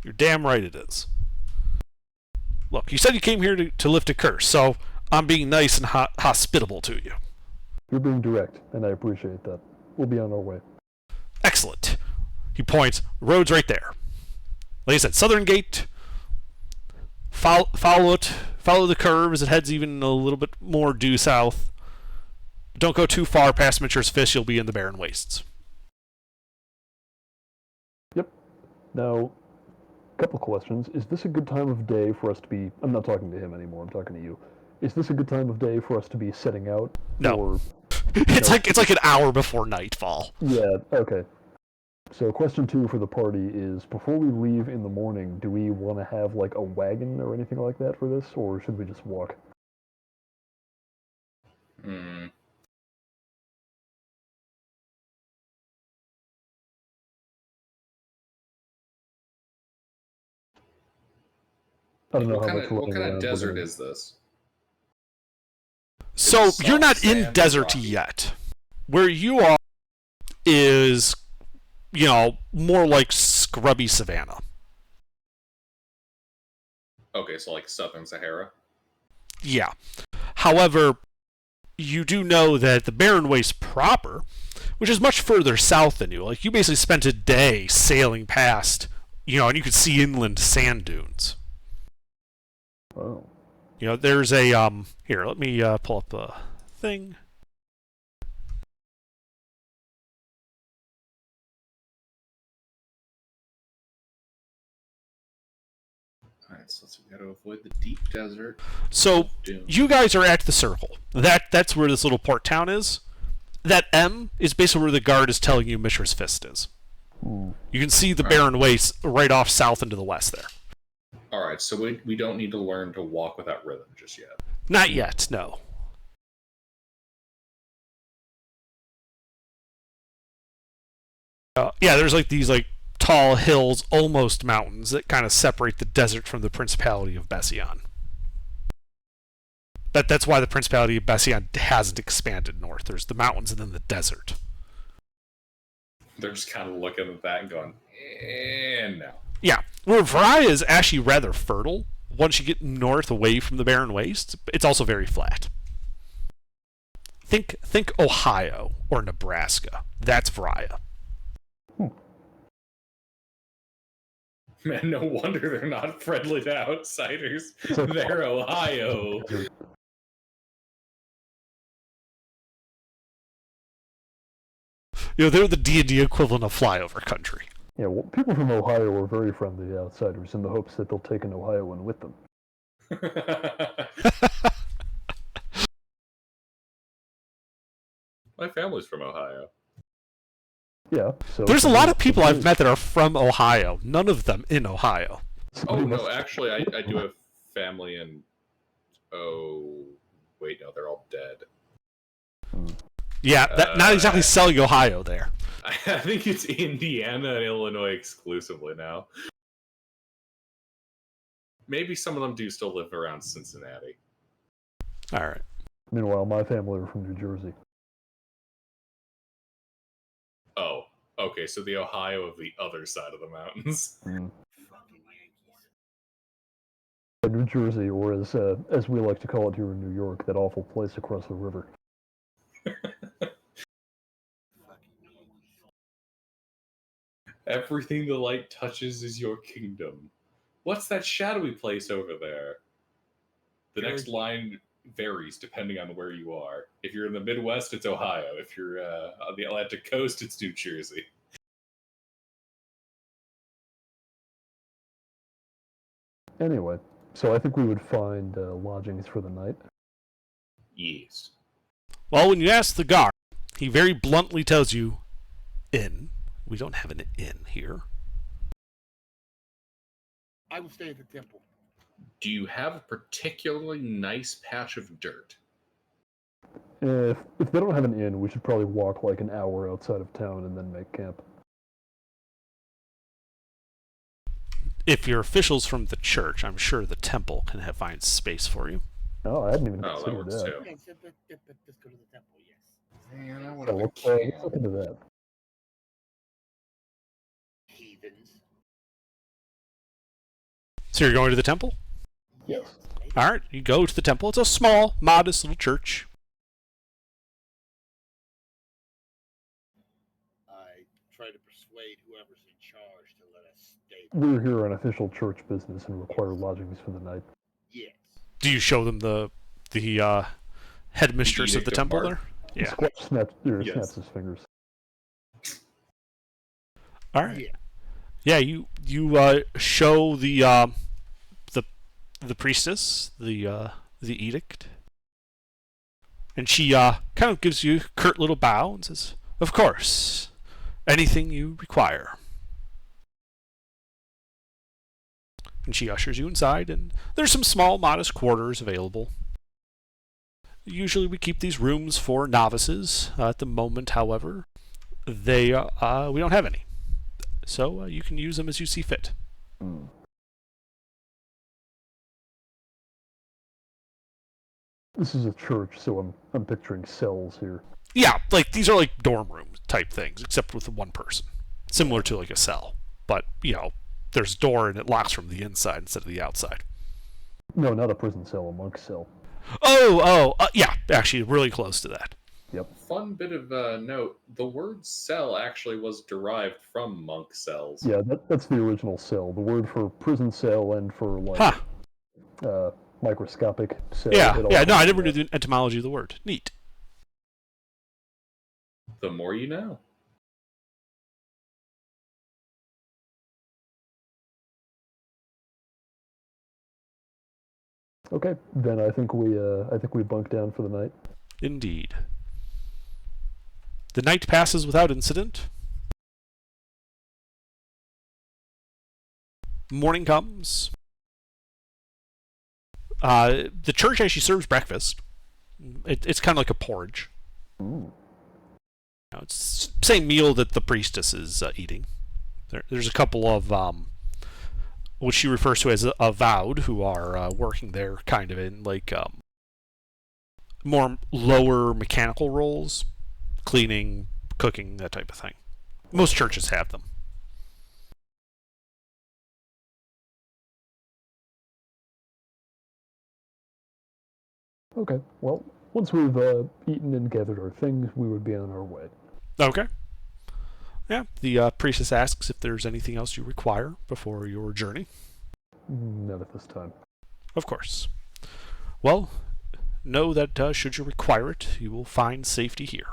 You're damn right it is. Look, you said you came here to lift a curse, so I'm being nice and hospitable to you.
You're being direct, and I appreciate that. We'll be on our way.
Excellent. He points. Road's right there. Like I said, southern gate. Follow it. Follow the curve as it heads even a little bit more due south. Don't go too far past Mitra's Fist. You'll be in the barren wastes.
Yep. Now, a couple of questions. Is this a good time of day for us to be... I'm not talking to him anymore. I'm talking to you. Is this a good time of day for us to be setting out?
No.
Or,
it's like an hour before nightfall.
Yeah, okay. So question 2 for the party is, before we leave in the morning, do we want to have like a wagon or anything like that for this, or should we just walk? I don't know how much
What kind
running
of
around
desert
we're gonna...
is this?
So
Is it
you're not
soft
in
sand or
desert
rocky?
yet. Where you are is, more like scrubby savanna.
Okay, so like Southern Sahara.
Yeah. However, you do know that the Barren Waste proper, which is much further south than you, like you basically spent a day sailing past, and you could see inland sand dunes.
Oh.
There's a here, let me pull up a thing.
Alright, so we gotta avoid the deep desert.
So
Doom.
you guys are at the circle. That's where this little port town is. That M is basically where the guard is telling you Mishra's Fist is.
Hmm.
You can see the Barren Waste right off south into the west there.
Alright, so we don't need to learn to walk without rhythm just yet.
Not yet, no. Yeah, there's like these like tall hills, almost mountains, that kind of separate the desert from the Principality of Bession. That's why the Principality of Bession hasn't expanded north. There's the mountains and then the desert.
They're just kind of looking at that and going, and no.
Yeah, where Vrya is actually rather fertile. Once you get north away from the Barren Waste, it's also very flat. Think Ohio or Nebraska. That's Vrya.
Man, no wonder they're not friendly to outsiders. They're Ohio.
They're the D&D equivalent of flyover country.
Yeah, well, people from Ohio are very friendly to outsiders in the hopes that they'll take an Ohioan with them.
My family's from Ohio.
Yeah, so...
There's a lot of people I've met that are from Ohio. None of them in Ohio.
Oh, no, actually, I do have family in... Oh, wait, no, they're all dead.
Yeah, not exactly selling Ohio there.
I think it's Indiana and Illinois exclusively now. Maybe some of them do still live around Cincinnati.
All right.
Meanwhile, my family are from New Jersey.
Oh, okay, so the Ohio of the other side of the mountains.
New Jersey, or as we like to call it here in New York, that awful place across the river.
Everything the light touches is your kingdom. What's that shadowy place over there? The next line varies depending on where you are. If you're in the Midwest, it's Ohio. If you're on the Atlantic coast, it's New Jersey.
Anyway, so I think we would find lodgings for the night.
Yes.
Well, when you ask the guard, he very bluntly tells you, inn. We don't have an inn here.
I will stay at the temple.
Do you have a particularly nice patch of dirt?
If they don't have an inn, we should probably walk like an hour outside of town and then make camp.
If you're officials from the church, I'm sure the temple can find space for you.
Oh, I hadn't even
Oh, that
considered
works
that.
too.
Okay, so let's go to the temple, yes.
Man, I
So let's look into that.
Heathens.
So you're going to the temple?
Yes.
All right, you go to the temple. It's a small, modest little church.
I try to persuade whoever's in charge to let us stay.
We're here on official church business and require lodgings for the night.
Yes.
Do you show them the headmistress of the
Edict of
temple
Mark.
there? Yeah.
Squash snaps
Yes.
his fingers.
All right.
Yeah.
Yeah, you show the priestess the edict, and she kind of gives you a curt little bow and says, "Of course, anything you require." And she ushers you inside, and there's some small, modest quarters available. Usually, we keep these rooms for novices. At the moment, however, we don't have any. So you can use them as you see fit.
Hmm. This is a church, so I'm picturing cells here.
Yeah, like these are like dorm room type things, except with one person, similar to like a cell. But there's a door and it locks from the inside instead of the outside.
No, not a prison cell, a monk cell.
Yeah, actually, really close to that.
Yep.
Fun bit of note: the word "cell" actually was derived from monk cells.
Yeah, that's the original cell. The word for prison cell and for like microscopic cell.
Yeah,
it all
yeah. No,
comes
I
from
never knew
that.
the etymology of the word. Neat.
The more you know.
Okay, then I think we bunk down for the night.
Indeed. The night passes without incident. Morning comes. The church actually serves breakfast. It's kind of like a porridge.
Ooh.
It's the same meal that the priestess is eating. There's a couple of what she refers to as avowed who are working there, kind of in like more lower mechanical roles, cleaning, cooking, that type of thing. Most churches have them.
Okay, well, once we've eaten and gathered our things, we would be on our way.
Okay. Yeah, the priestess asks if there's anything else you require before your journey.
Not at this time.
Of course. Well, know that should you require it, you will find safety here.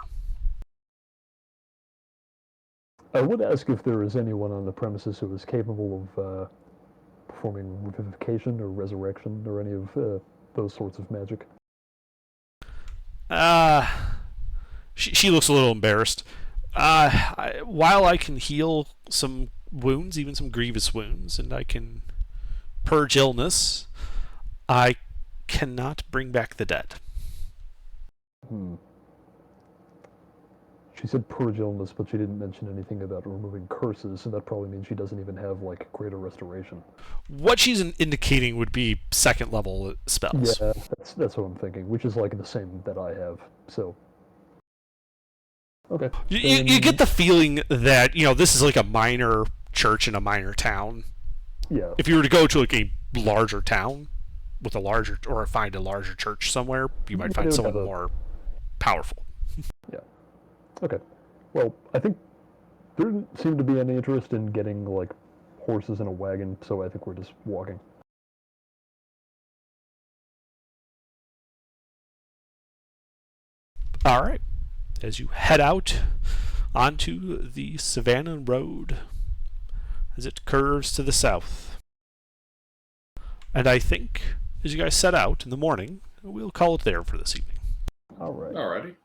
I would ask if there is anyone on the premises who is capable of performing revivification or resurrection or any of those sorts of magic.
She looks a little embarrassed. While I can heal some wounds, even some grievous wounds, and I can purge illness, I cannot bring back the dead.
She said purge illness, but she didn't mention anything about removing curses, so that probably means she doesn't even have, like, greater restoration.
What she's indicating would be second level spells.
Yeah, that's what I'm thinking, which is, like, the same that I have, so... Okay.
You get the feeling that, this is like a minor church in a minor town.
Yeah.
If you were to go to like a larger town with or find a larger church somewhere, you might find someone more powerful.
Yeah. Okay. Well, I think there didn't seem to be any interest in getting, like, horses in a wagon, so I think we're just walking.
All right. As you head out onto the Savannah Road as it curves to the south. And I think, as you guys set out in the morning, we'll call it there for this evening.
All right.
Alrighty.